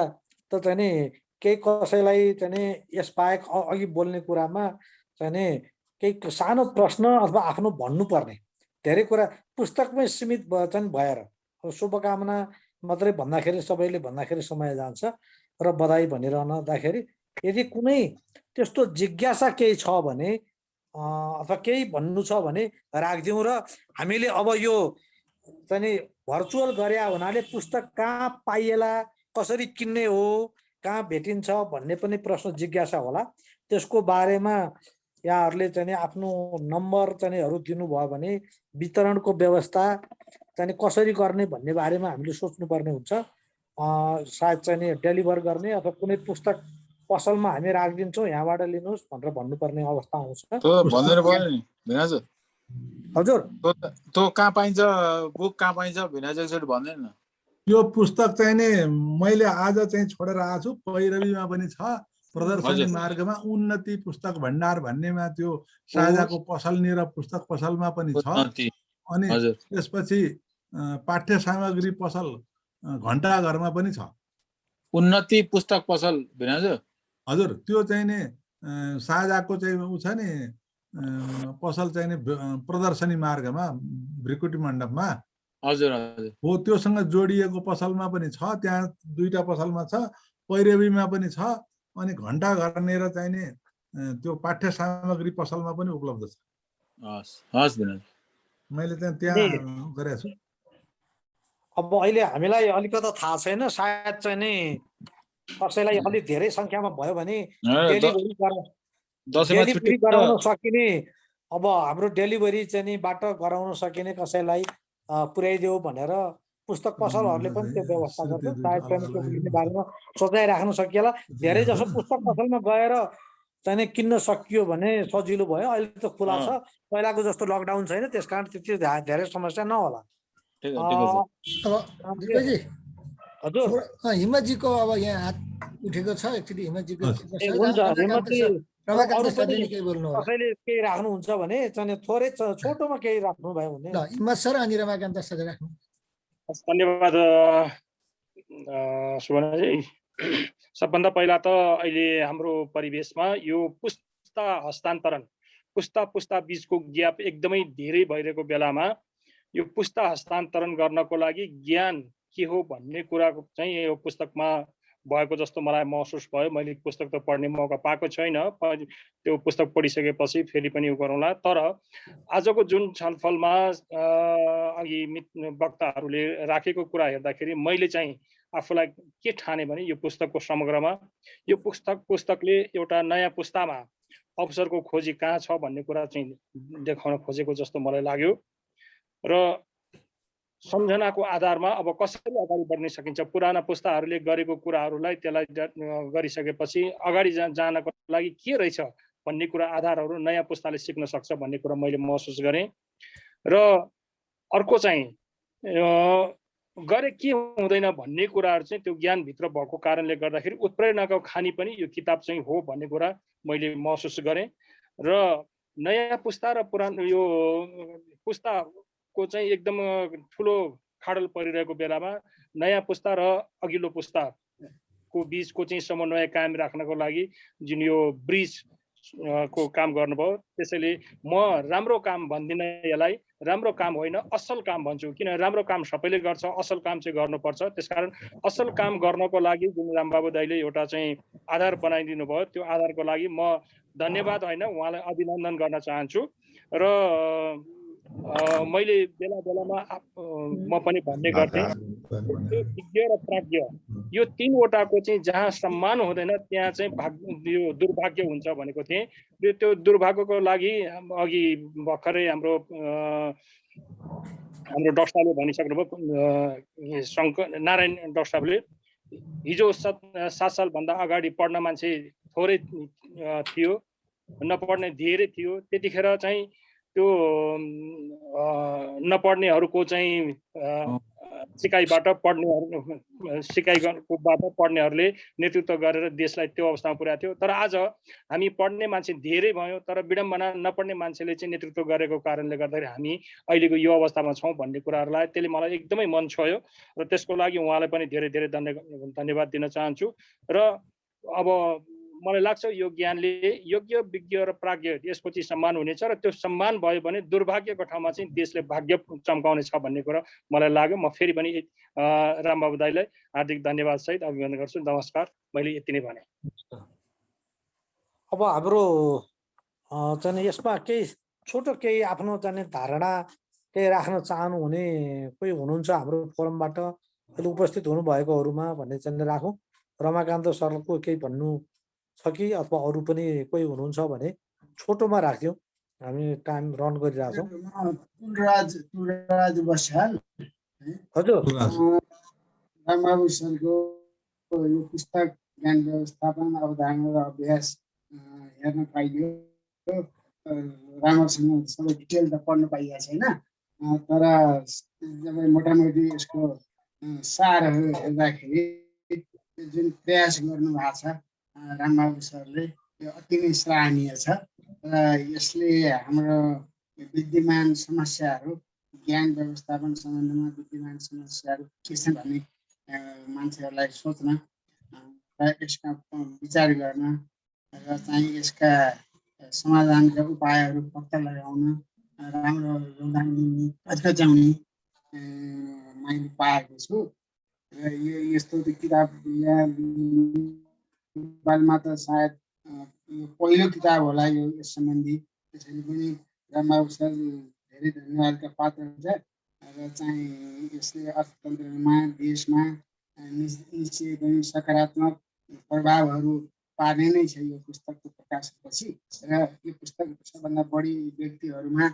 त चाहिँ नि केही कसैलाई चाहिँ नि यसबाहेक अघि बोल्ने कुरामा चाहिँ नि केही सानो प्रश्न अथवा आफ्नो भन्नुपर्ने धेरै कुरा पुस्तकमै सीमित चाहिँ भएर शुभकामना मात्रै भन्दाखेरि सबैले भन्दाखेरि समय जान्छ र बधाई भनिरहँदाखेरि यदि कुनै त्यस्तो जिज्ञासा केही छ भने अथवा केही भन्नु छ भने राखिदिउँ र हामीले अब यो चाहिँ नि भर्चुअल गरे हुनाले पुस्तक कहाँ पाइएला, कसरी किन्ने हो, कहाँ भेटिन्छ भन्ने पनि प्रश्न जिज्ञासा होला। त्यसको बारेमा यहाँहरूले चाहिँ आफ्नो नम्बर चाहिँहरू दिनुभयो भने वितरणको व्यवस्था चाहिँ कसरी गर्ने भन्ने बारेमा हामीले सोच्नुपर्ने हुन्छ। सायद चाहिँ डेलिभर गर्ने अथवा कुनै पुस्तक पसलमा हामी राखिदिन्छौँ यहाँबाट लिनुहोस् भनेर भन्नुपर्ने अवस्था आउँछ। भनेर भयो नि भिनाज हजुर, त्यो कहाँ पाइन्छ, बुक कहाँ पाइन्छ भिनाज एकचोटि भन्दैन न। यो पुस्तक चाहिँ नि मैले आज चाहिँ छोडेर आएको छु, पैरवीमा पनि छ, प्रदर्शनी मार्गमा उन्नति पुस्तक भण्डार भन्नेमा त्यो साझाको पसलनी र पुस्तक पसलमा पनि छ। अनि त्यसपछि पाठ्य सामग्री पसल घण्टाघरमा पनि छ। उन्नति पुस्तक पसल भिनाज हजुर, त्यो चाहिँ नि साझाको चाहिँ उ छ नि पसल चाहिँ नि प्रदर्शनी मार्गमा भ्रिकुटी मण्डपमा। हजुर हजुर, हो त्योसँग जोडिएको पसलमा पनि छ, त्यहाँ दुईटा पसलमा छ, पैरवीमा पनि छ, अनि घण्टाघर नेर चाहिँ नि त्यो पाठ्य सामग्री पसलमा पनि उपलब्ध छ। हस् हस् भिनाज, मैले त्यहाँ गरेको छु। अब अहिले हामीलाई अलिकति थाहा छैन, सायद चाहिँ नि कसैलाई अलिक धेरै संख्यामा भयो भने डेलिभरी गराउन सकिने, अब हाम्रो डेलिभरी चाहिँ नि बाट गराउन सकिने कसैलाई पुर्याइदेऊ भनेर पुस्तक पसलहरूले पनि त्यो व्यवस्था गर्छ। सायद चाहिँ त्यो लिने बारेमा सोचाइराख्न सकिएला। धेरै जसो पुस्तक पसलमा गएर चाहिँ किन्न सकियो भने सजिलो भयो। अहिले त खुला छ, पहिलाको जस्तो लकडाउन छैन, त्यसकारण त्यति धेरै समस्या नहोला। अब दिपकजी, हजुर हिम्मतजीको अब यहाँ हात उठेको छ, एकचोटि हिम्मतजीको कसैले केही राख्नुहुन्छ भने चाहिँ थोरै छोटोमा केही राख्नु भयो भने ल हिम्मत सर अनि रमाकान्त सर राख्नु। धन्यवाद सुवर्णजी। सबभन्दा पहिला त अहिले हाम्रो परिवेशमा यो पुस्ता पुस्ता बीचको ग्याप एकदमै धेरै भइरहेको बेलामा यो पुस्ता हस्तान्तरण गर्नको लागि ज्ञान के हो भन्ने कुराको चाहिँ यो पुस्तकमा भएको जस्तो मलाई महसुस भयो। मैले पुस्तक त पढ्ने मौका पाएको छैन, त्यो पुस्तक पढिसकेपछि फेरि पनि गरौँला। तर आजको जुन छलफलमा अघि वक्ताहरूले राखेको कुरा हेर्दाखेरि मैले चाहिँ आफूलाई के ठाने भने यो पुस्तकको समग्रमा यो पुस्तकले एउटा नयाँ पुस्तामा अवसरको खोजी कहाँ छ भन्ने कुरा चाहिँ देखाउन खोजेको जस्तो मलाई लाग्यो। र सम्झनाको आधारमा अब कसरी अगाडि बढ्न सकिन्छ, पुराना पुस्ताहरूले गरेको कुराहरूलाई त्यसलाई गरिसकेपछि अगाडि जानको लागि के रहेछ भन्ने कुरा आधारहरू नयाँ पुस्ताले सिक्न सक्छ भन्ने कुरा मैले महसुस गरेँ। र अर्को चाहिँ गरे के हुँदैन भन्ने कुराहरू चाहिँ त्यो ज्ञानभित्र भएको कारणले गर्दाखेरि उत्प्रेरणाको खानी पनि यो किताब चाहिँ हो भन्ने कुरा मैले महसुस गरेँ। र नयाँ पुस्ता र पुरानो यो पुस्ताको चाहिँ एकदम ठुलो खाडल परिरहेको बेलामा नयाँ पुस्ता र अघिल्लो पुस्ताको बिचको चाहिँ समन्वय कायम राख्नको लागि जुन यो ब्रिज को काम गर्नुभयो, त्यसैले म राम्रो काम भन्दिनँ, यसलाई राम्रो काम होइन असल काम भन्छु, किन राम्रो काम सबैले गर्छ, असल काम चाहिँ गर्नुपर्छ। त्यसकारण असल काम गर्नको लागि जुन रामबाबु दाइले एउटा चाहिँ आधार बनाइदिनु भयो, त्यो आधारको लागि म धन्यवाद होइन उहाँलाई अभिनन्दन गर्न चाहन्छु। र मैले बेला बेलामा म पनि भन्ने गर्थेँ विज्ञ र प्राज्ञ यो तीनवटाको चाहिँ जहाँ सम्मान हुँदैन त्यहाँ चाहिँ यो दुर्भाग्य हुन्छ भनेको थिएँ। त्यो दुर्भाग्यको लागि अघि भर्खरै हाम्रो डाक्टर साहबले भनिसक्नुभयो, शङ्कर नारायण डाक्टर साहबले हिजो 7 सालभन्दा अगाडि पढ्न मान्छे थोरै थियो, नपढ्ने धेरै थियो। त्यतिखेर चाहिँ त्यो नपढ्नेहरूको चाहिँ सिकाइबाट पढ्नेहरूले नेतृत्व गरेर देशलाई त्यो अवस्थामा पुर्याएको थियो। तर आज हामी पढ्ने मान्छे धेरै भयो, तर विडम्बना नपढ्ने मान्छेले चाहिँ नेतृत्व गरेको कारणले गर्दाखेरि हामी अहिलेको यो अवस्थामा छौँ भन्ने कुराहरूलाई त्यसले मलाई एकदमै मन छोयो र त्यसको लागि उहाँलाई पनि धेरै धेरै धन्यवाद दिन चाहन्छु। र अब मलाई लाग्छ यो ज्ञानले योग्य विज्ञ र प्राज्ञ यसपछि सम्मान हुनेछ र त्यो सम्मान भयो भने दुर्भाग्यको ठाउँमा चाहिँ देशले भाग्य चम्काउने छ भन्ने कुरा मलाई लाग्यो। म फेरि पनि रामबाबु दाइलाई हार्दिक धन्यवाद सहित अभिनन्दन गर्छु। नमस्कार, मैले यति नै भने। अब हाम्रो चाहिँ यसमा केही छोटो केही आफ्नो चाहिँ धारणा केही राख्न चाहनुहुने कोही हुनुहुन्छ हाम्रो फोरमबाट अहिले उपस्थित हुनुभएकोहरूमा भन्ने चाहिँ राखौँ। रमाकान्त सरको केही भन्नु छ कि अथवा अरू पनि कोही हुनुहुन्छ भने छोटोमा राख्यौँ, हामी टाइम रन गरिरहेछौँ। तुलराज बस्याल हजुर, रामबाबु सरको यो पुस्तक ज्ञान व्यवस्थापन अवधारणा र अभ्यास हेर्न पाइयो। राम्रोसँग सबै डिटेल त पढ्न पाइएको छैन, तर जब मोटामोटी यसको सारहरू हेर्दाखेरि जुन प्रयास गर्नु भएको छ रामबाबु सरले यो अति नै सराहनीय छ। र यसले हाम्रो विद्यमान समस्याहरू ज्ञान व्यवस्थापन सम्बन्धमा विद्यमान समस्याहरू के छन् भन्ने मान्छेहरूलाई सोच्न र यसका विचार गर्न र चाहिँ यसका समाधानका उपायहरू पत्ता लगाउन राम्रो योगदान दिने अत्याउने मैले पाएको छु। र यो यस्तो किताब नेपालमा त सायद यो पहिलो किताब होला यो यस सम्बन्धी। त्यसैले पनि रामबाबु सर धेरै धन्यवादका पात्र हुन्छ। र चाहिँ यसले अर्थतन्त्रमा देशमा निश्चय पनि सकारात्मक प्रभावहरू पार्ने नै छ यो पुस्तकको प्रकाशनपछि। र यो पुस्तक सबभन्दा बढी व्यक्तिहरूमा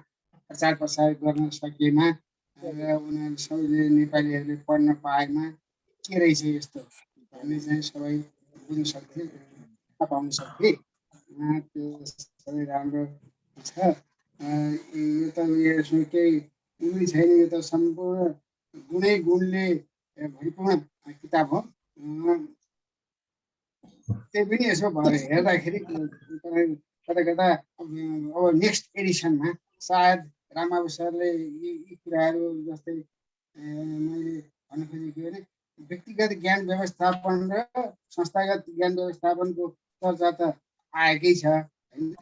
प्रचार प्रसार गर्न सकिएमा र उनीहरू सबैले नेपालीहरूले पढ्न पाएमा के रहेछ यस्तो भन्ने चाहिँ सबै बुझ्न सक्थे, पाउन सक्थे। त्यो सबै राम्रो छ। यो त यसमा केही उनी छैन, यो त सम्पूर्ण गुणै गुणले भरिपूर्ण किताब हो। त्यही पनि यसो भएर हेर्दाखेरि कता कता अब नेक्स्ट एडिसनमा सायद रामबाबु सरले यी कुराहरू जस्तै मैले भन्न खोजेको भने व्यक्तिगत ज्ञान व्यवस्थापन र संस्थागत ज्ञान व्यवस्थापनको चर्चा त आएकै छ होइन,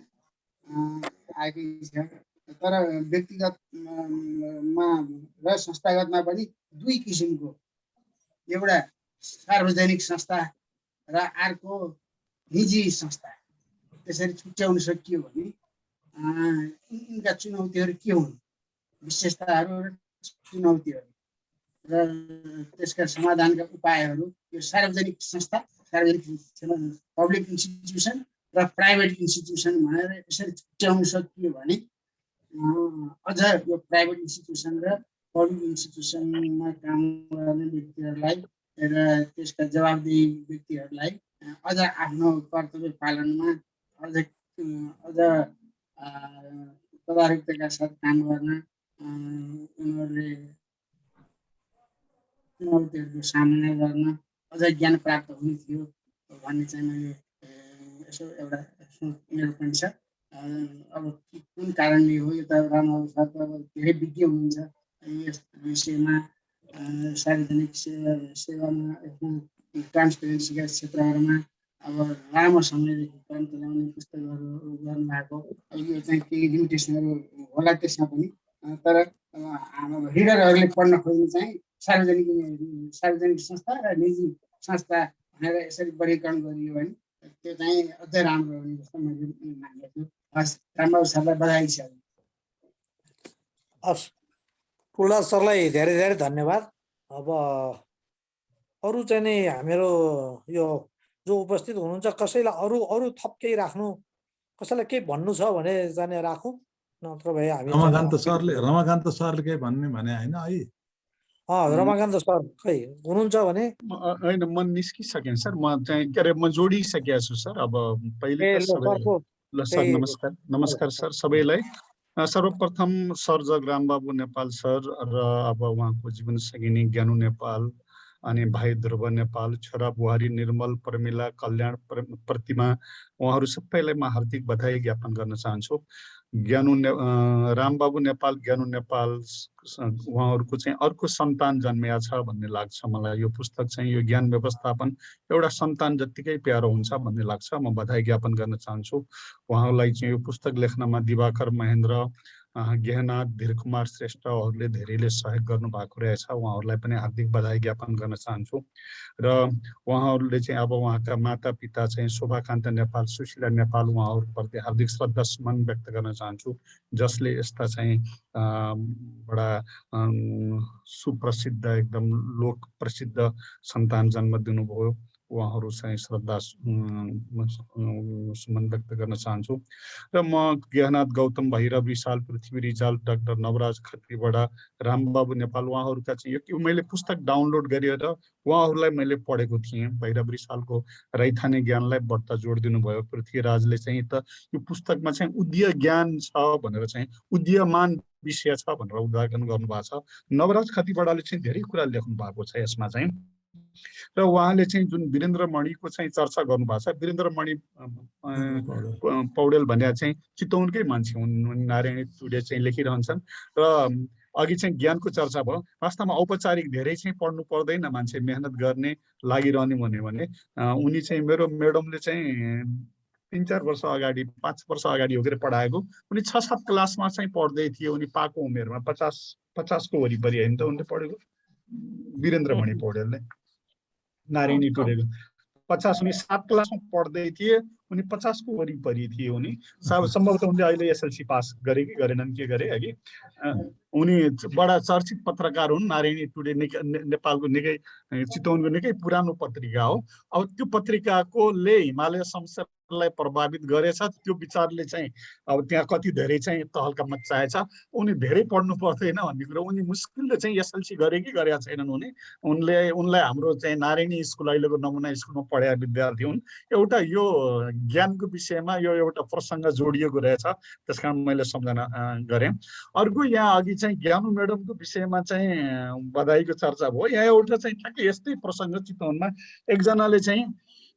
आएकै छ। तर व्यक्तिगतमा र संस्थागतमा पनि दुई किसिमको, एउटा सार्वजनिक संस्था र अर्को निजी संस्था, त्यसरी छुट्याउन सकियो भने यिनका चुनौतीहरू के हुन्, विशेषताहरू र चुनौतीहरू र त्यसका समाधानका उपायहरू यो सार्वजनिक संस्था, सार्वजनिक पब्लिक इन्स्टिट्युसन र प्राइभेट इन्स्टिट्युसन भनेर यसरी छुट्याउन सकियो भने अझ यो प्राइभेट इन्स्टिट्युसन र पढ्ने इन्स्टिट्युसनमा काम गर्ने व्यक्तिहरूलाई र त्यसका जवाबदेही व्यक्तिहरूलाई अझ आफ्नो कर्तव्य पालनमा अझ तदारुकताका साथ काम गर्न उनीहरूले चुनौतीहरूको सामना गर्न अझ ज्ञान प्राप्त हुने थियो भन्ने चाहिँ मैले यसो एउटा मेरो पनि छ। अब कुन कारणले हो यो त रामबाबु सर त अब धेरै विज्ञ हुनुहुन्छ यस विषयमा सार्वजनिक सेवामा ट्रान्सपेरेन्सीका क्षेत्रहरूमा अब लामो समयदेखि काम चलाउने पुस्तकहरू गर्नुभएको यो चाहिँ केही लिमिटेसनहरू होला त्यसमा पनि तर हाम्रो रिडरहरूले पढ्न खोज्ने चाहिँ सार्वजनिक संस्था र निजी संस्था भनेर यसरी वर्गीकरण गरियो भने त्यो चाहिँ अझै राम्रो हुने जस्तो मैले मानेको छु। हस्, रामबाबु सरलाई बधाई छ। हस्, पुलदास सरलाई धेरै धेरै धन्यवाद। अब अरू चाहिँ नि हाम्रो यो जो उपस्थित हुनुहुन्छ कसैलाई अरू थप केही राख्नु, कसैलाई केही भन्नु छ भने जाने राखौँ, नत्र भए हामी रमाकान्त सरले केही भन्ने भने होइन है। रमाकान्त सर खै हुनुहुन्छ भने? होइन, म निस्किसकेँ सर, म चाहिँ के अरे म जोडिसकेको छु सर। अब पहिले त सर नमस्कार सर सबैलाई। सर्वप्रथम सर्जक रामबाबु नेपाल सर र अब उहाँको जीवन सङ्गिनी ज्ञानु नेपाल, अनि भाइ ध्रुव नेपाल, छोरा बुहारी निर्मल, प्रमिला, कल्याण, प्रतिमा, उहाँहरू सबैलाई म हार्दिक बधाई ज्ञापन गर्न चाहन्छु। रामबाबु नेपाल, ज्ञानु नेपाल उहाँहरूको चाहिँ अर्को सन्तान जन्मिया छ भन्ने लाग्छ मलाई। यो पुस्तक चाहिँ यो ज्ञान व्यवस्थापन एउटा सन्तान जत्तिकै प्यारो हुन्छ भन्ने लाग्छ। म बधाई ज्ञापन गर्न चाहन्छु उहाँलाई चाहिँ यो पुस्तक लेख्नमा। दिवाकर महेन्द्र, गेहनाथ, धीरकुमार श्रेष्ठहरूले धेरैले सहयोग गर्नुभएको रहेछ, उहाँहरूलाई पनि हार्दिक बधाई ज्ञापन गर्न चाहन्छु। र उहाँहरूले चाहिँ अब उहाँका माता पिता चाहिँ शोभाकान्त नेपाल, सुशीला नेपाल, उहाँहरूप्रति हार्दिक श्रद्धा सुमन व्यक्त गर्न चाहन्छु, जसले यस्ता चाहिँ बडा सुप्रसिद्ध एकदम लोक प्रसिद्ध सन्तान जन्म दिनुभयो। उहाँहरू चाहिँ श्रद्धा सुमन व्यक्त गर्न चाहन्छु। र म गेहनाथ गौतम, भैरव रिसाल, पृथ्वी रिजाल, डाक्टर नवराज खत्रीबडा, रामबाबु नेपाल उहाँहरूका चाहिँ यो मैले पुस्तक डाउनलोड गरेर उहाँहरूलाई मैले पढेको थिएँ। भैरव रिसालको रैथाने ज्ञानलाई बढ्ता जोड दिनुभयो। पृथ्वीराजले चाहिँ त यो पुस्तकमा चाहिँ उदय ज्ञान छ भनेर चाहिँ उदयमान विषय छ भनेर उद्घाटन गर्नुभएको छ। नवराज खत्रीबडाले चाहिँ धेरै कुरा लेख्नु भएको छ यसमा चाहिँ। र उहाँले चाहिँ जुन वीरेन्द्र मणिको चाहिँ चर्चा गर्नुभएको छ, वीरेन्द्र मणि पौडेल भन्ने चाहिँ चितवनकै मान्छे हुन्, नारायणी टुडे चाहिँ लेखिरहन्छन्। र अघि चाहिँ ज्ञानको चर्चा भयो। वास्तवमा औपचारिक धेरै चाहिँ पढ्नु पर्दैन, मान्छे मेहनत गर्ने लागिरहने भन्यो भने उनी चाहिँ मेरो म्याडमले चाहिँ 3-4 वर्ष अगाडि 5 वर्ष अगाडि हो पढाएको। उनी 6-7 क्लासमा चाहिँ पढ्दै थिए। उनी पाको उमेरमा 50 को वरिपरि होइन त उनले पढेको, वीरेन्द्र मणि पौडेलले नारायणी टुडेको 50 उनी 7 क्लासमा पढ्दै थिए। उनी 50 को वरिपरि थिए। उनी सम्भवतः उनले अहिले एसएलसी पास गरे कि गरेनन् के गरे अघि। उनी बडा चर्चित पत्रकार हुन्। नारायणी टुडे नेपालको निकै चितवनको निकै पुरानो पत्रिका हो। अब त्यो पत्रिकाकोले हिमालय संसदलाई प्रभावित गरेछ। त्यो विचारले चाहिँ अब त्यहाँ कति धेरै चाहिँ तहल्का मच्चाएछ। उनी धेरै पढ्नु पर्दैन भन्ने कुरो, उनी मुस्किलले चाहिँ एसएलसी गरे कि गरेका छैनन्। उनलाई हाम्रो चाहिँ नारायणी स्कुल अहिलेको नमुना स्कुलमा पढेका विद्यार्थी हुन्। एउटा यो ज्ञानको विषयमा यो एउटा प्रसङ्ग जोडिएको रहेछ, त्यसकारण मैले सम्झना गरेँ। अर्को यहाँ अघि चाहिँ ज्ञानु म्याडमको विषयमा चाहिँ बधाईको चर्चा भयो। यहाँ एउटा चाहिँ ठ्याक्कै यस्तै प्रसङ्ग चितवनमा एकजनाले चाहिँ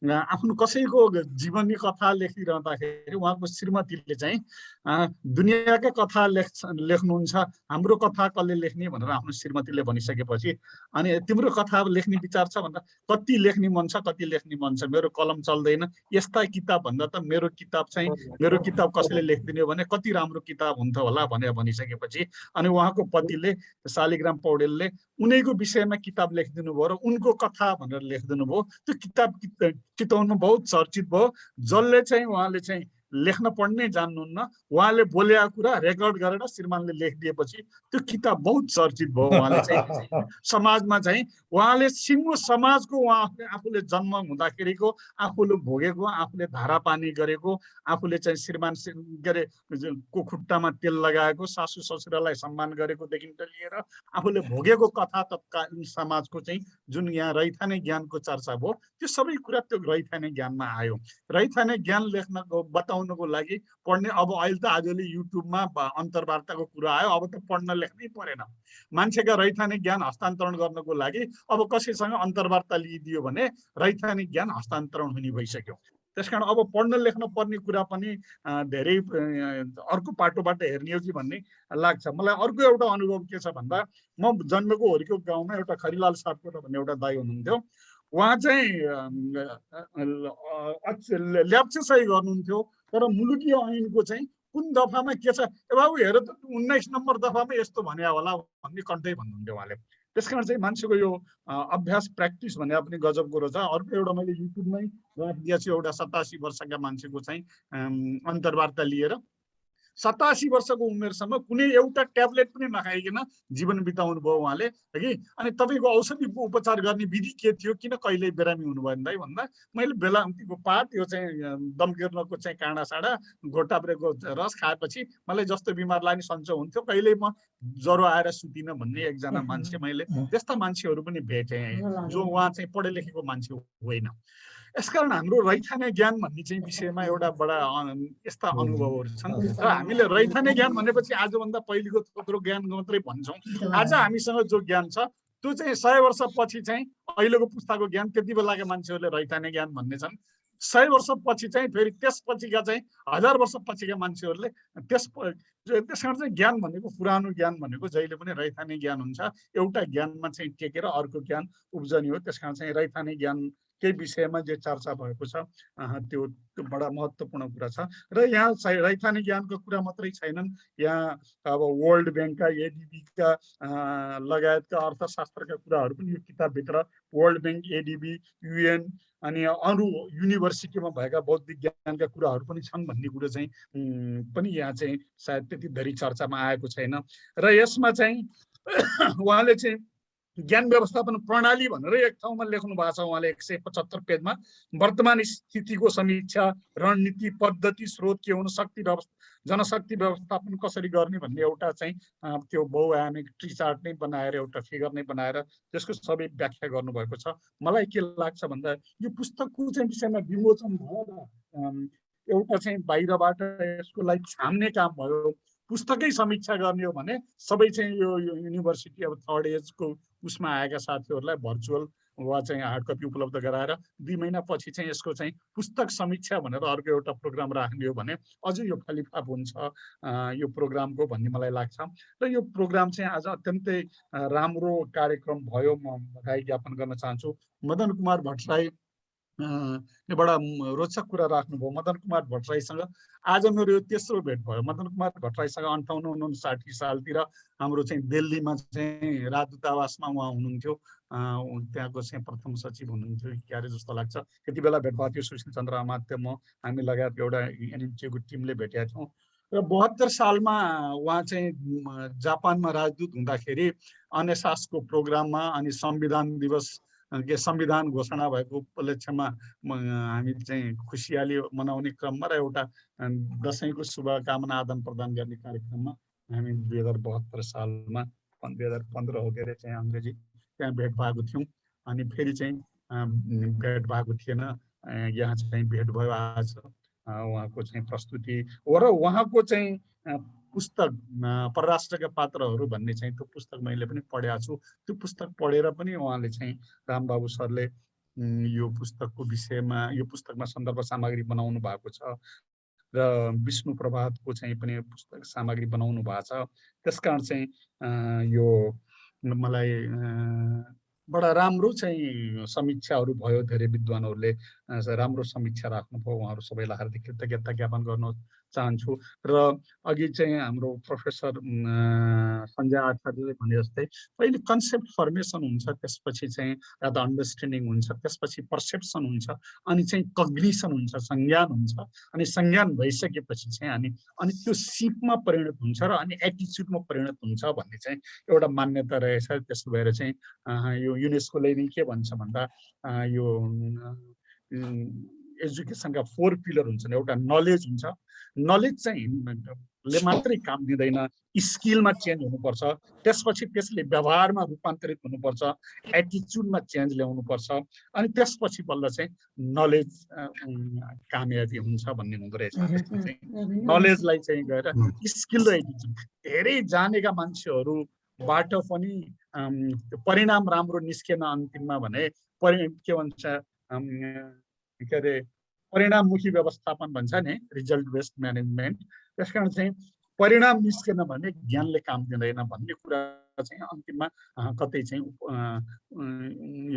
आफ्नो कसैको जीवनी कथा लेखिरहँदाखेरि उहाँको श्रीमतीले चाहिँ दुनियाँका कथा लेख्नुहुन्छ, हाम्रो कथा कसले लेख्ने भनेर आफ्नो श्रीमतीले भनिसकेपछि अनि तिम्रो कथा लेख्ने विचार छ भन्दा कति लेख्ने मन छ, कति लेख्ने मन छ, मेरो कलम चल्दैन, यस्ता किताब भन्दा त मेरो किताब कसैले लेखिदिने हो भने कति राम्रो किताब हुन्थ्यो होला भनेर भनिसकेपछि अनि उहाँको पतिले शालिग्राम पौडेलले उनैको विषयमा किताब लेखिदिनु भयो र उनको कथा भनेर लेखिदिनु भयो। त्यो किताब चितवनमा बहुत चर्चित भयो। जसले चाहिँ उहाँले चाहिँ लेख्न पढ्नै जान्नुहुन्न, उहाँले बोलेको कुरा रेकर्ड गरेर श्रीमानले लेखिदिएपछि त्यो किताब बहुत चर्चित भयो। उहाँले चाहिँ समाजमा चाहिँ उहाँले सिङ्गो समाजको आफूले जन्म हुँदाखेरिको आफूले भोगेको, आफूले धारा पानी गरेको, आफूले चाहिँ श्रीमान के अरे को खुट्टामा तेल लगाएको, सासू ससुरालाई सम्मान गरेकोदेखि लिएर आफूले भोगेको कथा तत्कालीन समाजको चाहिँ जुन यहाँ रैथाने ज्ञानको चर्चा भयो, त्यो सबै कुरा त्यो रैथाने ज्ञानमा आयो। रैथाने ज्ञान लेख्नको बताउनको लागि पढ्ने, अब अहिले त आजले युट्युबमा अन्तर्वार्ताको कुरा आयो, अब त पढ्न लेख्नै परेन। मान्छेका रैथाने ज्ञान हस्तान्तरण गर्नको लागि अब कसैसँग अन्तर्वार्ता लिइदियो भने रैथाने ज्ञान हस्तान्तरण हुने भइसक्यो। त्यसकारण अब पढ्न लेख्न पर्ने कुरा पनि धेरै अर्को पाटोबाट हेर्ने हो कि भन्ने लाग्छ। मलाई अर्को एउटा अनुभव के छ भन्दा, म जन्मेको हुर्केको गाउँमा एउटा खरिलाल सापकोटा भन्ने एउटा दाइ हुनुहुन्थ्यो। उहाँ चाहिँ ल्याप्चे गर्नुहुन्थ्यो, तर मुलुकीय ऐनको चाहिँ कुन दफामा के छ, ए बाबु हेर त 19 नम्बर दफामा यस्तो भने होला भन्ने कन्टै भन्नुहुन्थ्यो उहाँले। त्यसकारण चाहिँ मान्छेको यो अभ्यास प्र्याक्टिस भने पनि गजब कुरो छ। अर्को एउटा मैले युट्युबमै राखिदिएको छु, एउटा 87 वर्षका मान्छेको चाहिँ अन्तर्वार्ता लिएर 87 वर्षको उमेरसम्म कुनै एउटा ट्याब्लेट पनि नखाइकन जीवन बिताउनु भयो उहाँले कि। अनि तपाईँको औषधिको उपचार गर्ने विधि के थियो, किन कहिले बिरामी हुनुभयो दाइ भन्दा, मैले बेलायतीको पात, यो चाहिँ दमकिर्नको चाहिँ काँडा साँडा घोटाब्रेको रस खाएपछि मलाई जस्तो बिमार लाग्ने सन्चो हुन्थ्यो, कहिले म ज्वरो आएर सुतिनँ भन्ने एकजना मान्छे मैले त्यस्ता मान्छेहरू पनि भेटेँ जो उहाँ चाहिँ पढे लेखेको मान्छे होइन। यसकारण हाम्रो रैथाने ज्ञान भन्ने चाहिँ विषयमा एउटा बडा यस्ता अनुभवहरू छन्। र हामीले रैथाने ज्ञान भनेपछि आजभन्दा पहिलेको थोत्रो ज्ञान मात्रै भन्छौँ। आज हामीसँग जो ज्ञान छ त्यो चाहिँ 100 वर्षपछि चाहिँ अहिलेको पुस्ताको ज्ञान, त्यति बेलाका मान्छेहरूले रैथाने ज्ञान भन्ने छन्। 100 वर्षपछि चाहिँ फेरि त्यसपछिका चाहिँ 1000 वर्षपछिका मान्छेहरूले त्यसकारण चाहिँ ज्ञान भनेको, पुरानो ज्ञान भनेको जहिले पनि रैथाने ज्ञान हुन्छ। एउटा ज्ञानमा चाहिँ टेकेर अर्को ज्ञान उब्जनी हो। त्यसकारण चाहिँ रैथाने ज्ञान केही विषयमा जे चर्चा भएको छ त्यो बडा महत्त्वपूर्ण कुरा छ। र यहाँ रैथाने ज्ञानको कुरा मात्रै छैनन्, यहाँ अब वर्ल्ड ब्याङ्कका, एडिबीका लगायतका अर्थशास्त्रका कुराहरू पनि यो किताबभित्र, वर्ल्ड ब्याङ्क, एडिबी, युएन अनि अरू युनिभर्सिटीमा भएका बौद्धिक ज्ञानका कुराहरू पनि छन् भन्ने कुरो चाहिँ पनि यहाँ चाहिँ सायद त्यति धेरै चर्चामा आएको छैन। र यसमा चाहिँ उहाँले चाहिँ ज्ञान व्यवस्थापन प्रणाली भनेर एक ठाउँमा लेख्नु भएको छ उहाँले 175 पेजमा। वर्तमान स्थितिको समीक्षा, रणनीति, पद्धति, स्रोत के हुन, शक्ति जनशक्ति व्यवस्थापन कसरी गर्ने भन्ने एउटा चाहिँ त्यो बहुआयामिक ट्री चार्ट नै बनाएर, एउटा फिगर नै बनाएर त्यसको सबै व्याख्या गर्नुभएको छ। मलाई के लाग्छ भन्दा यो पुस्तकको चाहिँ विषयमा विमोचन भयो र एउटा चाहिँ बाहिरबाट यसको लागि छाम्ने काम भयो। पुस्तकै समीक्षा गर्ने हो भने सबै चाहिँ यो युनिभर्सिटी अब थर्ड एजको उसमा आएका साथीहरूलाई भर्चुअल वा चाहिँ हार्ड कपी उपलब्ध गराएर 2 महिनापछि चाहिँ यसको चाहिँ पुस्तक समीक्षा भनेर अर्को एउटा प्रोग्राम राख्ने हो भने अझै यो फलिफाप हुन्छ यो प्रोग्रामको भन्ने मलाई लाग्छ। र यो प्रोग्राम चाहिँ आज अत्यन्तै राम्रो कार्यक्रम भयो, म बधाई ज्ञापन गर्न चाहन्छु। मदन कुमार भट्टराई बडा रोचक कुरा राख्नुभयो। मदन कुमार भट्टराईसँग आज मेरो यो तेस्रो भेट भयो। मदन कुमार भट्टराईसँग 58-59 सालतिर हाम्रो चाहिँ दिल्लीमा चाहिँ राजदूतावासमा उहाँ हुनुहुन्थ्यो, त्यहाँको चाहिँ प्रथम सचिव हुनुहुन्थ्यो क्यारे जस्तो लाग्छ। त्यति बेला भेट भएको थियो। सुशील चन्द्र अमात्य, म, हामी लगायत एउटा एनएमटीको टिमले भेटेका थियौँ। र 72 सालमा उहाँ चाहिँ जापानमा राजदूत हुँदाखेरि अनेसासको प्रोग्राममा अनि संविधान दिवस संविधान घोषणा भएको उपलक्ष्यमा हामी चाहिँ खुसियाली मनाउने क्रममा र एउटा दसैँको शुभकामना आदान प्रदान गर्ने कार्यक्रममा हामी 2072 सालमा 2015 हो के अरे चाहिँ अङ्ग्रेजी त्यहाँ भेट भएको थियौँ। अनि फेरि चाहिँ भेट भएको थिएन, यहाँ चाहिँ भेट भयो आज। उहाँको चाहिँ प्रस्तुति र उहाँको चाहिँ पुस्तक परराष्ट्रका पात्रहरू भन्ने चाहिँ त्यो पुस्तक मैले पनि पढेको छु। त्यो पुस्तक पढेर पनि उहाँले चाहिँ रामबाबु सरले यो पुस्तकको विषयमा, यो पुस्तकमा सन्दर्भ सामग्री बनाउनु भएको छ र विष्णु प्रभातको चाहिँ पनि पुस्तक सामग्री बनाउनु भएको छ। त्यसकारण चाहिँ यो मलाई बडा राम्रो चाहिँ समीक्षाहरू भयो, धेरै विद्वानहरूले राम्रो समीक्षा राख्नुभयो, उहाँहरू सबैलाई हार्दिक कृतज्ञता ज्ञापन गर्न चाहन्छु। र अघि चाहिँ हाम्रो प्रोफेसर सञ्जय आचार्यले भने जस्तै पहिले कन्सेप्ट फर्मेसन हुन्छ, त्यसपछि चाहिँ या त अन्डरस्ट्यान्डिङ हुन्छ, त्यसपछि पर्सेप्सन हुन्छ, अनि चाहिँ कग्निसन हुन्छ, संज्ञान हुन्छ, अनि संज्ञान भइसकेपछि चाहिँ अनि त्यो सिपमा परिणत हुन्छ र अनि एटिच्युडमा परिणत हुन्छ भन्ने चाहिँ एउटा मान्यता रहेछ। त्यसो भएर चाहिँ यो युनेस्कोले नि के भन्छ भन्दा यो एजुकेसनका 4 पिलर हुन्छन्। एउटा नलेज हुन्छ, नलेज चाहिँ ले मात्रै काम दिँदैन, स्किलमा चेन्ज हुनुपर्छ, त्यसपछि त्यसले व्यवहारमा रूपान्तरित हुनुपर्छ, एटिच्युडमा चेन्ज ल्याउनुपर्छ, अनि त्यसपछि बल्ल चाहिँ नलेज कामयाबी हुन्छ भन्ने हुँदो रहेछ। त्यसमा चाहिँ नलेजलाई चाहिँ गएर स्किल र एटिच्युड, धेरै जानेका मान्छेहरूबाट पनि परिणाम राम्रो निस्केन अन्तिममा भने के भन्छ के अरे परिणाममुखी व्यवस्थापन भन्छ नि, रिजल्ट बेस्ड म्यानेजमेन्ट। त्यस कारण चाहिँ परिणाम निस्केन भने ज्ञानले काम दिँदैन भन्ने कुरा चाहिँ अन्तिममा कतै चाहिँ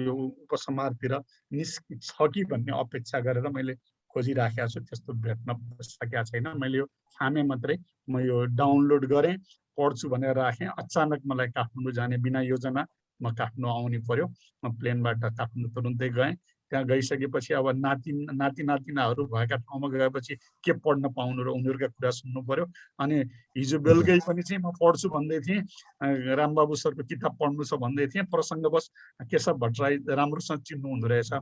यो उपसंहारतिर निस्किन्छ कि भन्ने अपेक्षा गरेर मैले खोजिराखेको छु। त्यस्तो भेट्न सकेको छैन। मैले यो छामे मात्रै, म यो डाउनलोड गरेँ, पढ्छु भनेर राखेँ। अचानक मलाई काठमाडौँ जाने बिना योजना म काठमाडौँ आउनु पर्यो। म प्लेनबाट काठमाडौँ तुरुन्तै गएँ। त्यहाँ गइसकेपछि अब नातिनाहरू भएका ठाउँमा गएपछि के पढ्न पाउनु र उनीहरूका कुरा सुन्नु पर्यो। अनि हिजो बेलुकै पनि चाहिँ म पढ्छु भन्दै थिएँ, रामबाबु सरको किताब पढ्नु छ भन्दै थिएँ। प्रसङ्गवश केशव भट्टराई राम्रोसँग चिन्नु हुँदो रहेछ,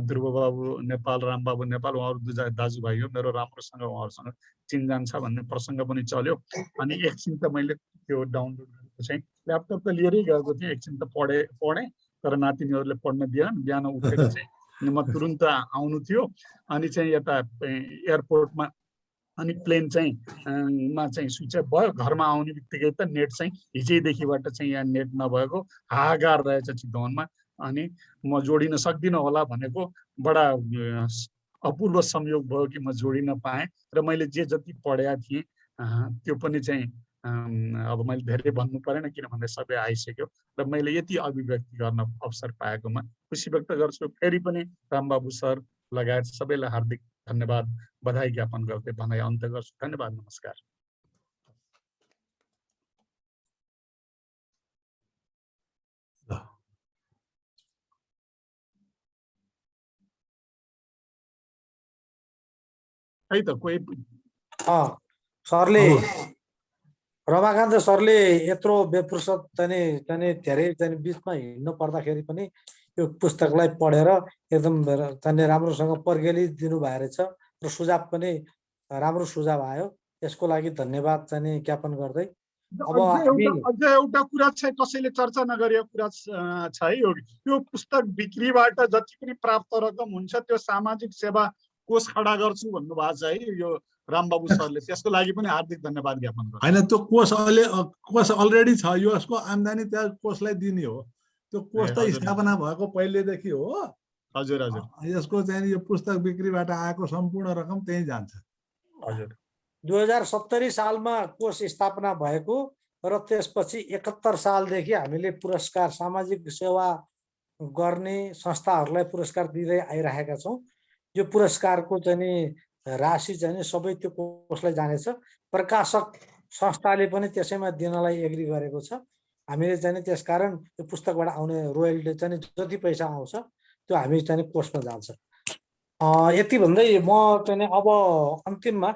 ध्रुवबाबु नेपाल, रामबाबु नेपाल, उहाँहरू दुईजना दाजुभाइ हो मेरो, राम्रोसँग उहाँहरूसँग चिनजान छ भन्ने प्रसङ्ग पनि चल्यो। अनि एकछिन त मैले त्यो डाउनलोड गरेको चाहिँ ल्यापटप त लिएरै गएको थिएँ, एकछिन त पढेँ तर नातिनीहरूले पढ्न दिएन। बिहान उठेर चाहिँ म तुरुन्त आउनु थियो। अनि चाहिँ यता एयरपोर्टमा अनि प्लेन चाहिँ मा चाहिँ स्विच अफ भयो। घरमा आउने बित्तिकै त नेट चाहिँ हिजैदेखिबाट चाहिँ यहाँ नेट नभएको हाहाकार रहेछ चितवनमा। अनि म जोडिन सक्दिनँ होला भनेको बडा अपूर्व संयोग भयो कि म जोडिन पाएँ। र मैले जे जति पढेका थिएँ त्यो पनि चाहिँ अब मैले धेरै भन्नु परेन किनभने सबै आइसक्यो। र मैले यति अभिव्यक्ति गर्न अवसर पाएकोमा खुसी व्यक्त गर्छु। फेरि पनि रामबाबु सर लगायत सबैलाई हार्दिक धन्यवाद, बधाई ज्ञापन गर्दै भनाइ अन्त्य गर्छु। धन्यवाद, नमस्कार। है त कोही सरले रमाकान्त सरले यत्रो बेफुर्सद चाहिँ धेरै चाहिँ बिचमा हिँड्नु पर्दाखेरि पनि यो पुस्तकलाई पढेर एकदम चाहिँ राम्रोसँग पर्गेली दिनुभएको रहेछ र सुझाव पनि राम्रो सुझाव आयो। यसको लागि धन्यवाद चाहिँ ज्ञापन गर्दै अब अझ एउटा कुरा चाहिँ कसैले चर्चा नगरेको कुरा छ है, यो पुस्तक बिक्रीबाट जति पनि प्राप्त रकम हुन्छ त्यो सामाजिक सेवा कोष खडा गर्छु भन्नुभएको छ है यो रामबाबु सरले। त्यसको लागि पनि हार्दिक धन्यवाद ज्ञापन गर्छु। हैन, त्यो कोष अलरेडी छ, यो यसको आम्दानी त्यहाँ कोषलाई दिने हो। त्यो कोष त स्थापना भएको पहिलेदेखि हो। हजुर हजुर। यसको चाहिँ यो पुस्तक बिक्रीबाट आएको सम्पूर्ण रकम त्यही जान्छ। हजुर। 2070 सालमा कोष स्थापना भएको र त्यसपछि 71 सालदेखि हामीले पुरस्कार सामाजिक सेवा गर्ने संस्थाहरूलाई पुरस्कार दिँदै आइरहेका छौँ। यो पुरस्कारको चाहिँ राशि चाहिँ सबै त्यो कोषलाई जानेछ। प्रकाशक संस्थाले पनि त्यसैमा दिनलाई एग्री गरेको छ। हामीले चाहिँ त्यसकारण त्यो पुस्तकबाट आउने रोयल्टी चाहिँ जति पैसा आउँछ त्यो हामी चाहिँ कोषमा जान्छ। यति भन्दै म चाहिँ अब अन्तिममा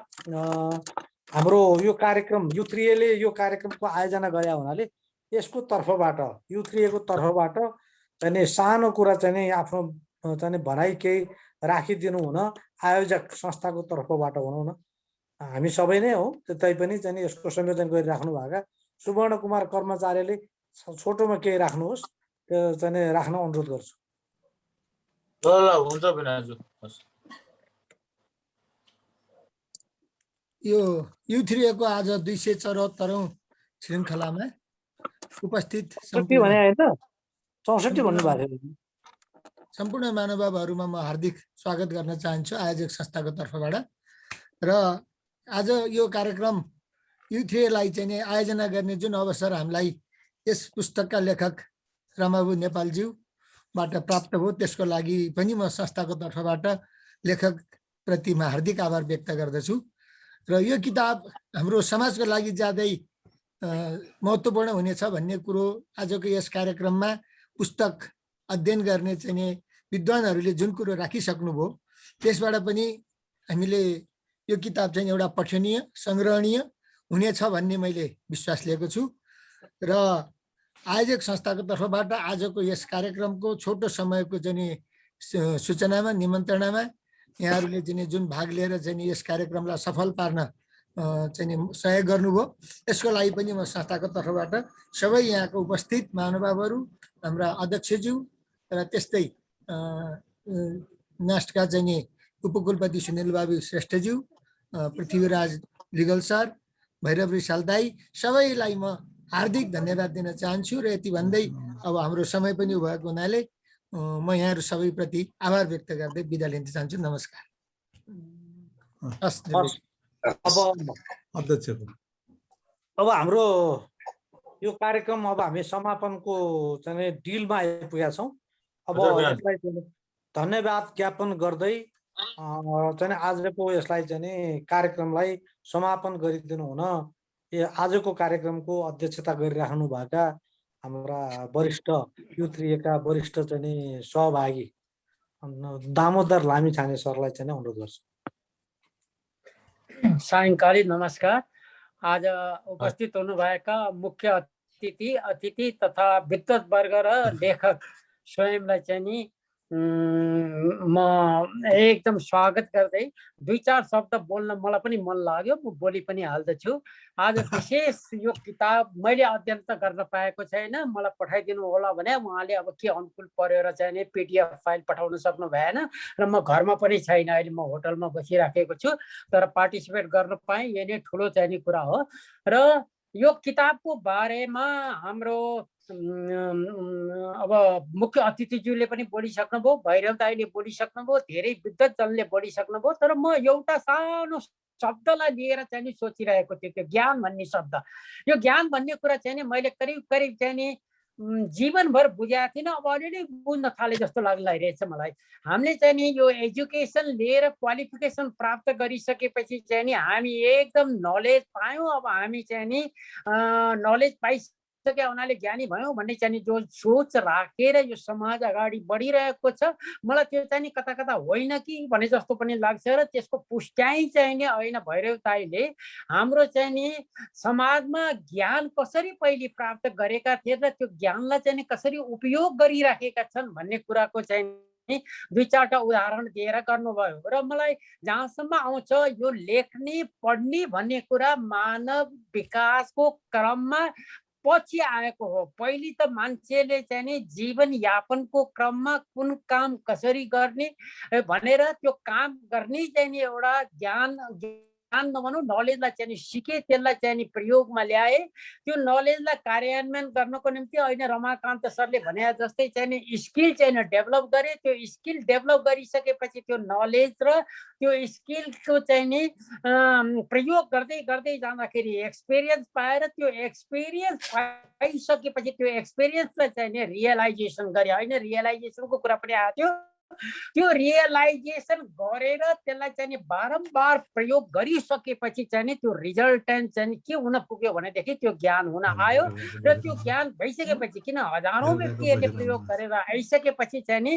हाम्रो यो कार्यक्रम U3A यो कार्यक्रमको आयोजना गरे हुनाले यसको तर्फबाट U3A को तर्फबाट चाहिँ सानो कुरा चाहिँ आफ्नो चाहिँ भनाइ केही राखिदिनु हुन आयोजक संस्थाको तर्फबाट हुनु न हामी सबै नै हौ। तैपनि चाहिँ यसको संयोजन गरिराख्नु भएका सुवर्ण कुमार कर्मचारीले छोटोमा केही राख्नुहोस्, त्यो चाहिँ राख्न अनुरोध गर्छु। ल हुन्छ बिनाजु। यो U3A को आज 274औं श्रृङ्खलामा उपस्थित सम्पूर्ण महानुभावहरूमा म हार्दिक स्वागत गर्न चाहन्छु आयोजक संस्थाको तर्फबाट। र आज यो कार्यक्रम U3A लाई चाहिँ आयोजना गर्ने जुन अवसर हामीलाई यस पुस्तकका लेखक रामबाबु नेपालज्यू बाट प्राप्त भयो। त्यसको लागि पनि म संस्थाको तर्फबाट लेखकप्रति म हार्दिक आभार व्यक्त गर्दछु। र यो किताब हाम्रो समाजको लागि ज्यादै महत्त्वपूर्ण हुनेछ भन्ने कुरो आजको यस कार्यक्रममा पुस्तक अध्ययन गर्ने चाहिँ विद्वानहरूले जुन कुरो राखिसक्नुभयो त्यसबाट पनि हामीले यो किताब चाहिँ एउटा पठनीय संग्रहणीय हुनेछ भन्ने मैले विश्वास लिएको छु। र आयोजक संस्थाको तर्फबाट आजको यस कार्यक्रमको छोटो समयको चाहिँ सूचनामा निमन्त्रणामा यहाँहरूले चाहिँ जुन भाग लिएर चाहिँ यस कार्यक्रमलाई सफल पार्न चाहिँ सहयोग गर्नुभयो यसको लागि पनि म संस्थाको तर्फबाट सबै यहाँको उपस्थित महानुभावहरू, हाम्रा अध्यक्षज्यू र त्यस्तै नास्टका चाहिँ उपकुलपति सुनिल बाबु श्रेष्ठज्यू, पृथ्वीराज लिगल सर, भैरव रिसाल दाई, सबैलाई म हार्दिक धन्यवाद दिन चाहन्छु। र यति भन्दै अब हाम्रो समय पनि भएको हुनाले म यहाँहरू सबैप्रति आभार व्यक्त गर्दै बिदा लिन चाहन्छु। नमस्कार। अब हाम्रो यो कार्यक्रम अब हामी समापनको चाहिँ डिलमा आइपुगेका छौँ। अब यसलाई धन्यवाद ज्ञापन गर्दै चाहिँ आजको यसलाई चाहिँ कार्यक्रमलाई समापन गरिदिनु हुन आजको कार्यक्रमको अध्यक्षता गरिराख्नु भएका हाम्रा वरिष्ठ युत्रिएका वरिष्ठ चाहिँ सहभागी दामोदर लामिछाने सरलाई चाहिँ अनुरोध गर्छु। सायंकालीन नमस्कार। आज उपस्थित हुनुभएका मुख्य अतिथि तथा विद्वत्वर्ग र लेखक स्वयंलाई चाहिँ नि म एकदम स्वागत गर्दै 2-4 शब्द बोल्न मलाई पनि मन लाग्यो, म बोली पनि हाल्दछु। आज विशेष यो किताब मैले अध्ययन त गर्न पाएको छैन, मलाई पठाइदिनु होला भने उहाँले अब के अनुकूल पर्यो र चाहिँ नि PDF फाइल पठाउन सक्नु भएन र म घरमा पनि छैन, अहिले म होटलमा बसिराखेको छु, तर पार्टिसिपेट गर्न पाएँ, यही नै ठुलो चाहिँ नि कुरा हो। र यो किताबको बारेमा हाम्रो अब मुख्य अतिथिज्यूले पनि बोलिसक्नुभयो, भैरव दाईले बोलिसक्नुभयो, धेरै विद्वतजनले बोलिसक्नुभयो, तर म एउटा सानो शब्दलाई लिएर चाहिँ नि सोचिरहेको थिएँ, त्यो ज्ञान भन्ने शब्द। यो ज्ञान भन्ने कुरा चाहिँ नि मैले करिब चाहिँ नि जीवनभर बुझाएको थिइनँ, अब अलिअलि बुझ्न थाले जस्तो लागिरहेछ मलाई। हामीले चाहिँ नि यो एजुकेसन लिएर क्वालिफिकेसन प्राप्त गरिसकेपछि चाहिँ नि हामी एकदम नलेज पायौँ। अब हामी चाहिँ नि नलेज पाइसक्यो हुनाले ज्ञानी भयौँ भन्ने चाहिँ नि जो सोच राखेर यो समाज अगाडि बढिरहेको छ, मलाई त्यो चाहिँ नि कता कता होइन कि भने जस्तो पनि लाग्छ। र त्यसको पुष्टाइ चाहिँ नि होइन भैरव दाईले हाम्रो चाहिँ नि समाजमा ज्ञान कसरी पहिले प्राप्त गरेका थिए र त्यो ज्ञानलाई चाहिँ नि कसरी उपयोग गरिराखेका छन् भन्ने कुराको चाहिँ 2-4टा उदाहरण दिएर गर्नुभयो। र मलाई जहाँसम्म आउँछ यो लेख्ने पढ्ने भन्ने कुरा मानव विकासको क्रममा पछि आएको हो। पहिले त मान्छेले चाहिँ नि जीवन यापनको क्रममा कुन काम कसरी गर्ने भनेर त्यो काम गर्ने चाहिँ नि एउटा ज्ञान नभनौँ नलेजलाई चाहिँ नि सिके, त्यसलाई चाहिँ नि प्रयोगमा ल्याए, त्यो नलेजलाई कार्यान्वयन गर्नको निम्ति अहिले रमाकान्त सरले भने जस्तै चाहिँ नि स्किल चाहिँ नि डेभलप गरे। त्यो स्किल डेभलप गरिसकेपछि त्यो नलेज र त्यो स्किलको चाहिँ नि प्रयोग गर्दै गर्दै जाँदाखेरि एक्सपिरियन्स पाएर त्यो एक्सपिरियन्स पाइसकेपछि त्यो एक्सपिरियन्सलाई चाहिँ नि रियलाइजेसन गरे। होइन रियलाइजेसनको कुरा पनि आएको थियो, त्यो रियलाइजेसन गरेर त्यसलाई चाहिँ नि बारम्बार प्रयोग गरिसकेपछि चाहिँ नि त्यो रिजल्टेन्ट चाहिँ के हुन पुग्यो भनेदेखि त्यो ज्ञान हुन आयो। र त्यो ज्ञान भइसकेपछि किन हजारौँ व्यक्तिहरूले प्रयोग गरेर आइसकेपछि चाहिँ नि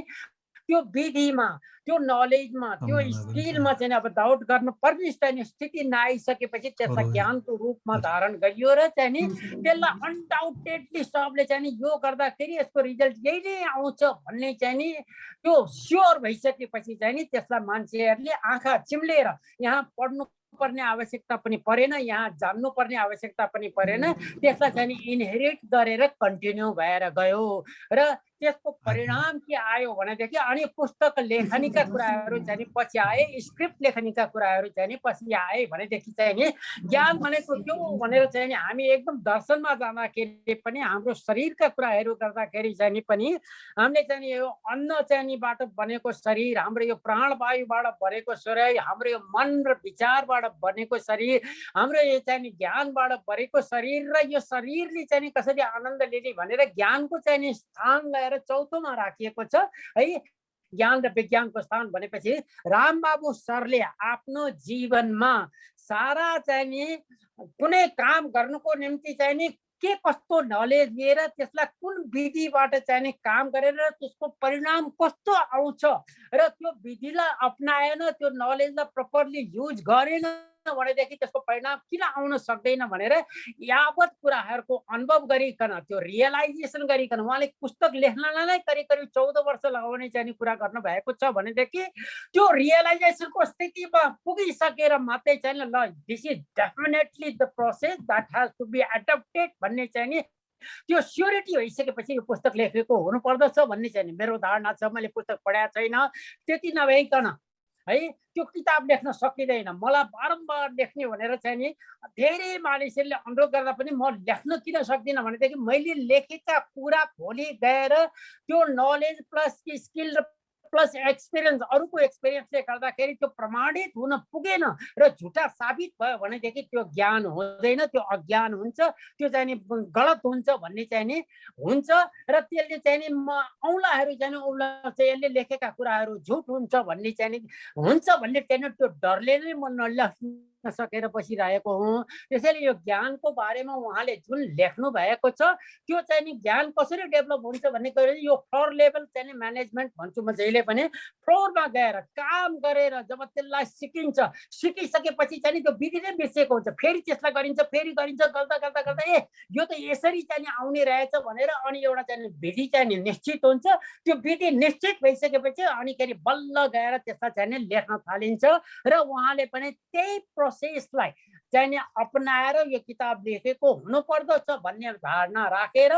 त्यो विधिमा, त्यो नलेजमा, त्यो स्किलमा चाहिँ अब डाउट गर्न पर्ने चाहिँ स्थिति नआइसकेपछि त्यसलाई ज्ञानको रूपमा धारण गरियो र चाहिँ नि त्यसलाई अनडाउटेडली सबले चाहिँ नि यो गर्दाखेरि यसको रिजल्ट यही नै आउँछ भन्ने चाहिँ नि त्यो स्योर भइसकेपछि चाहिँ नि त्यसलाई मान्छेहरूले आँखा चिम्लेर यहाँ पढ्नु पर्ने आवश्यकता पनि परेन, यहाँ जान्नु पर्ने आवश्यकता पनि परेन, त्यसलाई चाहिँ नि इनहेरिट गरेर कन्टिन्यू भएर गयो। र त्यसको परिणाम के आयो भनेदेखि अनि पुस्तक लेखनीका कुराहरू चाहिँ नि पछि आए, स्क्रिप्ट लेखनीका कुराहरू चाहिँ नि पछि आए भनेदेखि चाहिँ नि ज्ञान भनेको के हो भनेर चाहिँ नि हामी एकदम दर्शनमा जाँदाखेरि पनि हाम्रो शरीरका कुराहरू गर्दाखेरि चाहिँ नि पनि हामीले चाहिँ नि यो अन्न चाहिँ निबाट बनेको शरीर, हाम्रो यो प्राणवायुबाट बनेको शरीर, हाम्रो यो मन र विचारबाट बनेको शरीर, हाम्रो यो चाहिँ नि ज्ञानबाट बनेको शरीर र यो शरीरले चाहिँ नि कसरी आनन्द लिने भनेर ज्ञानको चाहिँ नि स्थान लिएर गएर चौथोमा राखिएको छ है। ज्ञान र विज्ञानको स्थान भनेपछि रामबाबु सरले आफ्नो जीवनमा सारा चाहिँ नि कुनै काम गर्नुको निम्ति चाहिँ नि के कस्तो नलेज लिएर त्यसलाई कुन विधिबाट चाहिँ नि काम गरेर त्यसको परिणाम कस्तो आउँछ र त्यो विधिलाई अपनाएन, त्यो नलेजलाई प्रपरली युज गरेन भनेदेखि त्यसको परिणाम किन आउन सक्दैन भनेर यावत कुराहरूको अनुभव गरिकन त्यो रियलाइजेसन गरिकन उहाँले पुस्तक लेख्नलाई नै करिब करिब 14 वर्ष लगाउने चाहिँ कुरा गर्नु भएको छ भनेदेखि त्यो रियलाइजेसनको स्थितिमा पुगिसकेर मात्रै चाहिँ ल this is definitely the process that has to be adapted भन्ने चाहिँ नि त्यो स्योरिटी भइसकेपछि यो पुस्तक लेखेको हुनुपर्दछ भन्ने चाहिँ नि मेरो धारणा छ। मैले पुस्तक पढाएको छैन, त्यति नभइकन है त्यो किताब लेख्न सकिँदैन। मलाई बारम्बार लेख्ने भनेर चाहिँ नि धेरै मानिसहरूले अनुरोध गर्दा पनि म लेख्न किन सक्दिनँ भनेदेखि मैले लेखेका कुरा भोलि गएर त्यो knowledge plus skill plus experience अरूको एक्सपिरियन्सले गर्दाखेरि त्यो प्रमाणित हुन पुगेन र झुटा साबित भयो भनेदेखि त्यो ज्ञान हुँदैन, त्यो अज्ञान हुन्छ, त्यो चाहिँ नि गलत हुन्छ भन्ने चाहिँ नि हुन्छ र त्यसले चाहिँ नि औँलाहरू चाहिँ औँला चाहिँ यसले लेखेका कुराहरू झुट हुन्छ भन्ने चाहिँ नि हुन्छ भन्ने चाहिँ त्यो डरले नै म नलेख्न सकेर बसिरहेको हुँ। त्यसैले यो ज्ञानको बारेमा उहाँले जुन लेख्नु भएको छ त्यो चाहिँ नि ज्ञान कसरी डेभलप हुन्छ भन्ने कुरा यो फ्लोर लेभल चाहिँ नि म्यानेजमेन्ट भन्छु म जहिले पनि। फ्लोरमा गएर काम गरेर जब त्यसलाई सिकिन्छ, सिकिसकेपछि चाहिँ नि त्यो विधि नै बिर्सेको हुन्छ, फेरि त्यसलाई गरिन्छ, फेरि गरिन्छ, गर्दा गर्दा गर्दा ए यो त यसरी चाहिँ नि आउने रहेछ भनेर अनि एउटा चाहिँ विधि चाहिँ नि निश्चित हुन्छ। त्यो विधि निश्चित भइसकेपछि अनि खेरि बल्ल गएर त्यसलाई चाहिँ नि लेख्न थालिन्छ र उहाँले पनि त्यही प्रोसेसलाई चाहिँ नि अपनाएर यो किताब लेखेको हुनुपर्दछ भन्ने धारणा राखेर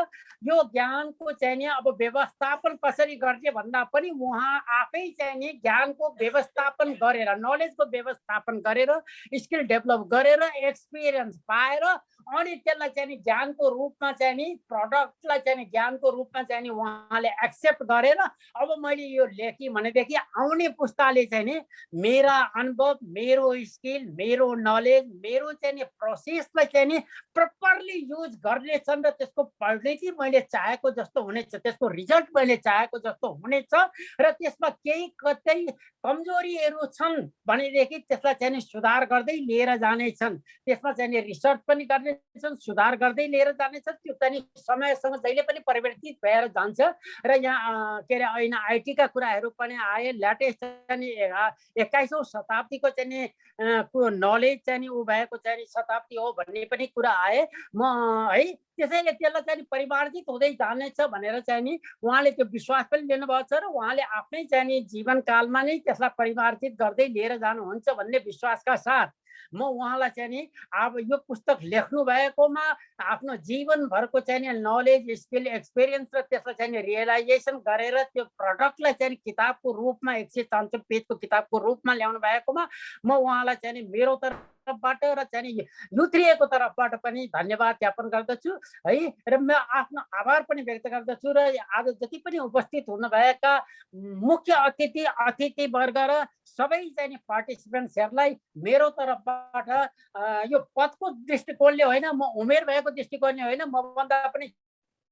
यो ज्ञानको चाहिँ नि अब व्यवस्थापन कसरी गर्ने भन्दा पनि उहाँ आफै चाहिँ नि ज्ञानको व्यवस्थापन गरेर, नलेजको व्यवस्थापन गरेर, स्किल डेभलप गरेर, एक्सपिरियन्स पाएर अनि त्यसलाई चाहिँ नि ज्ञानको रूपमा चाहिँ नि प्रडक्टलाई चाहिँ नि ज्ञानको रूपमा चाहिँ नि उहाँले एक्सेप्ट गरेर अब मैले यो लेखेँ भनेदेखि आउने पुस्ताले चाहिँ नि मेरा अनुभव, मेरो स्किल, मेरो नलेज, मेरो चाहिँ नि प्रोसेसलाई चाहिँ नि प्रपरली युज गर्नेछन् र त्यसको परिणति मैले चाहेको जस्तो हुनेछ, त्यसको रिजल्ट मैले चाहेको जस्तो हुनेछ र त्यसमा केही कतै कमजोरीहरू छन् भनेदेखि त्यसलाई चाहिँ नि सुधार गर्दै लिएर जानेछन्, त्यसमा चाहिँ नि रिसर्च पनि गर्नेछन्, सुधार गर्दै लिएर जानेछन्। त्यो चाहिँ समयसँग जहिले पनि परिवर्तित भएर जान्छ र यहाँ के अरे ऐना आइटीका कुराहरू पनि आए, ल्याटेस्ट चाहिँ 21औं शताब्दीको चाहिँ नि नलेज चाहिँ नि ऊ भएको चाहिँ नि शताब्दी हो भन्ने पनि कुरा आए म है। त्यसैले त्यसलाई चाहिँ परिमार्जित हुँदै जानेछ भनेर चाहिँ नि उहाँले त्यो विश्वास पनि लिनुभएको छ र उहाँले आफ्नै चाहिँ नि जीवनकालमा नै त्यसलाई परिमार्जित गर्दै लिएर जानुहुन्छ भन्ने विश्वासका साथ म उहाँलाई चाहिँ नि अब यो पुस्तक लेख्नु भएकोमा आफ्नो जीवनभरको चाहिँ नि नलेज, स्किल, एक्सपिरियन्स र त्यसलाई चाहिँ नि रियलाइजेसन गरेर त्यो प्रडक्टलाई चाहिँ किताबको रूपमा 164 पेजको किताबको रूपमा ल्याउनु भएकोमा म उहाँलाई चाहिँ नि मेरो तर्फबाट र चाहिँ नि युथ्रिएको तर्फबाट पनि धन्यवाद ज्ञापन गर्दछु है र म आफ्नो आभार पनि व्यक्त गर्दछु र आज जति पनि उपस्थित हुनुभएका मुख्य अतिथिवर्ग र सबै चाहिँ नि पार्टिसिपेन्ट्सहरूलाई मेरो तर्फबाट यो पदको दृष्टिकोणले होइन, म उमेर भएको दृष्टिकोणले होइन, म भन्दा पनि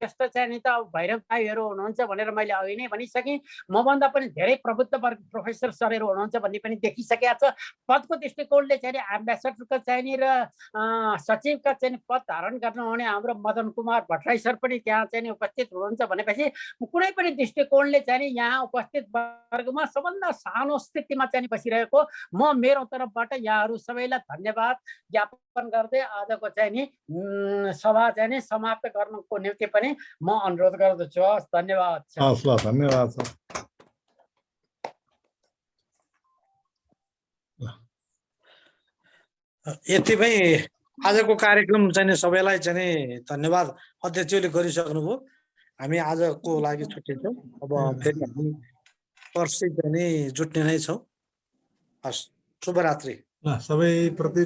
त्यस्तो चाहिँ नि त भैरव दाईहरू हुनुहुन्छ भनेर मैले अघि नै भनिसकेँ, मभन्दा पनि धेरै प्रबुद्ध वर्ग प्रोफेसर सरहरू हुनुहुन्छ भन्ने पनि देखिसकेका छ। पदको दृष्टिकोणले चाहिँ नि एम्बेसडरको चाहिँ नि र सचिवका चाहिँ पद धारण गर्नुहुने हाम्रो मदन कुमार भट्टराई सर पनि त्यहाँ चाहिँ नि उपस्थित हुनुहुन्छ भनेपछि कुनै पनि दृष्टिकोणले चाहिँ नि यहाँ उपस्थित वर्गमा सबभन्दा सानो स्थितिमा चाहिँ बसिरहेको म मेरो तर्फबाट यहाँहरू सबैलाई धन्यवाद ज्ञापन गर्दै आजको चाहिँ नि सभा चाहिँ नि समाप्त गर्नुको निम्ति पनि म अनुरोध गर्दछु। धन्यवाद। धन्यवाद सर। यतिमै आजको कार्यक्रम चाहिँ सबैलाई चाहिँ नि धन्यवाद अध्यक्षले गरिसक्नुभयो। हामी आजको लागि छुट्टिन्छौँ। अब फेरि हामी पर्सि चाहिँ नि जुट्ने नै छौँ। हस्, शुभरात्रि। सबै प्रति